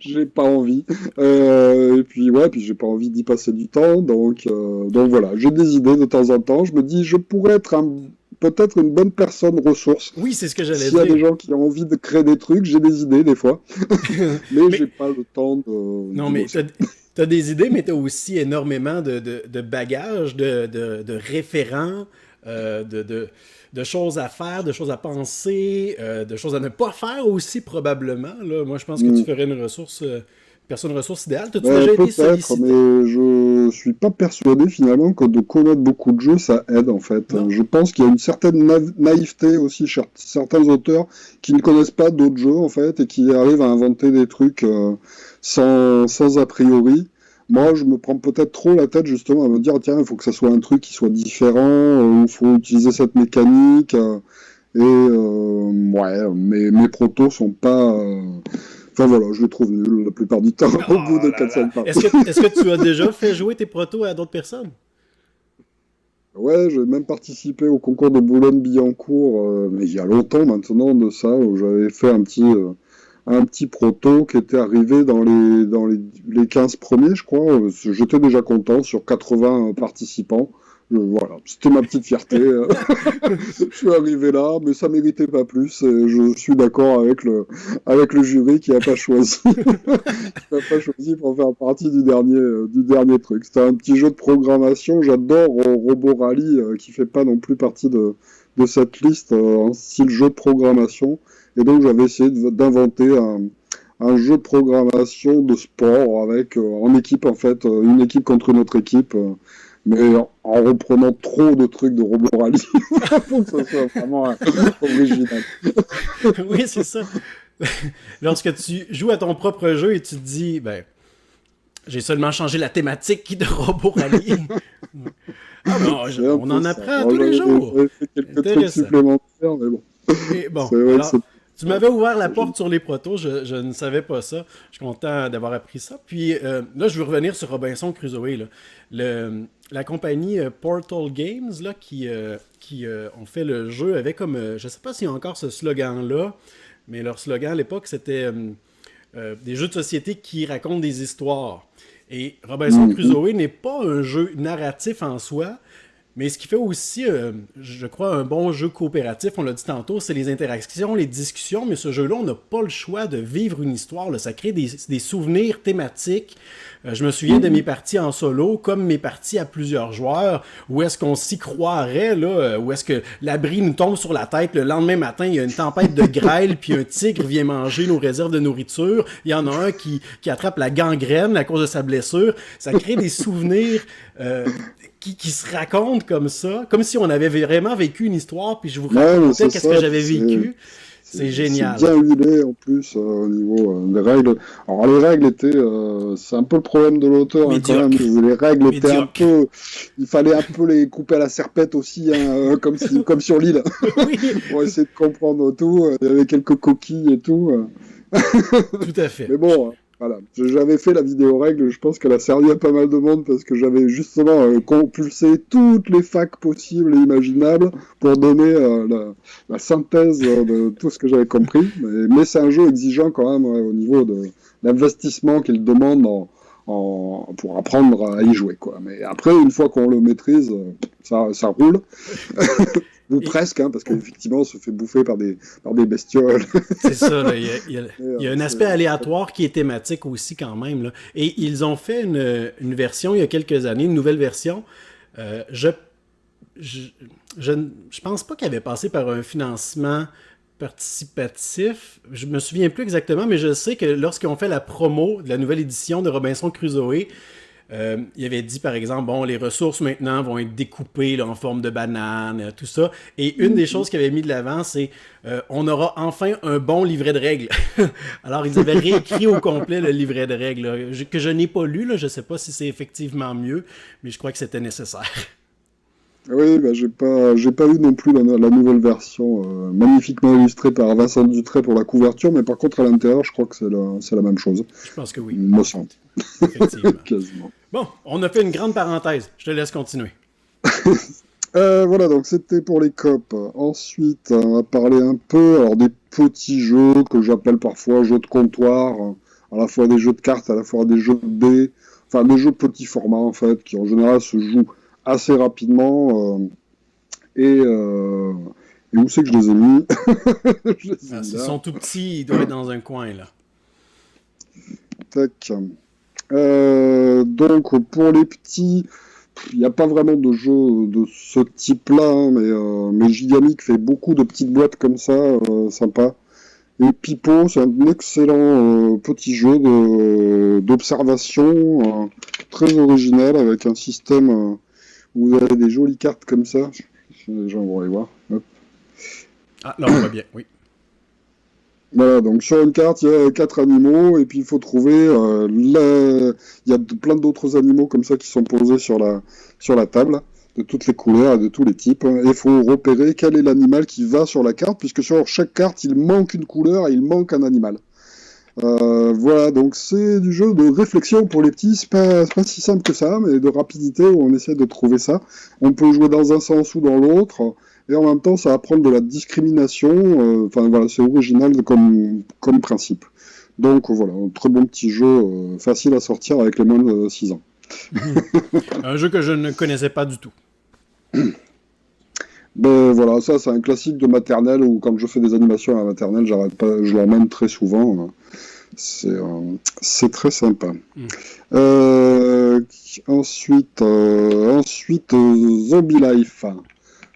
j'ai pas envie. Et puis, ouais, puis j'ai pas envie d'y passer du temps. Donc voilà, j'ai des idées de temps en temps. Je me dis, je pourrais être peut-être une bonne personne ressource. Oui, c'est ce que j'allais S'il y a dire. des gens qui ont envie de créer des trucs, j'ai des idées des fois. Mais Mais- j'ai pas le temps Non, de mais bosser. t'as des idées, mais t'as aussi énormément de bagages, de référents, de choses à faire, de choses à penser, de choses à ne pas faire aussi, probablement. Là. Moi, je pense que tu Mm. ferais une personne ressource idéale. T'as-tu Ben, déjà été peut-être, sollicité? mais je suis pas persuadé finalement que de connaître beaucoup de jeux, ça aide en fait. Non? Je pense qu'il y a une certaine naïveté aussi chez certains auteurs qui ne connaissent pas d'autres jeux en fait et qui arrivent à inventer des trucs sans a priori. Moi, je me prends peut-être trop la tête justement à me dire tiens, il faut que ça soit un truc qui soit différent, il faut utiliser cette mécanique. Ouais, mes protos sont pas. Enfin voilà, je les trouve nuls la plupart du temps Oh au bout de là là. 4-5 pages. Est-ce que tu as déjà fait jouer tes protos à d'autres personnes? Ouais, j'ai même participé au concours de Boulogne-Billancourt, mais il y a longtemps maintenant de ça, où j'avais fait un petit proto qui était arrivé les 15 premiers, je crois. J'étais déjà content sur 80 participants. Voilà, c'était ma petite fierté. Je suis arrivé là, mais ça méritait pas plus. Et je suis d'accord avec le jury qui n'a pas choisi, qui n'a pas choisi pour faire partie du dernier truc. C'était un petit jeu de programmation. J'adore Robo Rally, qui fait pas non plus partie de cette liste en style jeu de programmation. Et donc j'avais essayé d'inventer un jeu de programmation de sport avec en équipe en fait, une équipe contre une autre équipe. Mais en reprenant trop de trucs de Robo Rally pour que ça soit vraiment original. Oui, c'est ça. Lorsque tu joues à ton propre jeu et tu te dis, ben, j'ai seulement changé la thématique de Robot Rally. Ah bon, C'est un on peu en ça. apprend Alors, tous les jours. j'avais fait quelques trucs Intéressant. supplémentaires, mais bon. Et bon, C'est vrai que alors, c'est... tu m'avais ouvert la porte sur les protos, je ne savais pas ça. Je suis content d'avoir appris ça. Puis là, je veux revenir sur Robinson Crusoe. Là. La compagnie Portal Games, là, qui ont fait le jeu, avait comme, je ne sais pas s'il y a encore ce slogan-là, mais leur slogan à l'époque, c'était des jeux de société qui racontent des histoires. Et Robinson Crusoe n'est pas un jeu narratif en soi, mais ce qui fait aussi, je crois, un bon jeu coopératif, on l'a dit tantôt, c'est les interactions, les discussions, mais ce jeu-là, on n'a pas le choix de vivre une histoire, là. Ça crée des souvenirs thématiques. Je me souviens de mes parties en solo, comme mes parties à plusieurs joueurs, où est-ce qu'on s'y croirait, là, où est-ce que l'abri nous tombe sur la tête, le lendemain matin, il y a une tempête de grêle, puis un tigre vient manger nos réserves de nourriture, il y en a un qui attrape la gangrène à cause de sa blessure. Ça crée des souvenirs qui se racontent comme ça, comme si on avait vraiment vécu une histoire, puis je vous racontais qu'est-ce que j'avais vécu. C'est génial. C'est bien huilé en plus au niveau des règles. Alors les règles étaient, c'est un peu le problème de l'auteur hein, quand même. Les règles étaient un peu, il fallait un peu les couper à la serpette aussi, hein, comme sur l'île, Oui. pour essayer de comprendre tout. Il y avait quelques coquilles et tout. Tout à fait. Mais bon. Voilà, j'avais fait la vidéo règle, je pense qu'elle a servi à pas mal de monde parce que j'avais justement compulsé toutes les facs possibles et imaginables pour donner la synthèse de tout ce que j'avais compris. Mais c'est un jeu exigeant quand même au niveau de l'investissement qu'il demande pour apprendre à y jouer, quoi. Mais après, une fois qu'on le maîtrise, ça roule. Ou presque, hein, parce qu'effectivement, on se fait bouffer par des bestioles. C'est ça, là. Il y a un aspect aléatoire qui est thématique aussi quand même. Là. Et ils ont fait une version il y a quelques années, une nouvelle version. Je pense pas qu'elle avait passé par un financement participatif. Je me souviens plus exactement, mais je sais que lorsqu'ils ont fait la promo de la nouvelle édition de Robinson Crusoe, il avait dit, par exemple, bon, les ressources maintenant vont être découpées là, en forme de banane, tout ça. Et une des choses qu'il avait mis de l'avant, c'est on aura enfin un bon livret de règles. Alors, ils avaient réécrit au complet le livret de règles, là, que je n'ai pas lu. Là, je ne sais pas si c'est effectivement mieux, mais je crois que c'était nécessaire. Oui, bah, j'ai pas eu non plus la nouvelle version magnifiquement illustrée par Vincent Dutray pour la couverture, mais par contre à l'intérieur, je crois que c'est la même chose. Je pense que oui. Il me semble. Effectivement. Quasiment. Bon, on a fait une grande parenthèse. Je te laisse continuer. Voilà, donc c'était pour les COP. Ensuite, on va parler un peu alors, des petits jeux que j'appelle parfois jeux de comptoir, à la fois des jeux de cartes, à la fois des jeux de dés, enfin des jeux de petit format en fait, qui en général se jouent assez rapidement. Et où c'est que je les ai mis? Je les ai mis S'ils là. sont tout petits, ils doivent être dans un coin, là. Tac. Donc pour les petits, il n'y a pas vraiment de jeu de ce type-là, hein, mais Gigamic fait beaucoup de petites boîtes comme ça, sympa. Et Pipo, c'est un excellent petit jeu d'observation, très original, avec un système où vous avez des jolies cartes comme ça. Les gens vont aller voir. Hop. Ah, là, on voit bien, oui. Voilà, donc sur une carte, il y a 4 animaux, et puis il faut trouver... il y a plein d'autres animaux comme ça qui sont posés sur la table, de toutes les couleurs et de tous les types. Et il faut repérer quel est l'animal qui va sur la carte, puisque sur chaque carte, il manque une couleur et il manque un animal. Voilà, donc c'est du jeu de réflexion pour les petits, c'est pas si simple que ça, mais de rapidité où on essaie de trouver ça. On peut jouer dans un sens ou dans l'autre, et en même temps ça apprend de la discrimination, enfin voilà, c'est original comme principe. Donc voilà, un très bon petit jeu, facile à sortir avec les moins de 6 ans. Un jeu que je ne connaissais pas du tout. Ben voilà, ça c'est un classique de maternelle, où quand je fais des animations à la maternelle, je l'emmène très souvent. C'est très sympa. Ensuite, Zombie Life,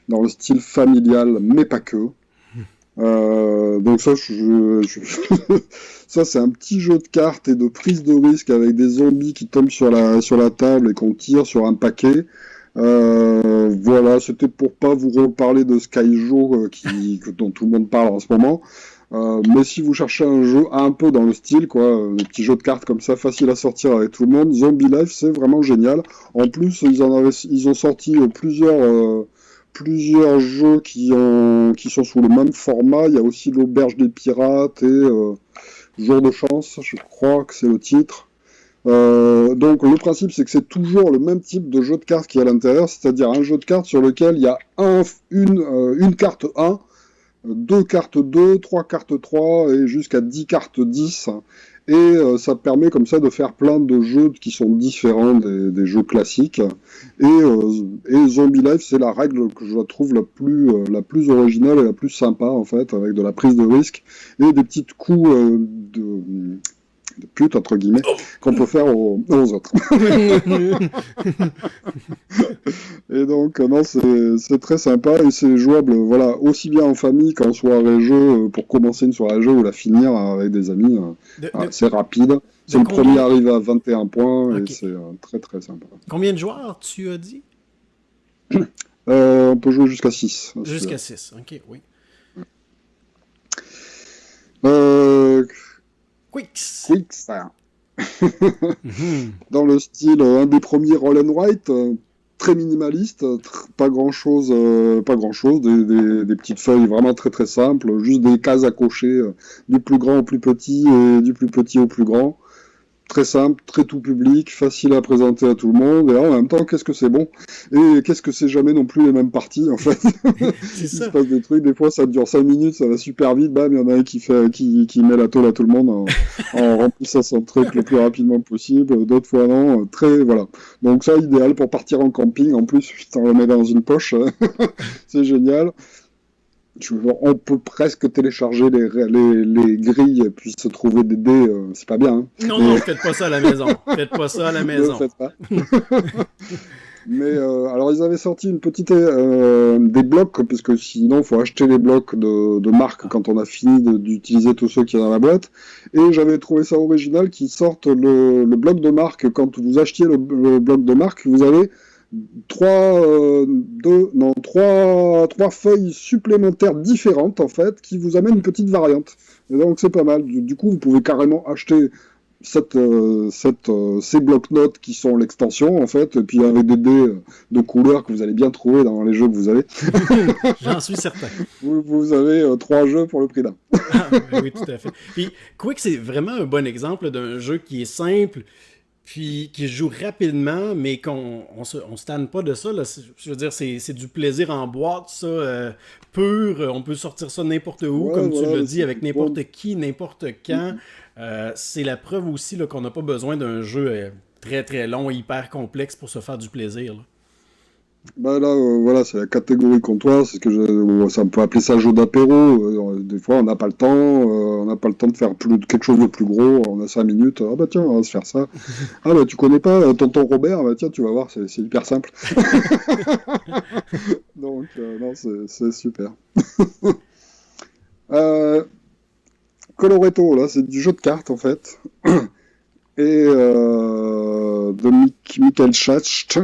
dans le style familial, mais pas que. Donc ça, ça c'est un petit jeu de cartes et de prise de risque avec des zombies qui tombent sur la table et qu'on tire sur un paquet. Voilà, c'était pour pas vous reparler de Skyjo dont tout le monde parle en ce moment. Mais si vous cherchez un jeu un peu dans le style, quoi, des petits jeux de cartes comme ça, facile à sortir avec tout le monde, Zombie Life, c'est vraiment génial. En plus, ils ont sorti plusieurs jeux qui sont sous le même format. Il y a aussi l'Auberge des Pirates et Jour de chance, je crois que c'est le titre. Donc le principe c'est que c'est toujours le même type de jeu de cartes qui est à l'intérieur, c'est-à-dire un jeu de cartes sur lequel il y a une carte 1, 2 cartes 2, 3 cartes 3 et jusqu'à 10 cartes 10. Et ça permet comme ça de faire plein de jeux qui sont différents des jeux classiques. Et Zombie Life, c'est la règle que je trouve la plus originale et la plus sympa en fait, avec de la prise de risque et des petits coups de pute, entre guillemets, qu'on peut faire aux autres. Et donc, non, c'est très sympa et c'est jouable, voilà, aussi bien en famille qu'en soirée jeu, pour commencer une soirée jeu ou la finir avec des amis. C'est rapide. C'est le premier arrivé à 21 points et c'est très très sympa. Combien de joueurs tu as dit? On peut jouer jusqu'à 6. Jusqu'à 6, ok, oui. Quicks. Dans le style, un des premiers roll and write, très minimaliste, pas grand chose, des petites feuilles vraiment très très simples, juste des cases à cocher, du plus grand au plus petit et du plus petit au plus grand. Très simple, très tout public, facile à présenter à tout le monde, et en même temps, qu'est-ce que c'est bon, et qu'est-ce que c'est jamais non plus les mêmes parties, en fait. Il se passe des trucs, des fois ça dure 5 minutes, ça va super vite, bam, il y en a un qui met la tôle à tout le monde en remplissant son truc le plus rapidement possible, d'autres fois non, voilà. Donc ça, idéal pour partir en camping, en plus, putain, on le met dans une poche, c'est génial. On peut presque télécharger les grilles et puis se trouver des dés, c'est pas bien. Hein. Non, faites pas ça à la maison. Faites pas ça à la maison. Ne faites pas. Mais alors ils avaient sorti une petite des blocs, parce que sinon il faut acheter les blocs de marque quand on a fini d'utiliser tous ceux qui sont dans la boîte. Et j'avais trouvé ça original qu'ils sortent le bloc de marque. Quand vous achetiez le bloc de marque, vous avez trois feuilles supplémentaires différentes en fait qui vous amènent une petite variante. Et donc c'est pas mal. Du coup vous pouvez carrément acheter ces blocs-notes qui sont l'extension en fait, et puis avec des dés de couleurs que vous allez bien trouver dans les jeux que vous avez. J'en suis certain. Vous avez 3 jeux pour le prix d'un. Oui, tout à fait. Puis Quick, c'est vraiment un bon exemple d'un jeu qui est simple, puis qui joue rapidement, mais qu'on se tanne pas de ça. Là. Je veux dire, c'est du plaisir en boîte, ça, pur. On peut sortir ça n'importe où, Ouais, comme tu voilà, l'as dit, avec n'importe bon. qui, n'importe quand. C'est la preuve aussi là, qu'on n'a pas besoin d'un jeu très très long et hyper complexe pour se faire du plaisir. Là. Bah là, voilà, c'est la catégorie comptoir, c'est ce que ça, on peut appeler ça jeu d'apéro. Des fois, on n'a pas le temps, on n'a pas le temps de faire quelque chose de plus gros. On a 5 minutes. Ah bah tiens, on va se faire ça. Ah bah tu connais pas Tonton Robert? Bah tiens, tu vas voir, c'est hyper simple. Donc non, c'est super. Coloretto, là, c'est du jeu de cartes en fait, et de Michael Schacht.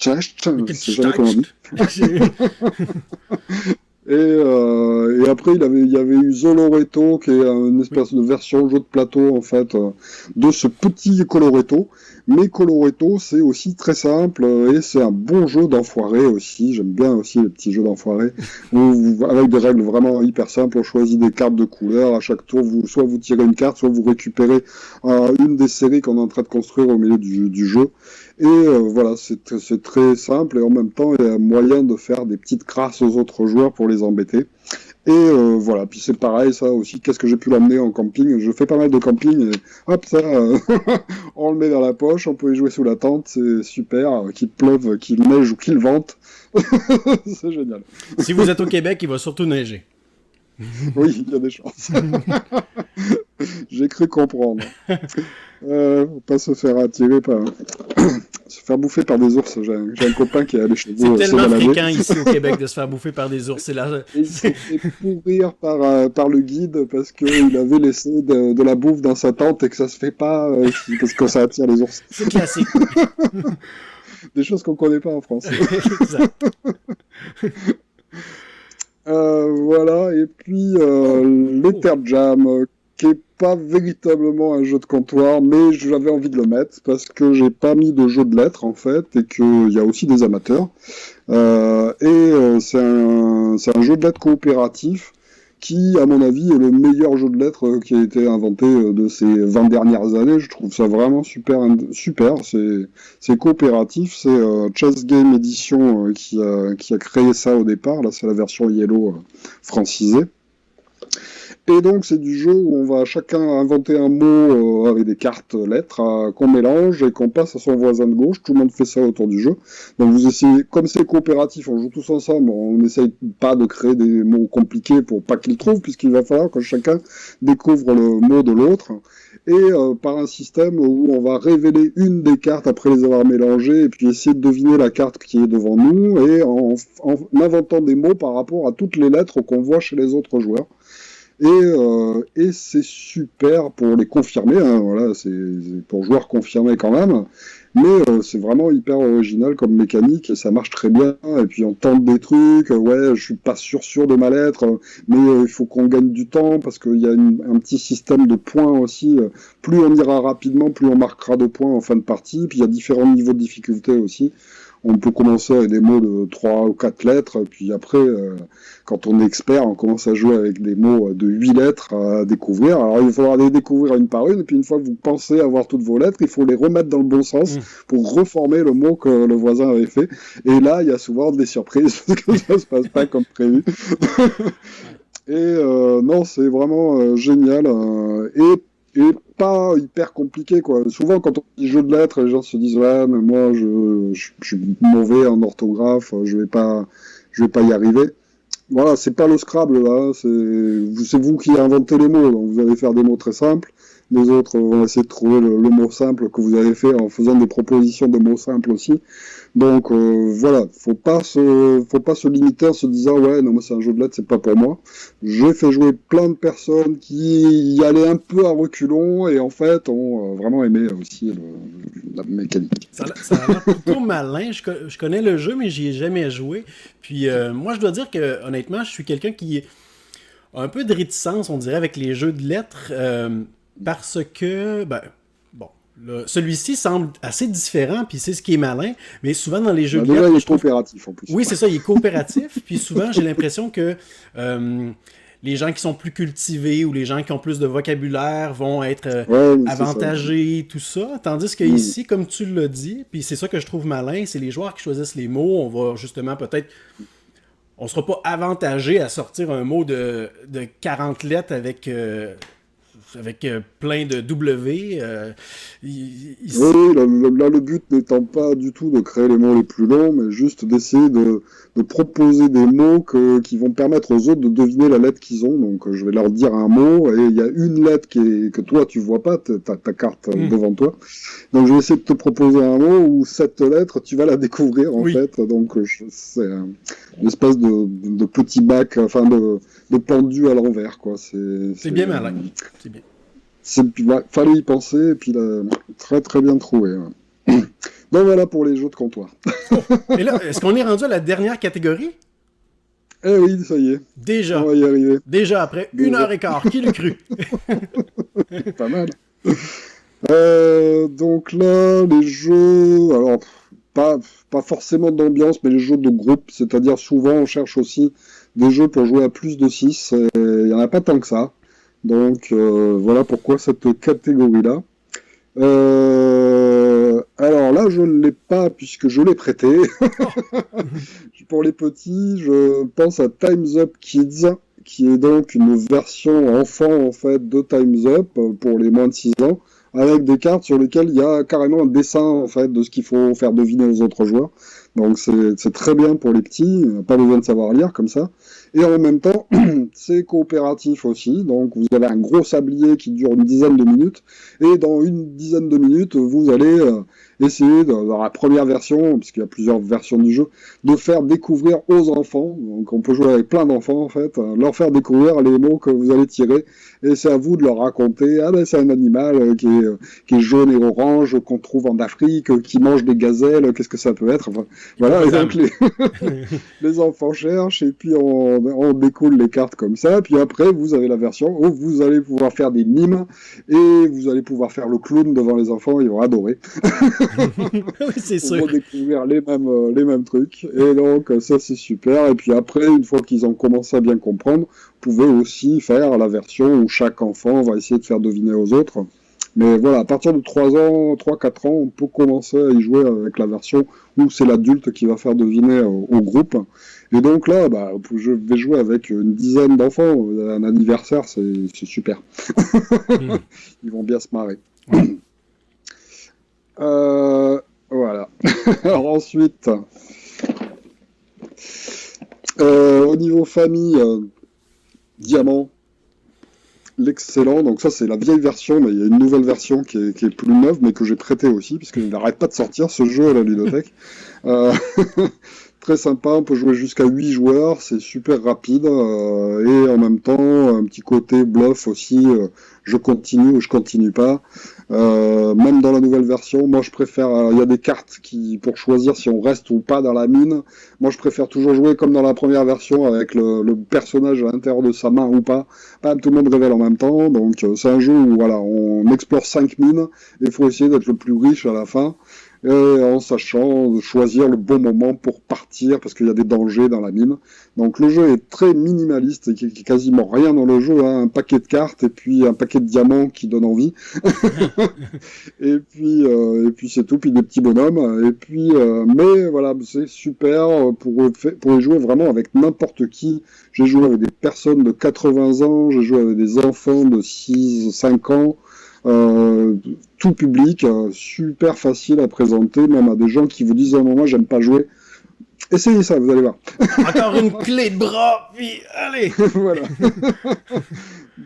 C'est jamais comment on dit. Et après, il y avait eu Zoloretto, qui est une espèce de version jeu de plateau, en fait, de ce petit Coloretto. Mais Coloretto, c'est aussi très simple, et c'est un bon jeu d'enfoiré aussi. J'aime bien aussi les petits jeux d'enfoiré, avec des règles vraiment hyper simples. On choisit des cartes de couleur. À chaque tour, soit vous tirez une carte, soit vous récupérez une des séries qu'on est en train de construire au milieu du jeu. Et voilà, c'est très simple, et en même temps, il y a moyen de faire des petites crasses aux autres joueurs pour les embêter. Et voilà, puis c'est pareil, ça aussi, qu'est-ce que j'ai pu l'emmener en camping? Je fais pas mal de camping, et hop, ça, on le met dans la poche, on peut y jouer sous la tente, c'est super, qu'il pleuve, qu'il neige ou qu'il vente, c'est génial. Si vous êtes au Québec, il va surtout neiger. Oui, il y a des chances. J'ai cru comprendre. Faut pas se faire attirer par... se faire bouffer par des ours. J'ai un copain qui est allé chez vous. C'est tellement fréquent ici au Québec de se faire bouffer par des ours. C'est là... Et il s'est fait pourrir par le guide parce qu'il avait laissé de la bouffe dans sa tente et que ça se fait pas parce que ça attire les ours. C'est classique. Des choses qu'on connaît pas en France. Exact. Voilà, et puis l'Ether Jam, qui est pas véritablement un jeu de comptoir, mais j'avais envie de le mettre parce que j'ai pas mis de jeu de lettres en fait, et qu'il y a aussi des amateurs. C'est un jeu de lettres coopératif qui, à mon avis, est le meilleur jeu de lettres qui a été inventé de ces 20 dernières années. Je trouve ça vraiment super. C'est coopératif, c'est Chess Game Edition qui a créé ça au départ. Là, c'est la version Yellow francisée. Et donc, c'est du jeu où on va chacun inventer un mot avec des cartes lettres qu'on mélange et qu'on passe à son voisin de gauche. Tout le monde fait ça autour du jeu. Donc, vous essayez, comme c'est coopératif, on joue tous ensemble, on n'essaye pas de créer des mots compliqués pour pas qu'ils trouvent, puisqu'il va falloir que chacun découvre le mot de l'autre. Et par un système où on va révéler une des cartes après les avoir mélangées et puis essayer de deviner la carte qui est devant nous et en inventant des mots par rapport à toutes les lettres qu'on voit chez les autres joueurs. Et c'est super pour les confirmer, hein, voilà, c'est pour joueurs confirmés quand même, mais c'est vraiment hyper original comme mécanique et ça marche très bien. Et puis on tente des trucs, ouais, je suis pas sûr de ma lettre, mais il faut qu'on gagne du temps parce qu'il y a un petit système de points aussi. Plus on ira rapidement, plus on marquera de points en fin de partie. Puis il y a différents niveaux de difficulté aussi. On peut commencer avec des mots de 3 ou 4 lettres, puis après, quand on est expert, on commence à jouer avec des mots de 8 lettres à découvrir. Alors il va falloir les découvrir une par une, et puis une fois que vous pensez avoir toutes vos lettres, il faut les remettre dans le bon sens pour reformer le mot que le voisin avait fait. Et là, il y a souvent des surprises, parce que ça se passe pas comme prévu. Et non, c'est vraiment génial. Et pas hyper compliqué, quoi. Souvent, quand on dit jeu de lettres, les gens se disent ouais, mais moi, je suis mauvais en orthographe, je vais pas y arriver. Voilà, c'est pas le Scrabble là, c'est vous qui inventez les mots, donc vous allez faire des mots très simples. Les autres vont essayer de trouver le mot simple que vous avez fait en faisant des propositions de mots simples aussi. Donc voilà, faut pas se limiter en se disant ouais non moi c'est un jeu de lettres, c'est pas pour moi. J'ai fait jouer plein de personnes qui y allaient un peu à reculons et en fait ont vraiment aimé aussi la mécanique. Ça a l'air plutôt malin. Je connais le jeu mais j'y ai jamais joué. Puis moi je dois dire que honnêtement je suis quelqu'un qui a un peu de réticence on dirait avec les jeux de lettres parce que celui-ci semble assez différent, puis c'est ce qui est malin, mais souvent dans les jeux de lettres... Déjà, il est coopératif en plus. Oui, c'est ça, il est coopératif, puis souvent j'ai l'impression que les gens qui sont plus cultivés ou les gens qui ont plus de vocabulaire vont être avantagés, tout ça. Tandis que ici, comme tu l'as dit, puis c'est ça que je trouve malin, c'est les joueurs qui choisissent les mots. On va justement peut-être... On sera pas avantagé à sortir un mot de 40 lettres avec plein de W. Oui, là, le but n'étant pas du tout de créer les mots les plus longs, mais juste d'essayer de proposer des mots qui vont permettre aux autres de deviner la lettre qu'ils ont. Donc, je vais leur dire un mot, et il y a une lettre que toi, tu vois pas, ta carte devant toi. Donc, je vais essayer de te proposer un mot où cette lettre, tu vas la découvrir, en fait. Donc, c'est une espèce de petit bac, enfin, de pendu à l'envers, quoi. C'est bien malin. C'est bien. Fallait y penser, et puis là, très très bien trouvé. Ouais. Donc voilà pour les jeux de comptoir. Et là, est-ce qu'on est rendu à la dernière catégorie? Eh oui, ça y est. Déjà. On va y arriver. Déjà après 1h15, qui l'eût cru? Pas mal. Donc là, les jeux... Alors, pas forcément d'ambiance, mais les jeux de groupe. C'est-à-dire, souvent, on cherche aussi des jeux pour jouer à plus de 6. Il n'y en a pas tant que ça. Donc, voilà pourquoi cette catégorie-là. Alors là, je ne l'ai pas puisque je l'ai prêté. Pour les petits, je pense à Time's Up Kids, qui est donc une version enfant en fait de Time's Up pour les moins de 6 ans, avec des cartes sur lesquelles il y a carrément un dessin en fait de ce qu'il faut faire deviner aux autres joueurs. Donc c'est très bien pour les petits, pas besoin de savoir lire comme ça. Et en même temps, c'est coopératif aussi, donc vous avez un gros sablier qui dure une dizaine de minutes, et dans une dizaine de minutes, vous allez essayer, dans la première version, puisqu'il y a plusieurs versions du jeu, de faire découvrir aux enfants, donc on peut jouer avec plein d'enfants en fait, leur faire découvrir les mots que vous allez tirer, et c'est à vous de leur raconter, ah ben c'est un animal qui est jaune et orange, qu'on trouve en Afrique, qui mange des gazelles, qu'est-ce que ça peut être, enfin, voilà, et donc les enfants cherchent, et puis on découle les cartes comme ça, puis après vous avez la version où vous allez pouvoir faire des mimes, et vous allez pouvoir faire le clown devant les enfants, ils vont adorer. Oui, c'est sûr. On va découvrir les mêmes trucs, et donc ça c'est super, et puis après, une fois qu'ils ont commencé à bien comprendre, vous pouvez aussi faire la version où chaque enfant va essayer de faire deviner aux autres. Mais voilà, à partir de 3-4 ans, on peut commencer à y jouer avec la version où c'est l'adulte qui va faire deviner au groupe. Et donc là, je vais jouer avec une dizaine d'enfants. Un anniversaire, c'est super. Ils vont bien se marrer. Voilà. Alors ensuite, au niveau famille, Diamant, l'excellent, donc ça c'est la vieille version, mais il y a une nouvelle version qui est plus neuve, mais que j'ai prêtée aussi, puisqu'il n'arrête pas de sortir ce jeu à la ludothèque. Très sympa, on peut jouer jusqu'à 8 joueurs, c'est super rapide, et en même temps, un petit côté bluff aussi, je continue ou je continue pas. Même dans la nouvelle version, moi je préfère, il y a des cartes pour choisir si on reste ou pas dans la mine. Moi je préfère toujours jouer comme dans la première version avec le personnage à l'intérieur de sa main ou pas. Tout le monde révèle en même temps, donc c'est un jeu où voilà, on explore 5 mines et il faut essayer d'être le plus riche à la fin. Et en sachant choisir le bon moment pour partir parce qu'il y a des dangers dans la mine. Donc le jeu est très minimaliste, il n'y a quasiment rien dans le jeu, hein, un paquet de cartes et puis un paquet de diamants qui donne envie. et puis c'est tout, puis des petits bonhommes. Et puis mais voilà, c'est super pour y jouer vraiment avec n'importe qui. J'ai joué avec des personnes de 80 ans, j'ai joué avec des enfants de 6-5 ans. Tout public, super facile à présenter, même à des gens qui vous disent à un moment j'aime pas jouer. Essayez ça, vous allez voir. Encore une clé de bras, puis allez. Voilà.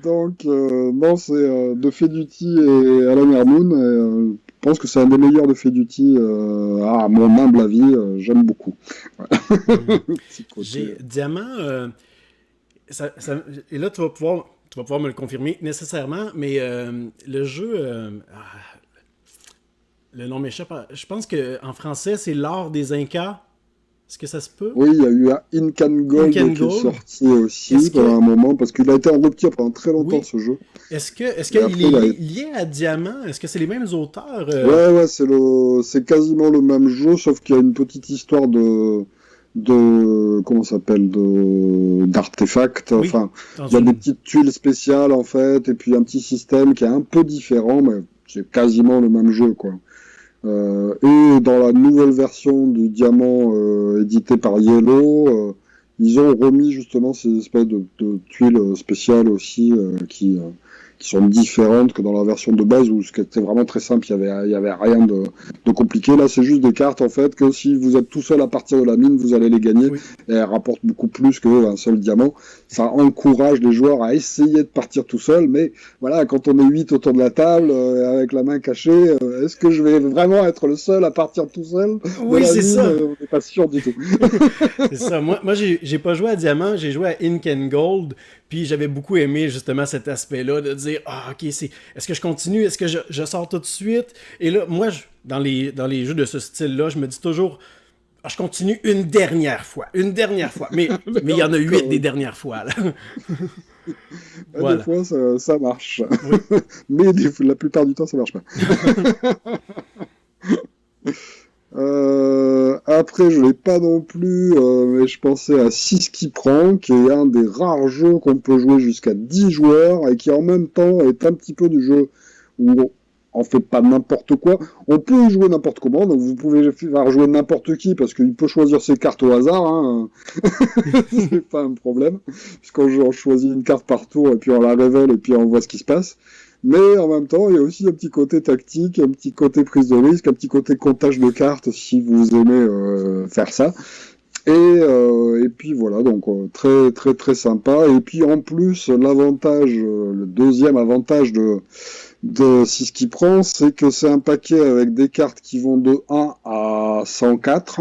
Donc non, c'est de Feduti et Alan Moon. Je pense que c'est un des meilleurs de Feduti. À mon humble avis, j'aime beaucoup. J'ai Diamant. Et là, tu vas pouvoir me le confirmer nécessairement, mais le jeu, le nom m'échappe. Je pense qu'en français, c'est l'art des Incas. Est-ce que ça se peut? Oui, il y a eu un Incan Gold qui est sorti aussi pendant un moment, parce qu'il a été en rupture pendant très longtemps, ce jeu. Est-ce qu'il est lié à Diamant? Est-ce que c'est les mêmes auteurs? Ouais, c'est quasiment le même jeu, sauf qu'il y a une petite histoire de comment ça s'appelle, d'artefacts. Oui, Enfin, dans il y a des une... petites tuiles spéciales en fait, et puis un petit système qui est un peu différent, mais c'est quasiment le même jeu, quoi. Et dans la nouvelle version du diamant édité par Yellow, ils ont remis justement ces espèces de tuiles spéciales aussi qui sont différentes que dans la version de base où c'était vraiment très simple, il y avait rien de compliqué. Là, c'est juste des cartes en fait que si vous êtes tout seul à partir de la mine, vous allez les gagner Oui. et elles rapportent beaucoup plus qu'un seul diamant. Ça encourage les joueurs à essayer de partir tout seul, mais voilà, quand on est 8 autour de la table avec la main cachée, est-ce que je vais vraiment être le seul à partir tout seul de Oui, la c'est mine? ça. On n'est pas sûr du tout. C'est ça. Moi j'ai pas joué à Diamant, j'ai joué à Ink and Gold, puis j'avais beaucoup aimé justement cet aspect-là de dire ah ok est-ce que je continue, est-ce que je sors tout de suite? Et là moi dans les jeux de ce style-là, je me dis toujours ah, je continue une dernière fois, mais il y en a 8 des dernières fois là. Voilà. Des fois, ça marche. Oui. Mais la plupart du temps, ça marche pas. Après, je l'ai pas non plus, mais je pensais à 6 qui prend, qui est un des rares jeux qu'on peut jouer jusqu'à 10 joueurs et qui en même temps est un petit peu du jeu où on fait pas n'importe quoi. On peut y jouer n'importe comment, donc vous pouvez faire jouer n'importe qui parce qu'il peut choisir ses cartes au hasard, hein. C'est pas un problème, puisqu'on choisit une carte par tour et puis on la révèle et puis on voit ce qui se passe. Mais en même temps, il y a aussi un petit côté tactique, un petit côté prise de risque, un petit côté comptage de cartes si vous aimez faire ça. Et puis voilà, donc très très très sympa. Et puis en plus, l'avantage, le deuxième avantage de 6 qui prend, c'est que c'est un paquet avec des cartes qui vont de 1 à 104.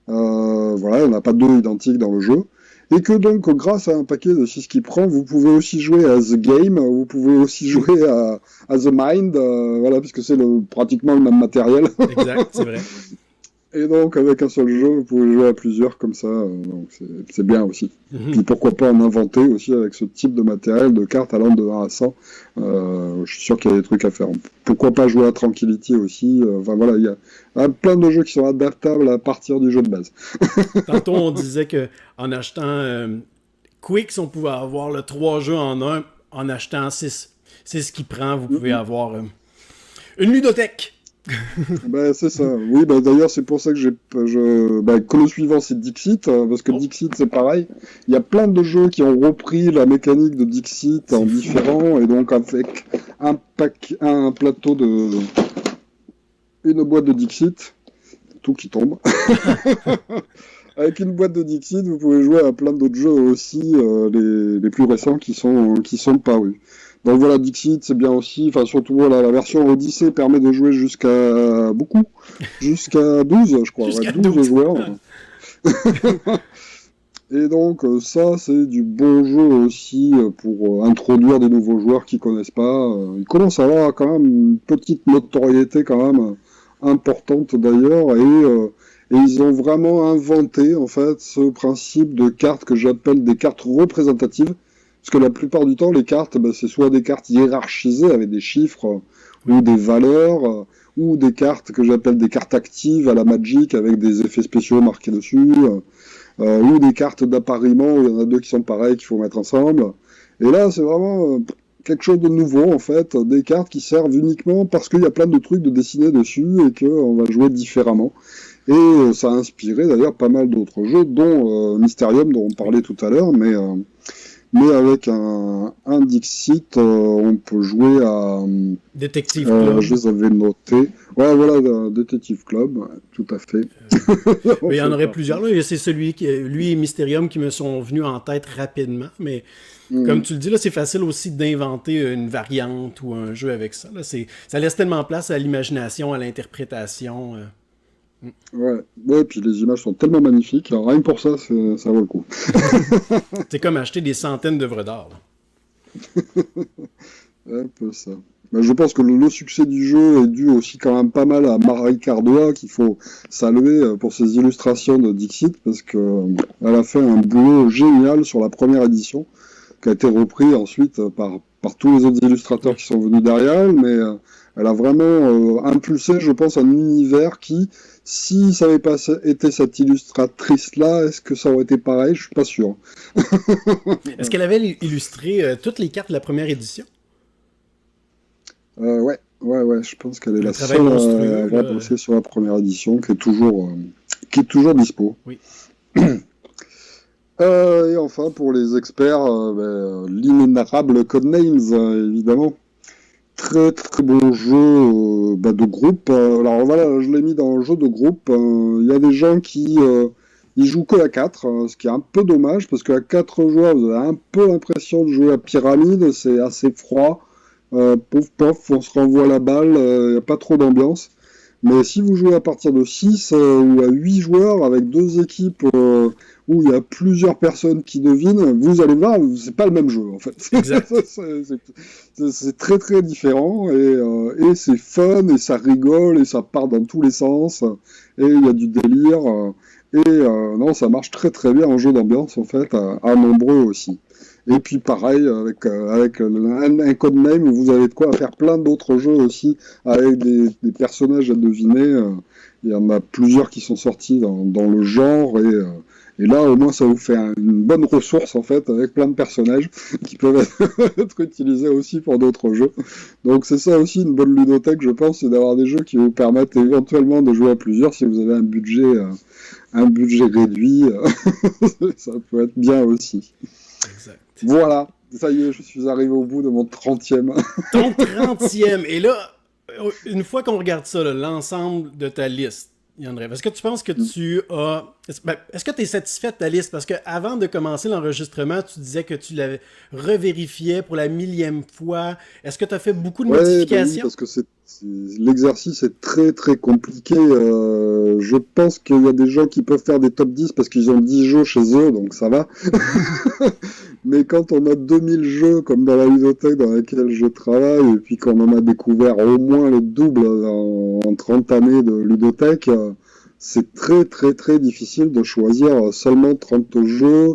Voilà, on n'a pas deux identiques dans le jeu. Et que donc, grâce à un paquet de 6 qui prend, vous pouvez aussi jouer à The Game, vous pouvez aussi jouer à The Mind, voilà, puisque c'est pratiquement le même matériel. Exact, c'est vrai. Et donc, avec un seul jeu, vous pouvez jouer à plusieurs comme ça, donc c'est bien aussi. Mm-hmm. Puis pourquoi pas en inventer aussi avec ce type de matériel, de cartes allant de 1 à 100. Je suis sûr qu'il y a des trucs à faire. Pourquoi pas jouer à Tranquility aussi. Enfin voilà, il y a plein de jeux qui sont adaptables à partir du jeu de base. Tantôt, on disait que en achetant Quicks, on pouvait avoir le 3 jeux en un. En achetant 6. C'est ce qui prend. Vous pouvez avoir une ludothèque. Ben, c'est ça. Oui, ben, d'ailleurs, c'est pour ça que que le suivant, c'est Dixit, parce que Dixit, c'est pareil. Il y a plein de jeux qui ont repris la mécanique de Dixit en différent, et donc avec un plateau une boîte de Dixit, tout qui tombe. Avec une boîte de Dixit, vous pouvez jouer à plein d'autres jeux aussi, les plus récents qui sont parus. Donc voilà, Dixit, c'est bien aussi. Enfin, surtout, voilà, la version Odyssey permet de jouer jusqu'à 12, je crois. Jusqu'à 12 joueurs. Et donc, ça, c'est du bon jeu aussi pour introduire des nouveaux joueurs qui connaissent pas. Ils commencent à avoir quand même une petite notoriété quand même importante d'ailleurs. Et ils ont vraiment inventé, en fait, ce principe de cartes que j'appelle des cartes représentatives. Parce que la plupart du temps, les cartes, c'est soit des cartes hiérarchisées avec des chiffres ou des valeurs, ou des cartes que j'appelle des cartes actives à la Magic avec des effets spéciaux marqués dessus, ou des cartes d'appariement où il y en a deux qui sont pareilles qu'il faut mettre ensemble. Et là, c'est vraiment quelque chose de nouveau, en fait, des cartes qui servent uniquement parce qu'il y a plein de trucs de dessinés dessus et qu'on va jouer différemment. Et ça a inspiré d'ailleurs pas mal d'autres jeux, dont Mysterium, dont on parlait tout à l'heure, mais avec un Dixit, on peut jouer à... Detective Club. Je les avais notés. Ouais, voilà, Detective Club, tout à fait. Mais il y en aurait plusieurs. Là. C'est lui et Mysterium qui me sont venus en tête rapidement. Mais comme tu le dis, là, c'est facile aussi d'inventer une variante ou un jeu avec ça. Là. Ça laisse tellement place à l'imagination, à l'interprétation. Ouais, puis les images sont tellement magnifiques, alors rien que pour ça, ça vaut le coup. C'est comme acheter des centaines d'œuvres d'art. Un peu ça. Je pense que le succès du jeu est dû aussi quand même pas mal à Marie Cardoa, qu'il faut saluer pour ses illustrations de Dixit, parce qu'elle a fait un boulot génial sur la première édition, qui a été repris ensuite par tous les autres illustrateurs qui sont venus derrière elle, mais Elle a vraiment impulsé, je pense, un univers qui, si ça n'avait pas été cette illustratrice-là, est-ce que ça aurait été pareil? Je suis pas sûr. Est-ce qu'elle avait illustré toutes les cartes de la première édition? Ouais, je pense qu'elle est la travail seule monstrueux, à avoir bossé sur la première édition, qui est toujours dispo. Oui. Et enfin, pour les experts, l'inénarrable Codenames, évidemment. Très très bon jeu de groupe. Alors voilà, je l'ai mis dans le jeu de groupe. Il y a des gens qui ils jouent que à 4, ce qui est un peu dommage, parce qu'à 4 joueurs, vous avez un peu l'impression de jouer à pyramide, c'est assez froid. Pouf, on se renvoie la balle, il n'y a pas trop d'ambiance. Mais si vous jouez à partir de 6 ou à 8 joueurs avec deux équipes où il y a plusieurs personnes qui devinent, vous allez voir, c'est pas le même jeu en fait. Exact. C'est très très différent et c'est fun et ça rigole et ça part dans tous les sens et il y a du délire non, ça marche très très bien en jeu d'ambiance en fait, à nombreux aussi. Et puis pareil, avec un codename, vous avez de quoi faire plein d'autres jeux aussi, avec des personnages à deviner. Il y en a plusieurs qui sont sortis dans le genre, et là au moins ça vous fait une bonne ressource en fait, avec plein de personnages qui peuvent être utilisés aussi pour d'autres jeux. Donc c'est ça aussi une bonne ludothèque, je pense, c'est d'avoir des jeux qui vous permettent éventuellement de jouer à plusieurs si vous avez un budget réduit. Ça peut être bien aussi. Exact. Voilà, ça y est, je suis arrivé au bout de mon 30e. Ton 30e. Et là, une fois qu'on regarde ça, là, l'ensemble de ta liste, Yann-Rêve, est-ce que tu penses que tu as... Est-ce que tu es satisfait de ta liste? Parce qu'avant de commencer l'enregistrement, tu disais que tu l'avais revérifié pour la 1000e fois. Est-ce que tu as fait beaucoup de modifications? Oui, parce que l'exercice est très très compliqué. Je pense qu'il y a des gens qui peuvent faire des top 10 parce qu'ils ont 10 jeux chez eux, donc ça va. Mais quand on a 2000 jeux, comme dans la ludothèque dans laquelle je travaille, et puis qu'on en a découvert au moins le double en 30 années de ludothèque, c'est très très très difficile de choisir seulement 30 jeux.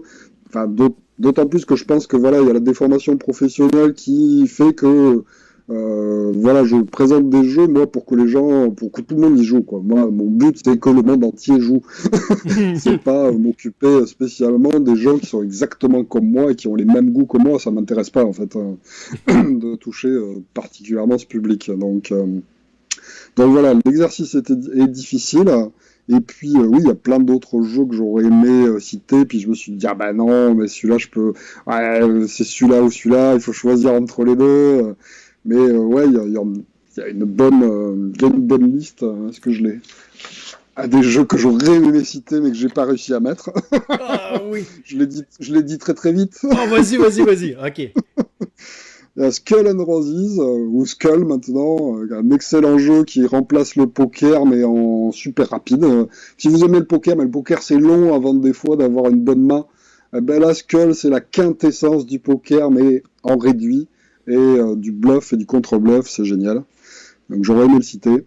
Enfin, d'autant plus que je pense que voilà, il y a la déformation professionnelle qui fait que voilà, je présente des jeux, moi, pour que tout le monde y joue, quoi. Moi, mon but, c'est que le monde entier joue. C'est pas m'occuper spécialement des gens qui sont exactement comme moi et qui ont les mêmes goûts que moi, ça m'intéresse pas, en fait, de toucher particulièrement ce public. Donc voilà, l'exercice est difficile. Et puis, oui, il y a plein d'autres jeux que j'aurais aimé citer, puis je me suis dit, ah bah non, mais celui-là, c'est celui-là ou celui-là, il faut choisir entre les deux. Mais ouais, il y a une bonne liste. Est-ce que je l'ai? Des jeux que j'aurais aimé citer, mais que j'ai pas réussi à mettre. Ah oui. Je l'ai dit très très vite. Oh, vas-y, ok. Il y a Skull and Roses, ou Skull maintenant, un excellent jeu qui remplace le poker, mais en super rapide. Si vous aimez le poker, mais le poker c'est long avant des fois d'avoir une bonne main, ben là, Skull c'est la quintessence du poker, mais en réduit. Et du bluff et du contre-bluff, c'est génial. Donc j'aurais aimé le citer.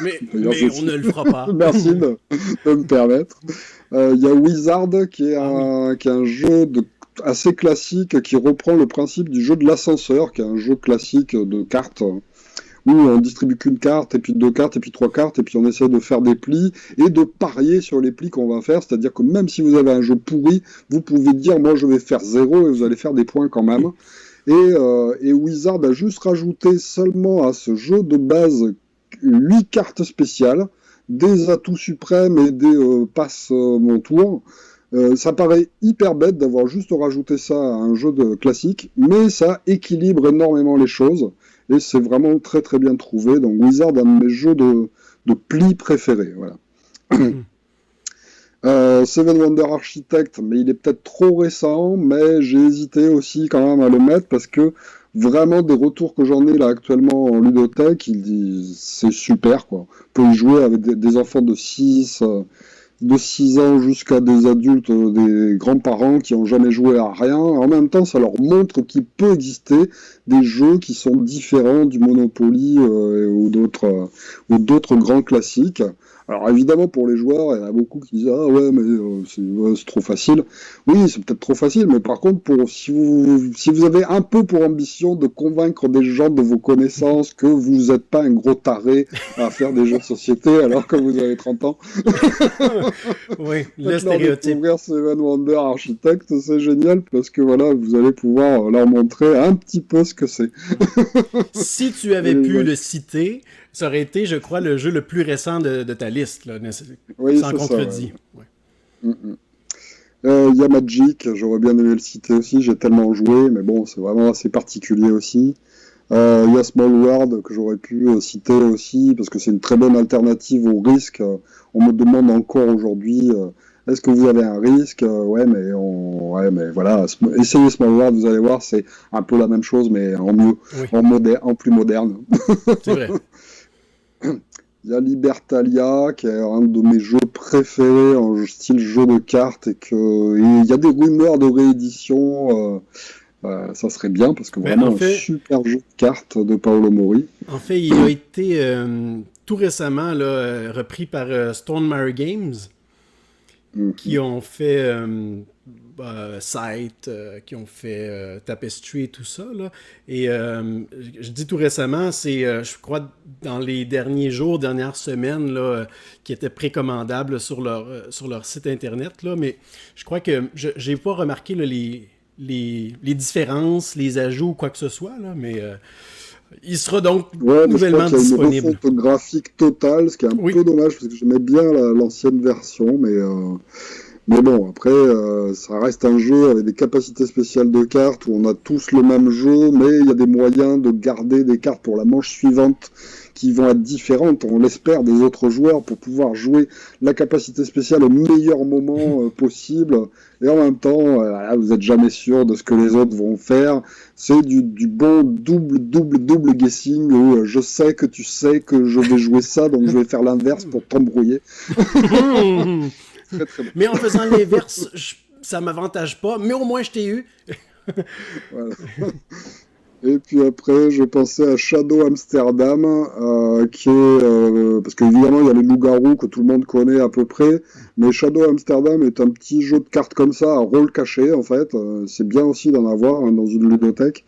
Mais on ne le fera pas. Merci de me permettre. Il y a Wizard, qui est un jeu assez classique, qui reprend le principe du jeu de l'ascenseur, qui est un jeu classique de cartes, où on distribue qu'une carte, et puis 2 cartes, et puis 3 cartes, et puis on essaie de faire des plis, et de parier sur les plis qu'on va faire, c'est-à-dire que même si vous avez un jeu pourri, vous pouvez dire, moi je vais faire 0, et vous allez faire des points quand même. Et Wizard a juste rajouté seulement à ce jeu de base 8 cartes spéciales, des atouts suprêmes et des passe mon tour. Ça paraît hyper bête d'avoir juste rajouté ça à un jeu classique, mais ça équilibre énormément les choses, et c'est vraiment très très bien trouvé. Donc Wizard, un de mes jeux de plis préférés. Voilà. Seven Wonder Architect, mais il est peut-être trop récent, mais j'ai hésité aussi quand même à le mettre parce que vraiment des retours que j'en ai là actuellement en ludothèque, c'est super quoi. On peut y jouer avec des enfants de 6 ans jusqu'à des adultes, des grands-parents qui n'ont jamais joué à rien. En même temps, ça leur montre qu'il peut exister des jeux qui sont différents du Monopoly ou d'autres grands classiques. Alors évidemment, pour les joueurs, il y en a beaucoup qui disent ah ouais, mais c'est trop facile. Oui, c'est peut-être trop facile, mais par contre, si vous avez un peu pour ambition de convaincre des gens de vos connaissances que vous n'êtes pas un gros taré à faire des jeux de société alors que vous avez 30 ans, Oui, le leur stéréotype. découvrir Seven Wonders Architect, c'est génial parce que voilà, vous allez pouvoir leur montrer un petit peu ce que c'est. Si tu avais Et pu ouais. le citer, ça aurait été, je crois, le jeu le plus récent de ta liste, là, Oui, sans c'est ça, contredit. Ouais. Mm, mm. Il y a Magic, j'aurais bien aimé le citer aussi, j'ai tellement joué, mais bon, c'est vraiment assez particulier aussi. Il y a Small World que j'aurais pu citer aussi, parce que c'est une très bonne alternative au risque. On me demande encore aujourd'hui, est-ce que vous avez un risque? Ouais, mais voilà, essayez Small World, vous allez voir, c'est un peu la même chose, mais en mieux, Oui, en plus moderne. c'est vrai. Il y a Libertalia, qui est un de mes jeux préférés en style jeu de cartes, et il y a des rumeurs de réédition. Ça serait bien, parce que Ben, vraiment un super jeu de cartes de Paolo Mori. En fait, il a été tout récemment là, repris par Stone Mary Games, qui ont fait Sight, qui ont fait Tapestry et tout ça. Là. Et je dis tout récemment, c'est, je crois, dans les derniers jours, dernières semaines, là, qui étaient précommandables sur leur site internet. Là, mais je crois que j'ai pas remarqué là, les différences, les ajouts ou quoi que ce soit, là, mais il sera donc nouvellement je crois qu'il y a disponible. une refonte graphique totale, ce qui est un peu dommage, parce que j'aimais bien l'ancienne version, mais bon, après, ça reste un jeu avec des capacités spéciales de cartes, où on a tous le même jeu, mais il y a des moyens de garder des cartes pour la manche suivante qui vont être différentes, on l'espère, des autres joueurs, pour pouvoir jouer la capacité spéciale au meilleur moment possible, et en même temps, vous n'êtes jamais sûr de ce que les autres vont faire. C'est du bon double guessing, où je sais que tu sais que je vais jouer ça, donc je vais faire l'inverse pour t'embrouiller. Très, très bon. Mais en faisant l'inverse, ça m'avantage pas, mais au moins je t'ai eu. Voilà. Et puis après, je pensais à Shadow Amsterdam, qui est... parce qu'évidemment, il y a les loups-garous que tout le monde connaît à peu près, mais Shadow Amsterdam est un petit jeu de cartes comme ça, à rôle caché, en fait. C'est bien aussi d'en avoir dans une ludothèque.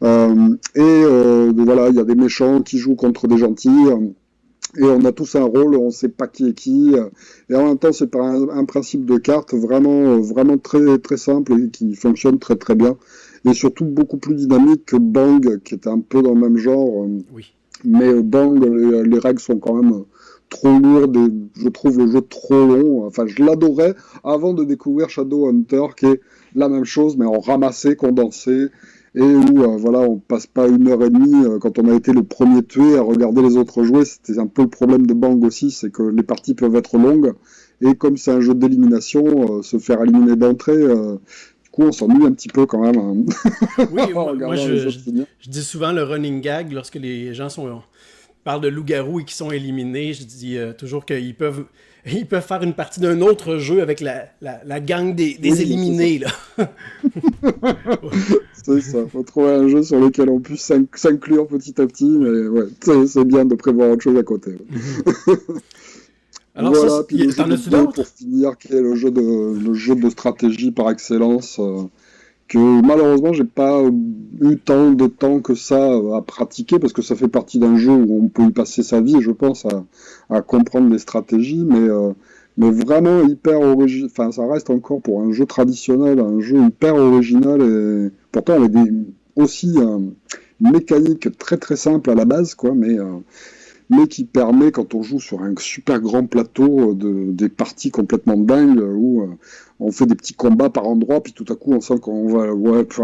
Voilà, il y a des méchants qui jouent contre des gentils, et on a tous un rôle, on sait pas qui est qui, et en même temps, c'est par un principe de carte vraiment très, très simple et qui fonctionne très, très bien. Et surtout beaucoup plus dynamique que Bang, qui était un peu dans le même genre. Oui. Mais Bang, les règles sont quand même trop lourdes et je trouve le jeu trop long. Enfin, je l'adorais avant de découvrir Shadowhunter, qui est la même chose, mais en ramassé, condensé, et où voilà, on passe pas 1 heure et demie quand on a été le premier tué à regarder les autres jouer. C'était un peu le problème de Bang aussi, c'est que les parties peuvent être longues, et comme c'est un jeu d'élimination, se faire éliminer d'entrée... on s'ennuie un petit peu quand même. Hein. Oui, moi je dis souvent le running gag lorsque les gens parlent de loups-garous et qui sont éliminés. Je dis toujours qu'ils peuvent faire une partie d'un autre jeu avec la gang des éliminés. Là. C'est ça, faut trouver un jeu sur lequel on puisse s'inclure petit à petit, mais ouais, c'est bien de prévoir autre chose à côté. Alors voilà, ça, puis le jeu t'en de as-tu Go, d'autres? pour finir, qui est le jeu de stratégie par excellence, que malheureusement j'ai pas eu tant de temps que ça à pratiquer, parce que ça fait partie d'un jeu où on peut y passer sa vie, je pense, à comprendre les stratégies, mais vraiment hyper original. Enfin, ça reste encore pour un jeu traditionnel, un jeu hyper original, et pourtant avec aussi une mécanique très très simple à la base, quoi, mais qui permet, quand on joue sur un super grand plateau, des parties complètement dingues, où on fait des petits combats par endroits, puis tout à coup on sent qu'on va,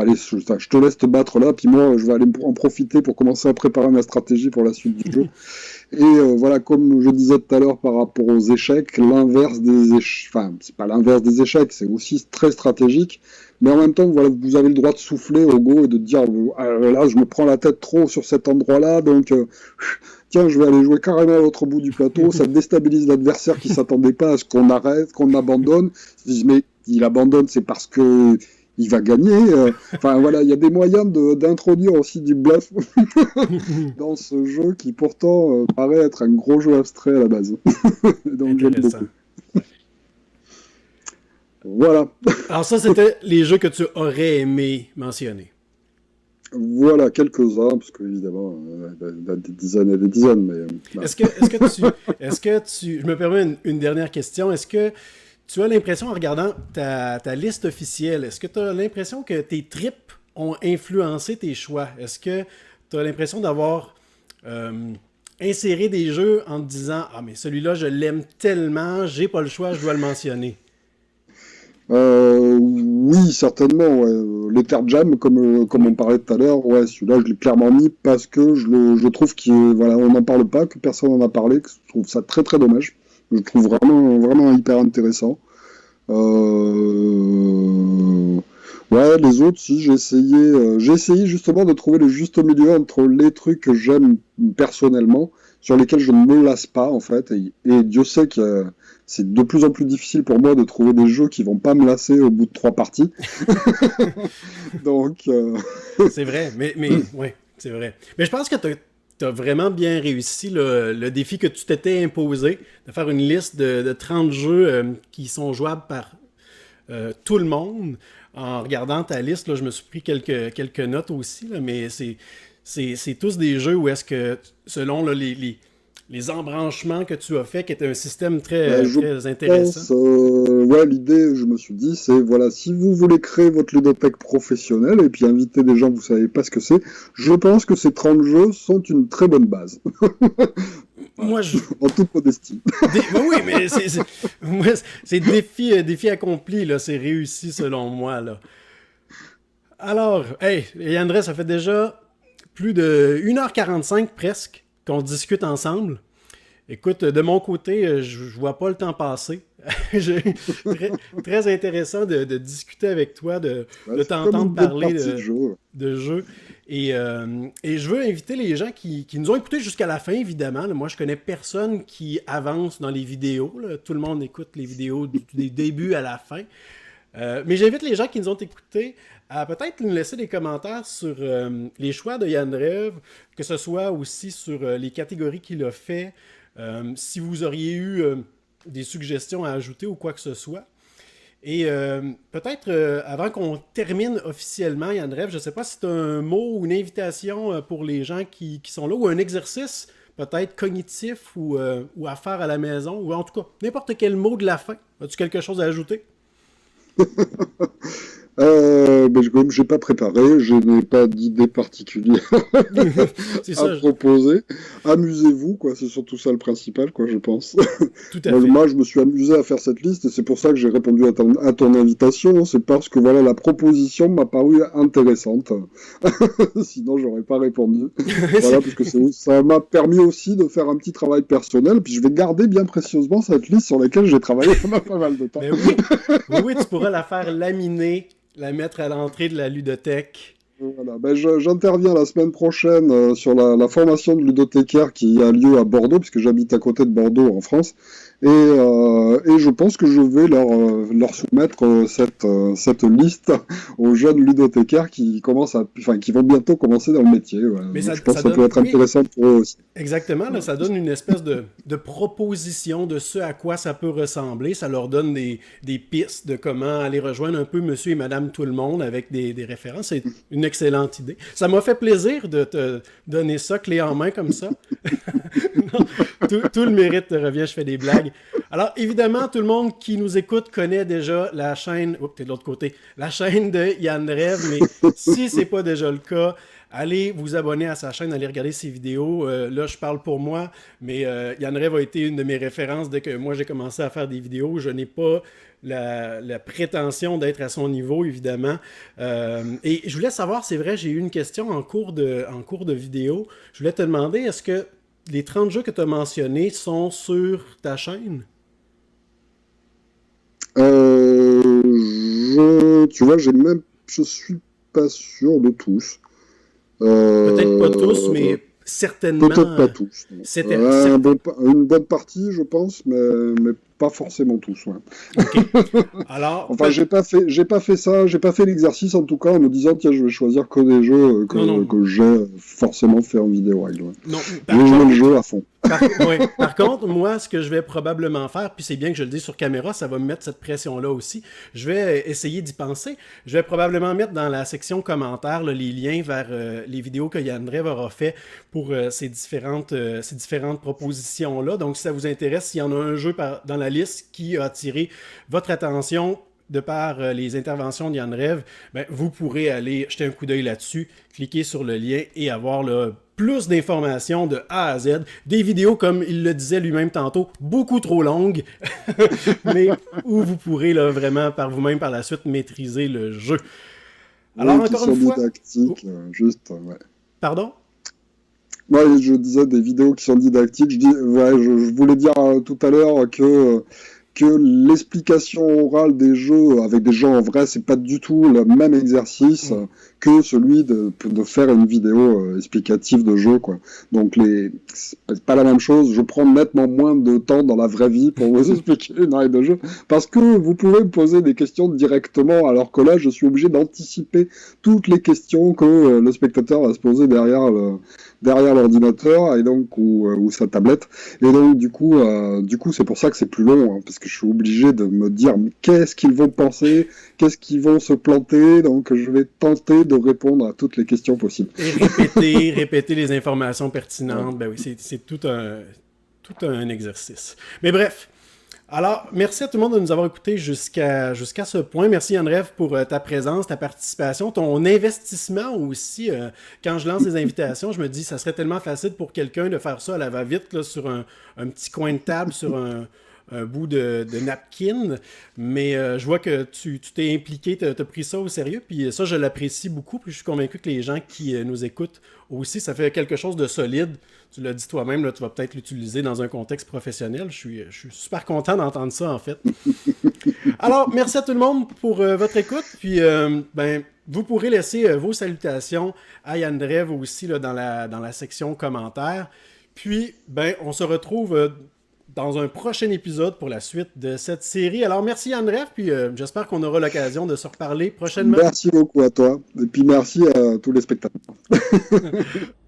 allez, je te laisse te battre là, puis moi je vais aller en profiter pour commencer à préparer ma stratégie pour la suite du jeu. Et voilà, comme je disais tout à l'heure par rapport aux échecs, l'inverse des échecs, enfin c'est pas l'inverse des échecs, c'est aussi très stratégique, mais en même temps, voilà, vous avez le droit de souffler au go et de dire, là je me prends la tête trop sur cet endroit-là, donc... tiens, je vais aller jouer carrément à l'autre bout du plateau, ça déstabilise l'adversaire qui s'attendait pas à ce qu'on arrête, qu'on abandonne. Mais il abandonne, c'est parce que il va gagner. Enfin voilà, il y a des moyens d'introduire aussi du bluff dans ce jeu qui pourtant paraît être un gros jeu abstrait à la base. Donc j'aime beaucoup. Voilà. Alors ça, c'était les jeux que tu aurais aimé mentionner. Voilà, quelques-uns, parce qu'évidemment, des dizaines et des dizaines. Mais, Est-ce que tu... Je me permets une dernière question. Est-ce que tu as l'impression, en regardant ta liste officielle, est-ce que tu as l'impression que tes trips ont influencé tes choix? Est-ce que tu as l'impression d'avoir inséré des jeux en te disant « Ah, mais celui-là, je l'aime tellement, j'ai pas le choix, je dois le mentionner ». Oui, certainement. Ouais. L'Ether Jam, comme on parlait tout à l'heure, ouais, celui-là, je l'ai clairement mis parce que je trouve voilà, on n'en parle pas, que personne n'en a parlé, que je trouve ça très très dommage. Je le trouve vraiment, vraiment hyper intéressant. Ouais, les autres, si, j'ai essayé justement de trouver le juste milieu entre les trucs que j'aime personnellement, sur lesquels je ne me lasse pas, en fait, et Dieu sait que c'est de plus en plus difficile pour moi de trouver des jeux qui vont pas me lasser au bout de 3 parties. Donc... C'est vrai, mais ouais, c'est vrai. Mais je pense que tu as vraiment bien réussi le défi que tu t'étais imposé, de faire une liste de 30 jeux qui sont jouables par tout le monde. En regardant ta liste, là, je me suis pris quelques notes aussi, là, mais c'est tous des jeux où est-ce que, selon là, les embranchements que tu as fait, qui est un système très intéressant. Ouais, l'idée, je me suis dit, c'est, voilà, si vous voulez créer votre ludothèque professionnelle et puis inviter des gens que vous savez pas ce que c'est, je pense que ces 30 jeux sont une très bonne base. Moi, en toute modestie. Oui, mais c'est défi accompli, là, c'est réussi selon moi, là. Alors, hey, Yandré, ça fait déjà plus de 1h45 presque qu'on discute ensemble. Écoute, de mon côté, je vois pas le temps passer. Très intéressant de discuter avec toi, de t'entendre parler de jeux. Et je veux inviter les gens qui nous ont écoutés jusqu'à la fin, évidemment. Là, moi, je connais personne qui avance dans les vidéos. Là. Tout le monde écoute les vidéos du début à la fin. Mais j'invite les gens qui nous ont écoutés à peut-être nous laisser des commentaires sur les choix de Yandrev, que ce soit aussi sur les catégories qu'il a fait, si vous auriez eu des suggestions à ajouter ou quoi que ce soit. Et peut-être, avant qu'on termine officiellement, Yandrev, je ne sais pas si tu as un mot ou une invitation pour les gens qui sont là, ou un exercice peut-être cognitif ou à faire à la maison, ou en tout cas, n'importe quel mot de la fin. As-tu quelque chose à ajouter? Comme je n'ai pas préparé, je n'ai pas d'idée particulière à proposer. Amusez-vous, quoi. C'est surtout ça le principal, quoi, je pense. Tout à fait. Moi, je me suis amusé à faire cette liste et c'est pour ça que j'ai répondu à ton invitation. C'est parce que voilà, la proposition m'a paru intéressante. Sinon, j'aurais pas répondu. Voilà, parce que ça m'a permis aussi de faire un petit travail personnel. Puis je vais garder bien précieusement cette liste sur laquelle j'ai travaillé pendant pas mal de temps. Mais oui, tu pourras la faire laminer, la mettre à l'entrée de la ludothèque. Voilà, j'interviens la semaine prochaine sur la formation de ludothécaire qui a lieu à Bordeaux, puisque j'habite à côté de Bordeaux en France. Et je pense que je vais leur soumettre cette liste aux jeunes ludothécaires qui vont bientôt commencer dans le métier. Voilà. Mais je pense que ça peut être intéressant pour eux aussi. Exactement, là, ça donne une espèce de proposition de ce à quoi ça peut ressembler. Ça leur donne des pistes de comment aller rejoindre un peu monsieur et madame tout le monde avec des références. C'est une excellente idée. Ça m'a fait plaisir de te donner ça clé en main comme ça. Non, tout le mérite te revient, je fais des blagues. Alors, évidemment, tout le monde qui nous écoute connaît déjà la chaîne... Oups, t'es de l'autre côté. La chaîne de Yandrev, mais si c'est pas déjà le cas, allez vous abonner à sa chaîne, allez regarder ses vidéos. Là, je parle pour moi, mais Yandrev a été une de mes références dès que moi j'ai commencé à faire des vidéos. Je n'ai pas la prétention d'être à son niveau, évidemment. Et je voulais savoir, c'est vrai, j'ai eu une question en cours de vidéo. Je voulais te demander, est-ce que les 30 jeux que tu as mentionnés sont sur ta chaîne? Tu vois, je suis pas sûr de tous. Peut-être pas tous, mais certainement. Peut-être pas tous. Une bonne partie, je pense, mais pas forcément tous. Ouais. Ok. Alors, enfin, j'ai pas fait ça, j'ai pas fait l'exercice en tout cas en me disant tiens, je vais choisir que des jeux que j'ai forcément fait en vidéo règle. Ouais. Non, j'ai joué le jeu à fond. Par contre, moi, ce que je vais probablement faire, puis c'est bien que je le dise sur caméra, ça va me mettre cette pression-là aussi. Je vais essayer d'y penser. Je vais probablement mettre dans la section commentaires là, les liens vers les vidéos que Yann Drev aura fait pour ces différentes propositions-là. Donc, si ça vous intéresse, s'il y en a un jeu dans la liste qui a attiré votre attention de par les interventions de Yann Drev, ben, vous pourrez aller jeter un coup d'œil là-dessus, cliquer sur le lien et avoir là, plus d'informations de A à Z, des vidéos, comme il le disait lui-même tantôt, beaucoup trop longues, mais où vous pourrez là, vraiment par vous-même par la suite maîtriser le jeu. Alors, oui, encore une fois... didactiques, juste, ouais. Pardon? Moi, je disais des vidéos qui sont didactiques. Je voulais dire tout à l'heure que l'explication orale des jeux avec des gens en vrai, c'est pas du tout le même exercice que celui de faire une vidéo explicative de jeu, quoi. Donc c'est pas la même chose. Je prends nettement moins de temps dans la vraie vie pour vous expliquer une règle de jeu, parce que vous pouvez me poser des questions directement, alors que là, je suis obligé d'anticiper toutes les questions que le spectateur va se poser derrière l'ordinateur et donc ou sa tablette, et donc du coup c'est pour ça que c'est plus long, hein, parce que je suis obligé de me dire qu'est-ce qu'ils vont penser, qu'est-ce qu'ils vont se planter, donc je vais tenter de répondre à toutes les questions possibles. Et répéter les informations pertinentes, ben oui, c'est tout un exercice. Mais bref. Alors, merci à tout le monde de nous avoir écoutés jusqu'à ce point. Merci Yann Drev pour ta présence, ta participation, ton investissement aussi. Quand je lance des invitations, je me dis ça serait tellement facile pour quelqu'un de faire ça à la va-vite là, sur un petit coin de table, sur un bout de napkin. Mais je vois que tu t'es impliqué, tu as pris ça au sérieux. Puis ça, je l'apprécie beaucoup. Puis je suis convaincu que les gens qui nous écoutent aussi, ça fait quelque chose de solide. Tu l'as dit toi-même, là, tu vas peut-être l'utiliser dans un contexte professionnel. Je suis super content d'entendre ça, en fait. Alors, merci à tout le monde pour votre écoute. Puis, vous pourrez laisser vos salutations à Yann Drev aussi là, dans la section commentaires. Puis, on se retrouve dans un prochain épisode pour la suite de cette série. Alors, merci Yann Drev, puis j'espère qu'on aura l'occasion de se reparler prochainement. Merci beaucoup à toi, et puis merci à tous les spectateurs.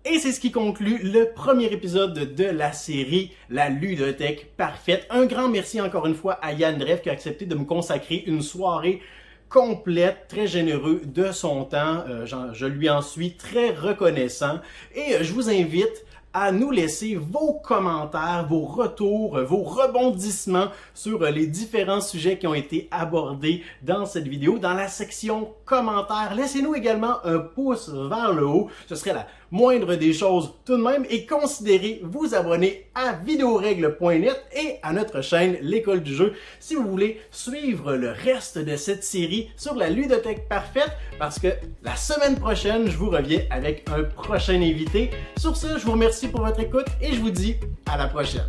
Et c'est ce qui conclut le premier épisode de la série La Ludothèque Parfaite. Un grand merci encore une fois à Yann Drev qui a accepté de me consacrer une soirée complète, très généreux de son temps. Je lui en suis très reconnaissant. Et je vous invite à nous laisser vos commentaires, vos retours, vos rebondissements sur les différents sujets qui ont été abordés dans cette vidéo. Dans la section commentaires, laissez-nous également un pouce vers le haut. Ce serait la moindre des choses tout de même. Et considérez vous abonner à videoregle.net et à notre chaîne L'École du Jeu si vous voulez suivre le reste de cette série sur la ludothèque parfaite, parce que la semaine prochaine, je vous reviens avec un prochain invité. Sur ce, je vous remercie pour votre écoute et je vous dis à la prochaine.